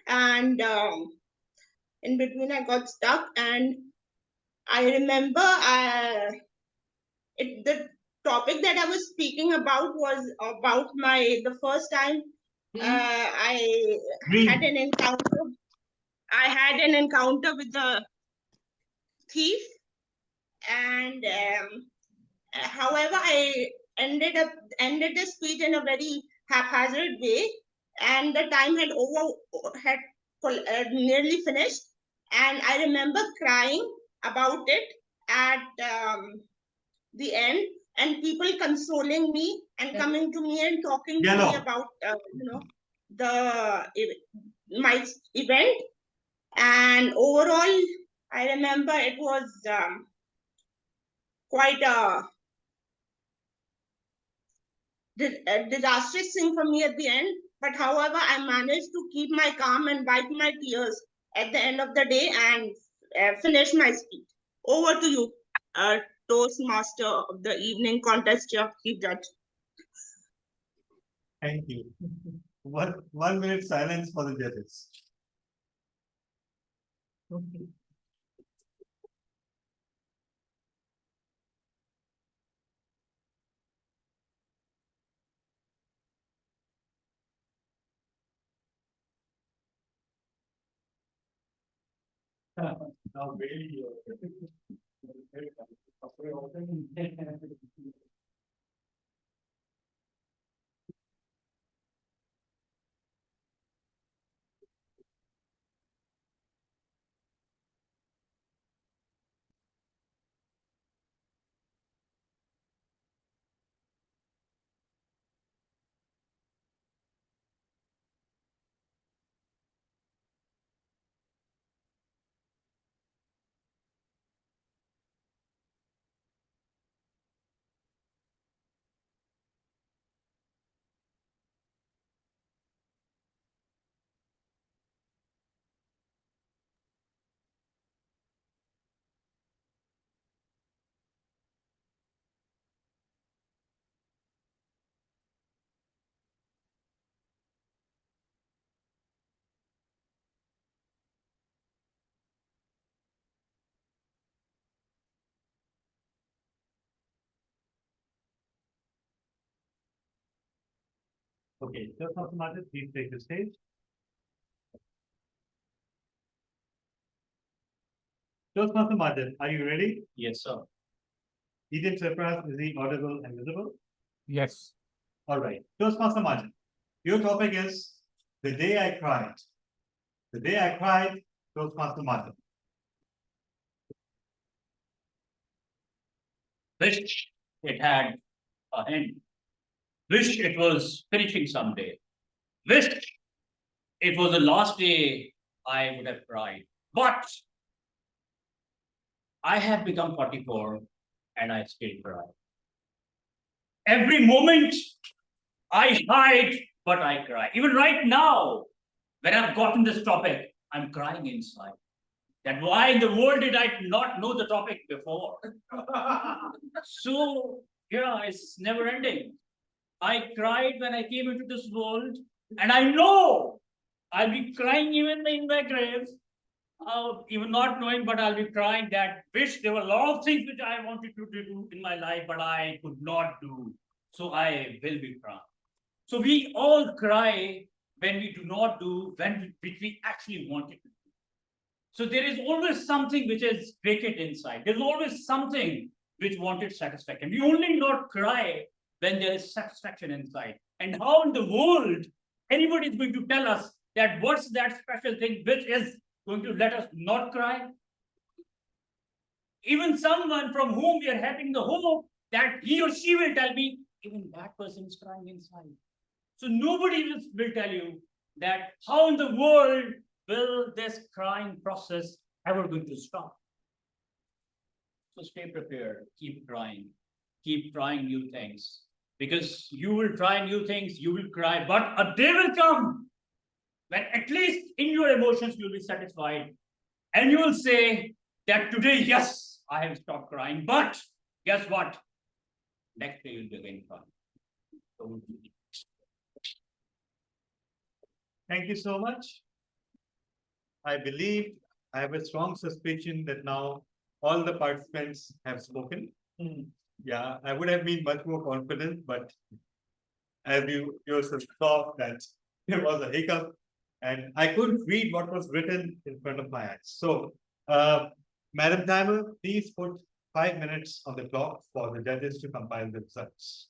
Speaker 12: and I remember the topic that I was speaking about was about the first time I had an encounter. I had an encounter with the thief, and however, I ended the speech in a very haphazard way, and the time had nearly finished, and I remember crying about it at the end, and people consoling me and coming to me and talking to me about my event, and overall, I remember it was quite a disastrous thing for me at the end. But however, I managed to keep my calm and wipe my tears at the end of the day and finish my speech. Over to you, Toastmaster of the evening contest, your chief judge.
Speaker 1: Thank you. 1 minute silence for the judges. Now really. Okay, Toastmasters, please take the stage. Toastmasters, are you ready?
Speaker 11: Yes, sir.
Speaker 1: Eden Surprise, is he audible and visible?
Speaker 2: Yes.
Speaker 1: All right. Toastmaster Martin, your topic is the day I cried. The day I cried, Toastmaster Martin.
Speaker 11: Wish it had a end. Wish it was finishing someday. Wish it was the last day I would have cried. But I have become 44 and I still cry. Every moment I hide, but I cry. Even right now, when I've gotten this topic, I'm crying inside. That why in the world did I not know the topic before? So, yeah, it's never ending. I cried when I came into this world, and I know I'll be crying even in my grave, even not knowing, but I'll be crying that wish there were a lot of things which I wanted to do in my life, but I could not do. So I will be crying. So we all cry when we do not do which we actually wanted to do. So there is always something which is vacant inside. There's always something which wanted satisfaction. We only not cry when there is satisfaction inside. And how in the world anybody is going to tell us that what's that special thing which is going to let us not cry? Even someone from whom we are having the hope that he or she will tell me, even that person is crying inside. So nobody will tell you that how in the world will this crying process ever going to stop? So stay prepared, keep trying new things. Because you will try new things, you will cry, but a day will come when at least in your emotions you'll be satisfied. And you will say that today, yes, I have stopped crying, but guess what? Next day you'll be again crying. So,
Speaker 1: Thank you so much. I believe I have a strong suspicion that now all the participants have spoken. Yeah, I would have been much more confident, but as you yourself saw that there was a hiccup and I couldn't read what was written in front of my eyes. So, Madam Timer, please put 5 minutes on the clock for the judges to compile the results.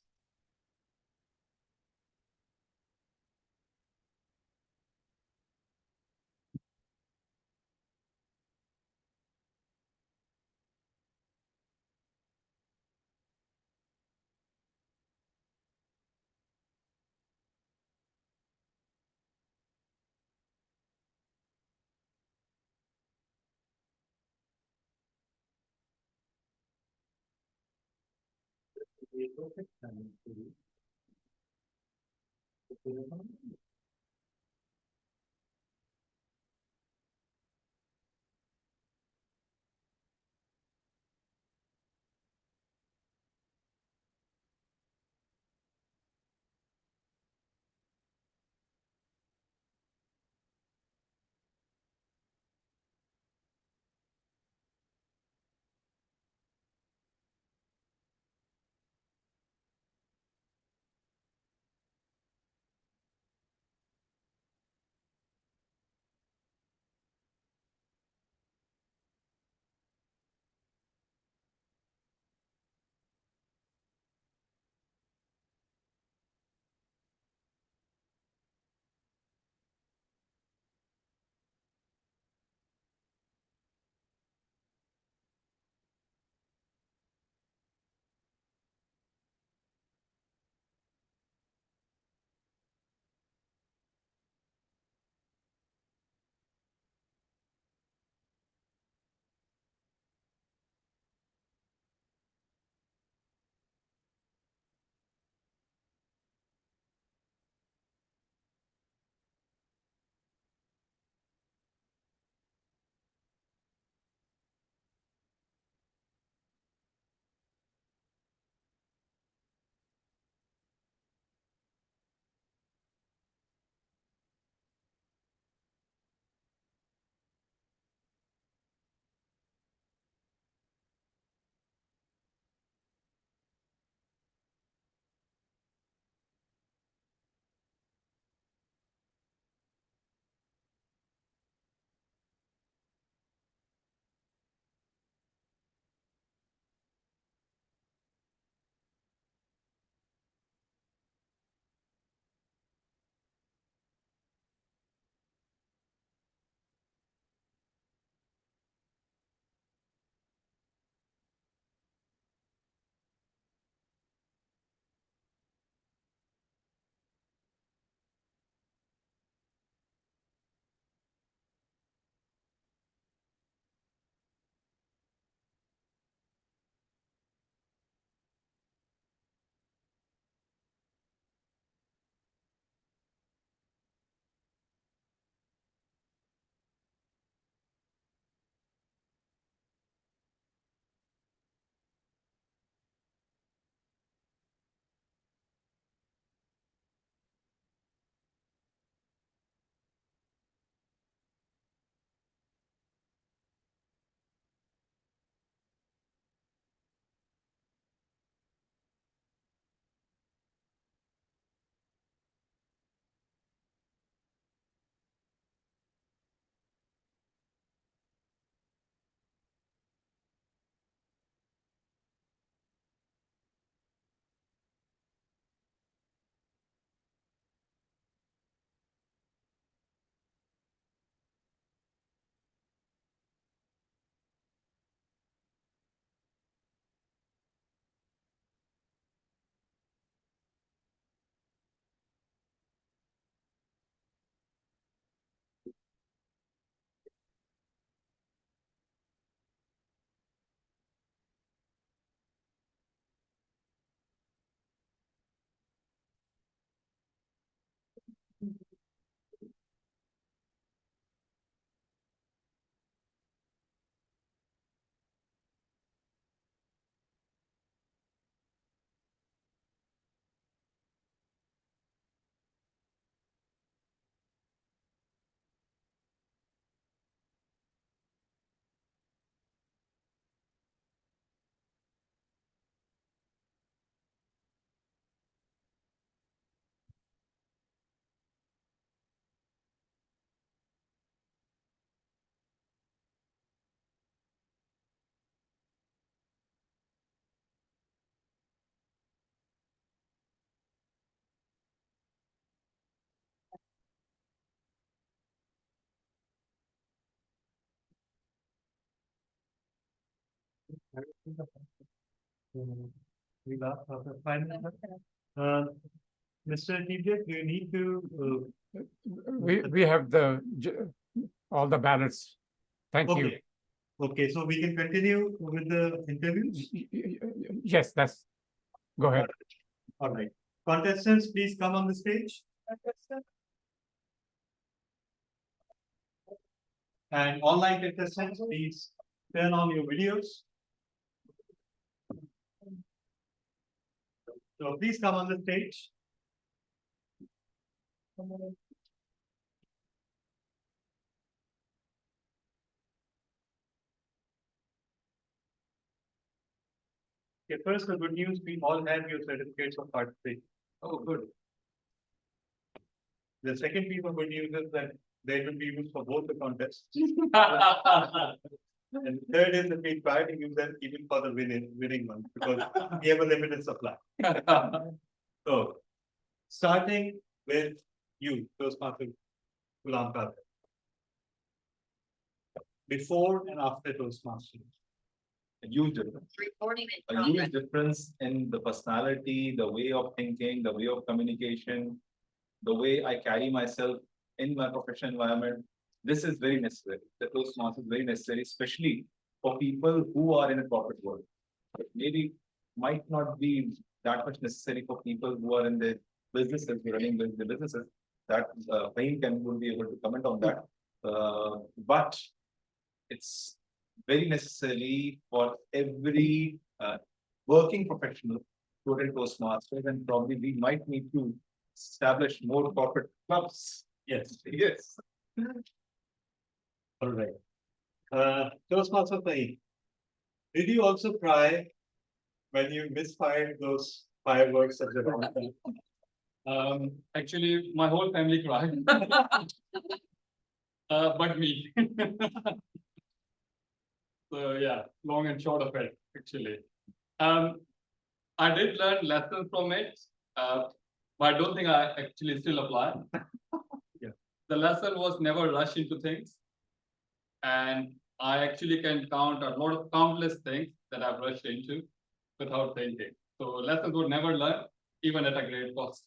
Speaker 1: We last after 5 minutes. Mr. TJ, do you need to?
Speaker 2: We have all the ballots. Thank you.
Speaker 1: Okay. Okay, so we can continue with the interviews?
Speaker 2: Yes, Go ahead.
Speaker 1: All right. Contestants, please come on the stage. And online contestants, please turn on your videos. So please come on the stage. Okay, first, the good news, we all have your certificates of participation. Oh, good. The second piece of good news is that they will be used for both the contests. And third is that we try to use them even for the winning one, because we have a limited supply. So, starting with you, Toastmaster Ghulam Qadir. Before and after Toastmasters.
Speaker 6: A huge difference. A huge difference in the personality, the way of thinking, the way of communication, the way I carry myself in my professional environment. This is very necessary. The Toastmasters is very necessary, especially for people who are in a corporate world. Maybe might not be that much necessary for people who are in the businesses, running the businesses. That Fahim would be able to comment on that. But it's very necessary for every working professional to attend Toastmasters, and probably we might need to establish more corporate clubs.
Speaker 1: Yes.
Speaker 6: Yes.
Speaker 1: All right. Toastmaster Fahim, did you also cry when you misfired those fireworks at the wrong time?
Speaker 9: Actually, my whole family cried. But me. So yeah, long and short of it, actually. I did learn lessons from it, but I don't think I actually still apply.
Speaker 1: Yeah.
Speaker 9: The lesson was never rush into things. And I actually can count a lot of countless things that I've rushed into without thinking. So lessons were never learned, even at a great cost.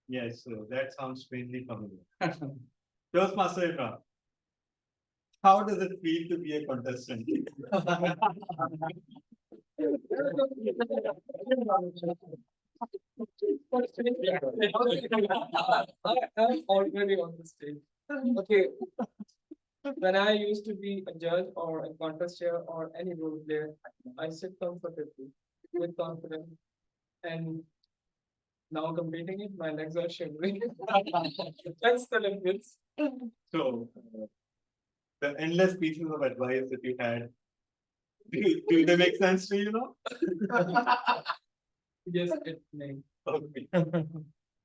Speaker 1: Yes, so that sounds strangely familiar. Toastmaster Imran, how does it feel to be a contestant?
Speaker 3: I'm already on the stage. Okay. When I used to be a judge or a contestant or any role player, I sit comfortably with confidence. And now competing it, my legs are shivering. That's the difference.
Speaker 1: So, the endless pieces of advice that you had, do they make sense to you now?
Speaker 3: Yes, it may.
Speaker 1: Okay.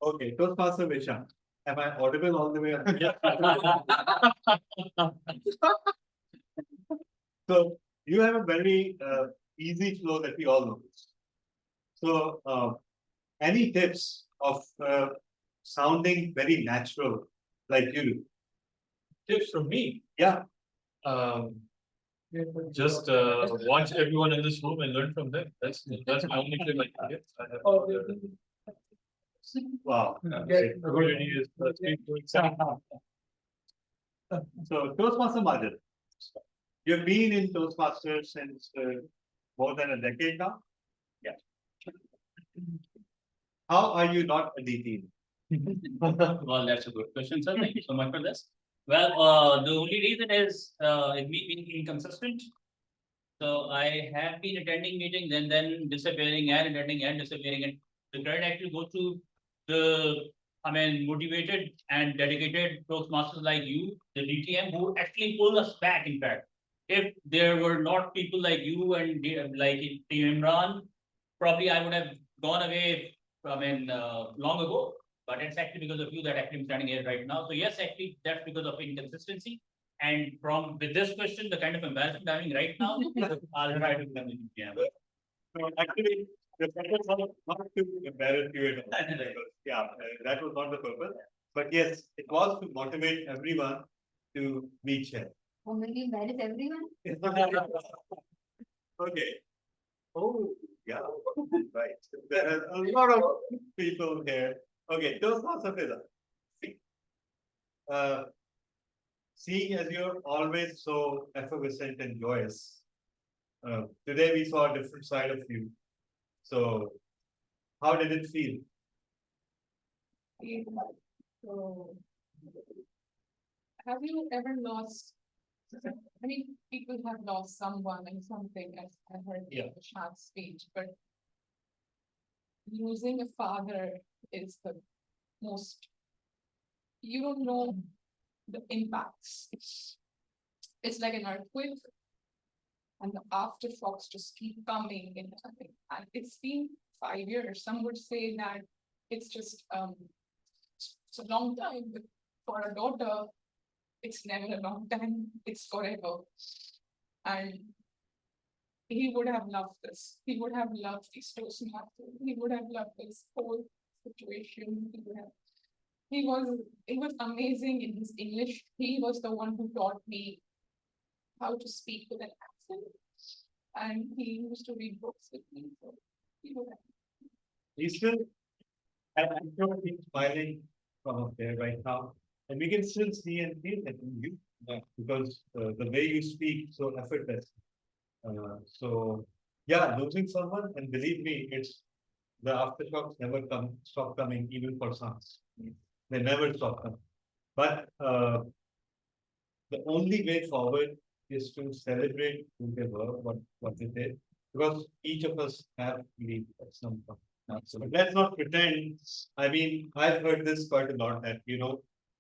Speaker 1: Okay, Toastmaster Vishant, am I audible all the way up? So, you have a very easy flow that we all know. So, any tips of sounding very natural like you do?
Speaker 9: Tips from me.
Speaker 1: Yeah.
Speaker 9: Just watch everyone in this room and learn from them. That's my only tip I can give.
Speaker 1: Wow.
Speaker 9: Everybody is speak to example.
Speaker 1: So, Toastmaster Majid, you've been in Toastmasters since more than a decade now? Yeah. How are you not a DT?
Speaker 11: Well, that's a good question, sir. Thank you so much for this. Well, the only reason is me being inconsistent. So I have been attending meetings and then disappearing and attending and disappearing. And the credit actually goes to the, motivated and dedicated Toastmasters like you, the DTM, who actually pull us back, in fact. If there were not people like you and like Team Imran, probably I would have gone away, long ago. But it's actually because of you that actually I'm standing here right now. So yes, actually that's because of inconsistency. And with this question, the kind of embarrassment I'm having right now, I'll try to become the DTM.
Speaker 1: So actually, the purpose was not to embarrass you at all. Yeah, that was not the purpose. But yes, it was to motivate everyone to meet here.
Speaker 8: Oh, will you embarrass everyone?
Speaker 1: Okay. Oh, yeah, right. There are a lot of people here. Okay, Toastmaster Fida. Seeing as you're always so effervescent and joyous, today we saw a different side of you. So how did it feel?
Speaker 13: So, have you ever lost? I mean, people have lost someone and something, as I heard
Speaker 1: Yeah.
Speaker 13: in the Shah's speech, but losing a father is the most, you don't know the impacts. It's like an earthquake, and the aftershocks just keep coming and coming. And it's been 5 years. Some would say that it's just it's a long time, but for a daughter, it's never a long time. It's forever. And he would have loved this. He would have loved these Toastmasters. He would have loved this whole situation. He was amazing in his English. He was the one who taught me how to speak with an accent. And he used to read books with me. So he would have.
Speaker 1: He's still, I'm sure he's smiling from up there right now. And we can still see and feel that in you, because the way you speak so effortless. So yeah, losing someone, and believe me, it's the aftershocks never stop coming, even for sons. They never stop coming. But the only way forward is to celebrate who they were, what they did, because each of us have lived at some point. So let's not pretend. I mean, I've heard this quite a lot that,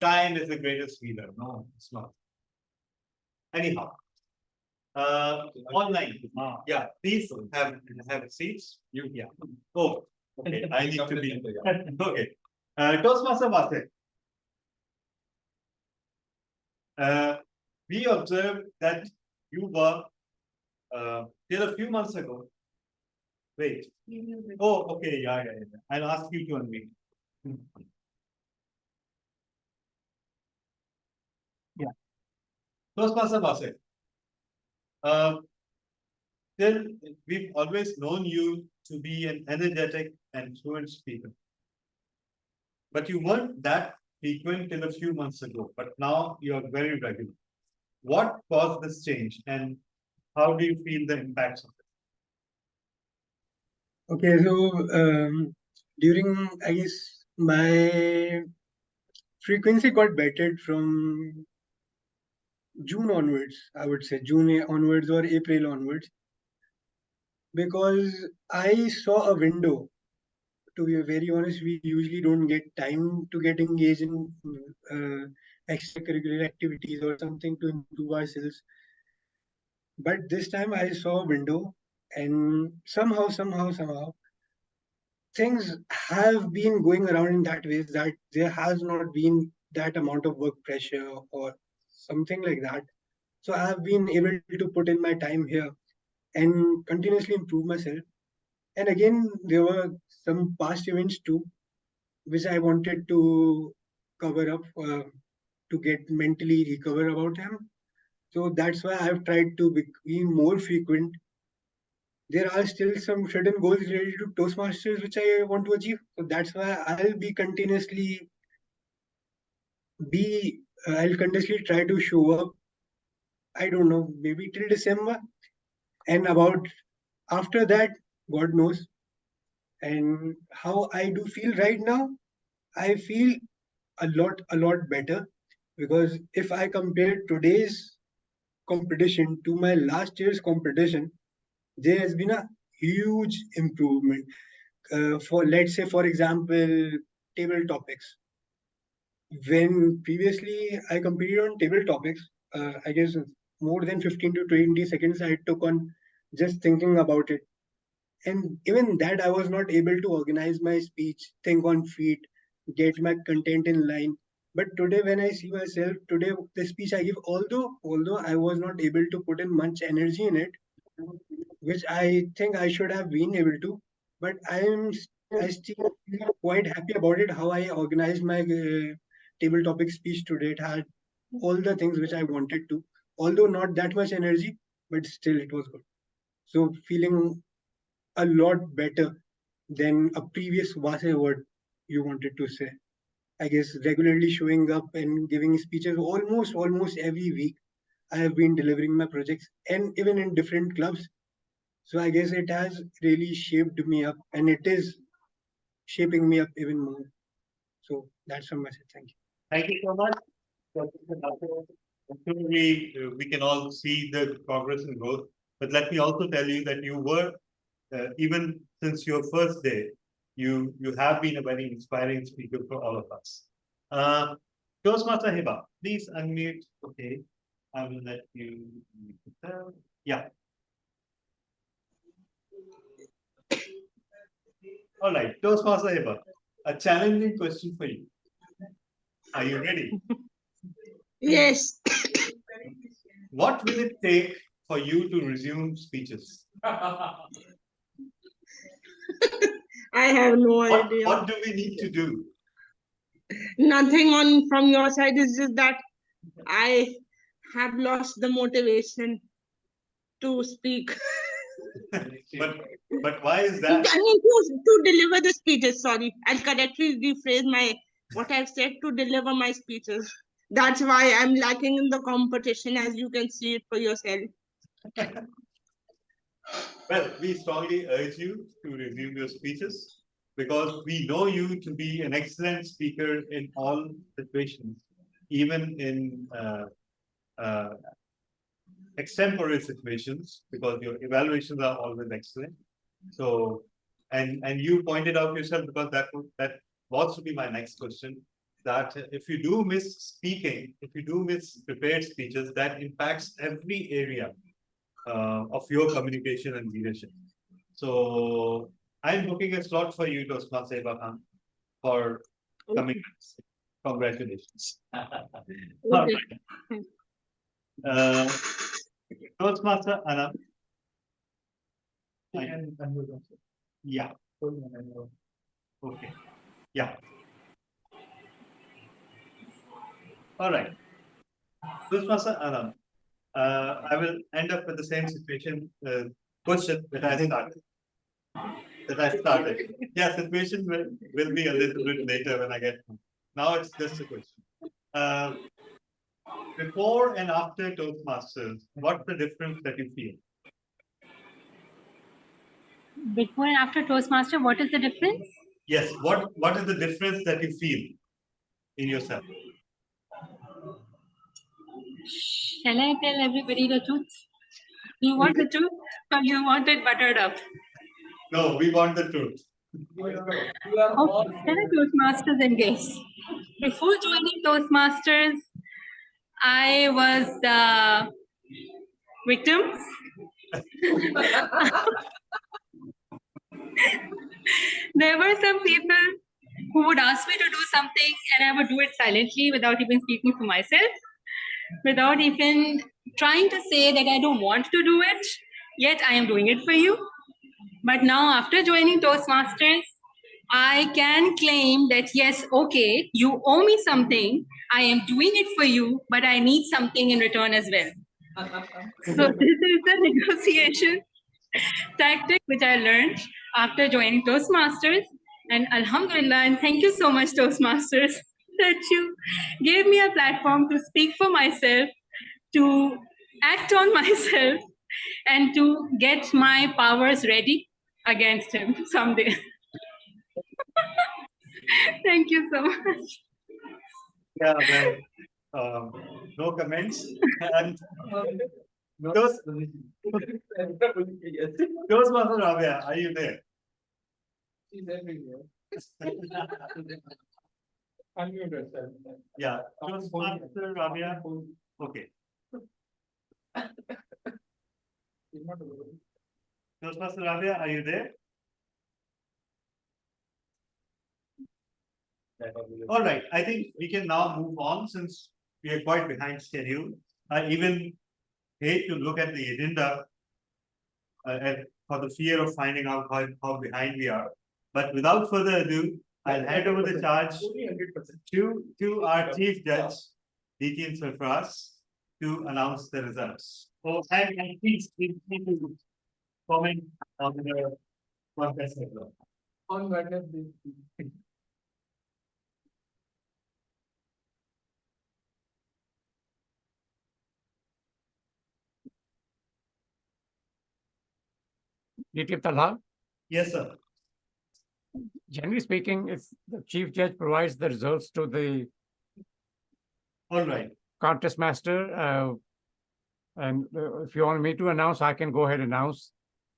Speaker 1: time is the greatest healer. No, it's not. Anyhow, online. Yeah, please have seats. Yeah. Oh, okay. I need to be. Okay. Toastmaster Basir. We observed that you were till a few months ago. Wait. Oh, okay. Yeah. I'll ask you to unmute. Yeah. Toastmaster Basir. Till we've always known you to be an energetic and fluent speaker. But you weren't that frequent till a few months ago, but now you're very regular. What caused this change, and how do you feel the impacts of it?
Speaker 10: Okay, so during, I guess, my frequency got bettered from June onwards, I would say June onwards or April onwards, because I saw a window. To be very honest, we usually don't get time to get engaged in extracurricular activities or something to improve ourselves. But this time I saw a window, and somehow, things have been going around in that way that there has not been that amount of work pressure or something like that. So I have been able to put in my time here and continuously improve myself. And again, there were some past events too, which I wanted to cover up to get mentally recover about them. So that's why I've tried to be more frequent. There are still some certain goals related to Toastmasters which I want to achieve. So that's why I'll continuously try to show up. I don't know, maybe till December. And about after that, God knows. And how I do feel right now, I feel a lot better, because if I compare today's competition to my last year's competition, there has been a huge improvement. For, let's say, for example, table topics. When previously I competed on table topics, I guess more than 15 to 20 seconds I took on just thinking about it. And even that, I was not able to organize my speech, think on feet, get my content in line. But today, when I see myself, today, the speech I give, although I was not able to put in much energy in it, which I think I should have been able to, but I still feel quite happy about it, how I organized my table topic speech today. It had all the things which I wanted to, although not that much energy, but still it was good. So feeling a lot better than a previous word you wanted to say. I guess regularly showing up and giving speeches almost every week. I have been delivering my projects, and even in different clubs. So I guess it has really shaped me up, and it is shaping me up even more. So that's my message. Thank you.
Speaker 1: Thank you so much. We can all see the progress and growth. But let me also tell you that you were, even since your first day, you have been a very inspiring speaker for all of us. Toastmaster Hiba, please unmute. Okay, I will let you. Yeah. All right, Toastmaster Hiba, a challenging question for you. Are you ready?
Speaker 12: Yes.
Speaker 1: What will it take for you to resume speeches?
Speaker 12: I have no idea.
Speaker 1: What do we need to do?
Speaker 12: Nothing on from your side. Is just that I have lost the motivation to speak.
Speaker 1: But why is that?
Speaker 12: I mean, to deliver the speeches. Sorry, I'll correctly rephrase my what I've said to deliver my speeches. That's why I'm lacking in the competition, as you can see it for yourself.
Speaker 1: Well, we strongly urge you to resume your speeches because we know you to be an excellent speaker in all situations, even in extemporary situations, because your evaluations are always excellent. So, and you pointed out yourself, because that was to be my next question, that if you do miss speaking, if you do miss prepared speeches, that impacts every area of your communication and leadership. So I'm booking a slot for you, Toastmaster Hiba Khan, for coming. Congratulations. All right. Toastmaster Anand. Yeah. Okay. Yeah. All right. Toastmaster Anand. I will end up with the same situation question that I started. Yeah, situation will be a little bit later when I get home. Now it's just a question. Before and after Toastmasters, what's the difference that you feel?
Speaker 14: Before and after Toastmaster, what is the difference?
Speaker 1: Yes, what is the difference that you feel in yourself?
Speaker 14: Shall I tell everybody the truth? You want the truth or you want it buttered up?
Speaker 1: No, we want the truth.
Speaker 14: Okay, Toastmasters and guests. Before joining Toastmasters, I was the victim. There were some people who would ask me to do something and I would do it silently without even speaking for myself, without even trying to say that I don't want to do it, yet I am doing it for you. But now after joining Toastmasters, I can claim that yes, okay, you owe me something, I am doing it for you, but I need something in return as well. So this is the negotiation tactic which I learned after joining Toastmasters. And Alhamdulillah, and thank you so much, Toastmasters, that you gave me a platform to speak for myself, to act on myself, and to get my powers ready against him someday. Thank you so much.
Speaker 1: Yeah, well, no comments. And Toastmaster Rabia, are you there?
Speaker 3: She's everywhere. Unmute yourself.
Speaker 1: Yeah, Toastmaster Rabia. Okay. Toastmaster Rabia, are you there? All right, I think we can now move on since we are quite behind schedule. I even hate to look at the agenda for the fear of finding out how behind we are. But without further ado, I'll hand over the charge to our Chief Judge, Deakin Sarfraz, to announce the results. So, and please comment on the contest as well.
Speaker 3: On Wednesday.
Speaker 2: DTM Talha.
Speaker 1: Yes, sir.
Speaker 2: Generally speaking, it's the chief judge provides the results to the
Speaker 1: All right.
Speaker 2: contest master. And if you want me to announce, I can go ahead and announce.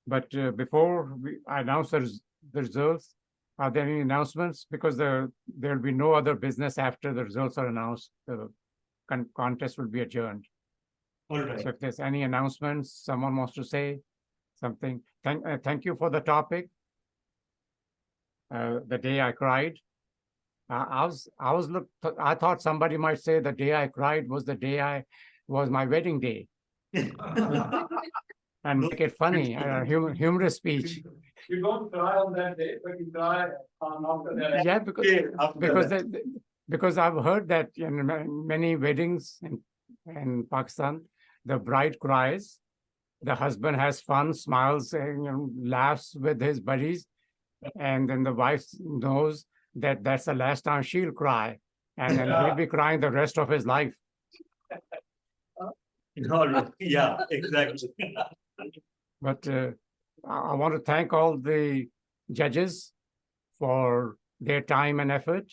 Speaker 2: But before I announce the results, are there any announcements? Because there will be no other business after the results are announced. The contest will be adjourned.
Speaker 1: All right.
Speaker 2: So if there's any announcements, someone wants to say something. Thank you for the topic. The day I cried. I thought somebody might say the day I cried was the day was my wedding day. And make it funny, humorous speech.
Speaker 9: You don't cry on that day, but you cry after that.
Speaker 2: Yeah,
Speaker 1: after that.
Speaker 2: because I've heard that in many weddings in Pakistan, the bride cries, the husband has fun, smiles, and laughs with his buddies, and then the wife knows that that's the last time she'll cry, and then he'll be crying the rest of his life.
Speaker 1: All right. Yeah, exactly.
Speaker 2: But I want to thank all the judges for their time and effort,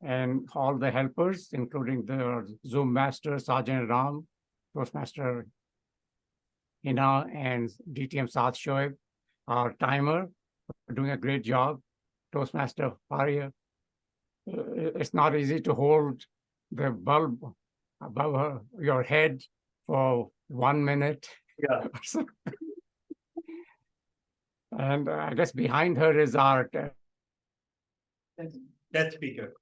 Speaker 2: and all the helpers, including the Zoom master, Sergeant Ram, Toastmaster Hina, and DTM Saad Shoaib, our timer, doing a great job. Toastmaster Faria. It's not easy to hold the bulb above your head for 1 minute.
Speaker 1: Yeah.
Speaker 2: And I guess behind her is our
Speaker 1: Test speaker.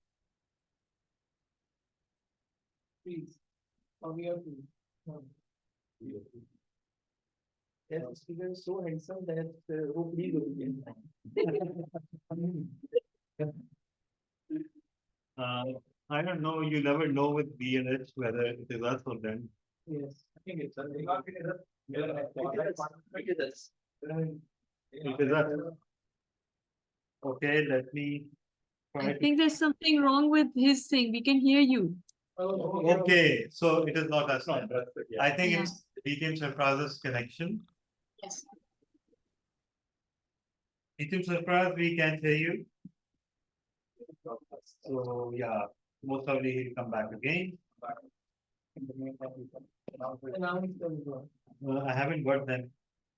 Speaker 3: Please. Or we have to. Test speaker is so handsome that hopefully
Speaker 1: I don't know. You never know with BLH whether it is us or them.
Speaker 3: Yes, I think it's
Speaker 1: It is us. Okay, let me.
Speaker 8: I think there's something wrong with his thing. We can hear you.
Speaker 1: Okay, so it is not us. I think
Speaker 8: Yeah.
Speaker 1: it's DTM Surprises connection.
Speaker 8: Yes.
Speaker 1: DTM Surprise, we can't hear you. So yeah, most probably he'll come back again. I haven't got them.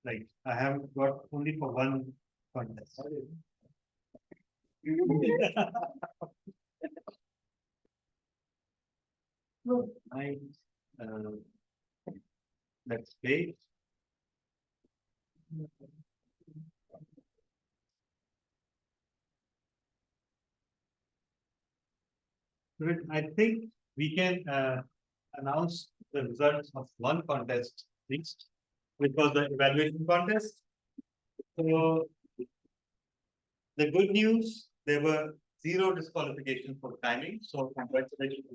Speaker 1: Like I have got only for one contest. I, let's wait. I think we can announce the results of one contest next, which was the evaluation contest. So the good news, there were 0 disqualifications for timing. So congratulations.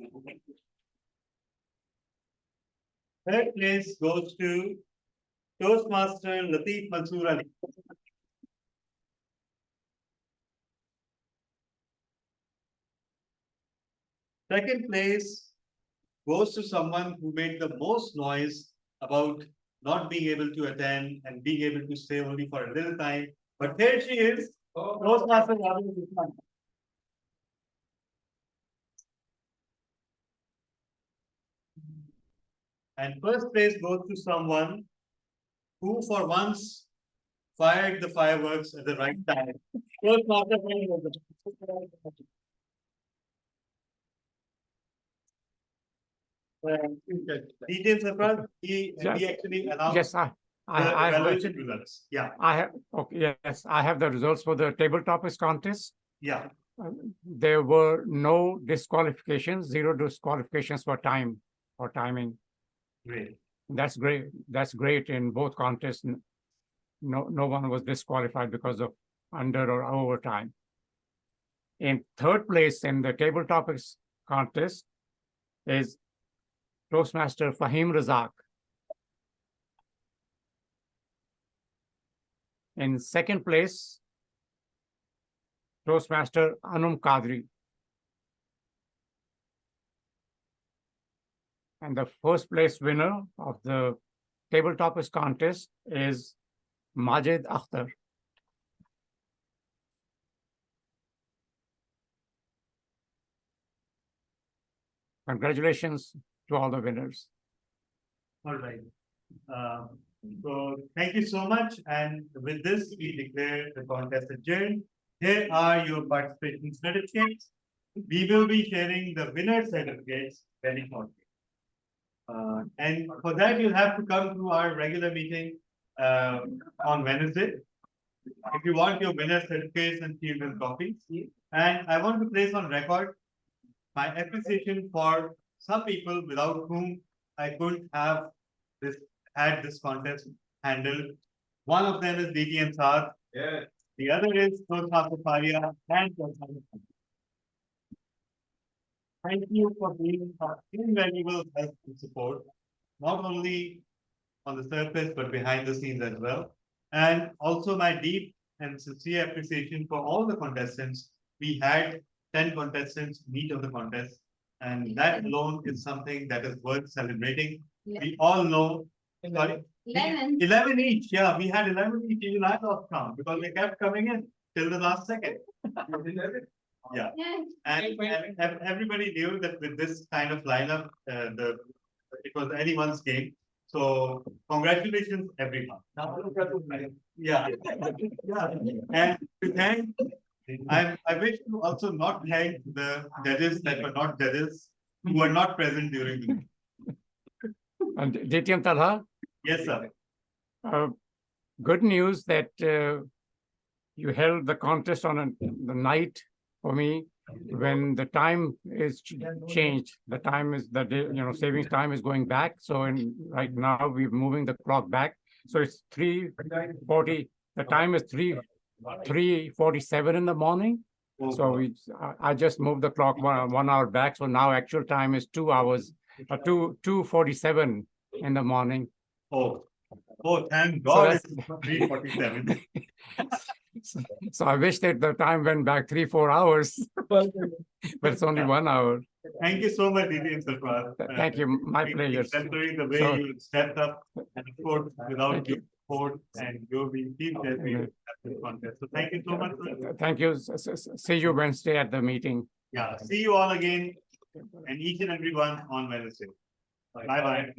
Speaker 1: Third place goes to Toastmaster Latif Mansoor Ali. Second place goes to someone who made the most noise about not being able to attend and being able to stay only for a little time. But here she is, Toastmaster Ravi Usman. And first place goes to someone who for once fired the fireworks at the right time. Toastmaster Ravi Usman. Details surprise. We actually announced
Speaker 2: yes,
Speaker 1: the
Speaker 2: I have
Speaker 1: evaluation results. Yeah.
Speaker 2: I have okay, yes, I have the results for the table topics contest.
Speaker 1: Yeah.
Speaker 2: There were no disqualifications, 0 disqualifications for timing.
Speaker 1: Great.
Speaker 2: That's great. That's great in both contests. No one was disqualified because of under or overtime. In third place in the table topics contest is Toastmaster Fahim Razak. In second place, Toastmaster Anum Qadri. And the first place winner of the table topics contest is Majid Akhtar. congratulations to all the winners.
Speaker 1: All right. So thank you so much. And with this, we declare the contest adjourned. Here are your participation certificates. We will be sharing the winner certificates very shortly. And for that, you'll have to come to our regular meeting on Wednesday. If you want your winner certificates and field and copies. And I want to place on record my appreciation for some people without whom I couldn't have had this contest handled. One of them is DT and Saad.
Speaker 6: Yeah.
Speaker 1: The other is Toastmaster Faria and thank you for being invaluable help and support, not only on the surface, but behind the scenes as well. And also my deep and sincere appreciation for all the contestants. We had 10 contestants in each of the contests, and that alone is something that is worth celebrating. We all know, sorry, 11 each. Yeah, we had 11 each. Even I lost count because they kept coming in till the last second. Yeah, and everybody knew that with this kind of lineup, it was anyone's game. So congratulations, everyone. Yeah, yeah. And to thank, I wish to also not thank the judges that were not judges who were not present during the meeting.
Speaker 2: And DTM Talha?
Speaker 1: Yes, sir.
Speaker 2: Good news that you held the contest on the night for me when the time is changed. The time is savings time is going back. So right now we're moving the clock back. So it's 3:40. The time is 3:47 in the morning. So I just moved the clock 1 hour back. So now actual time is 2 hours, 2:47 in the morning.
Speaker 1: Oh, thank God it's 3:47.
Speaker 2: So I wish that the time went back 3-4 hours, but it's only 1 hour.
Speaker 1: Thank you so much, Didi and Sarfraz.
Speaker 2: Thank you, my pleasure.
Speaker 1: Considering the way you stepped up, and of course, without your support and your being team contest. So thank you so much.
Speaker 2: Thank you. See you Wednesday at the meeting.
Speaker 1: Yeah, see you all again, and each and every one on Wednesday. Bye bye.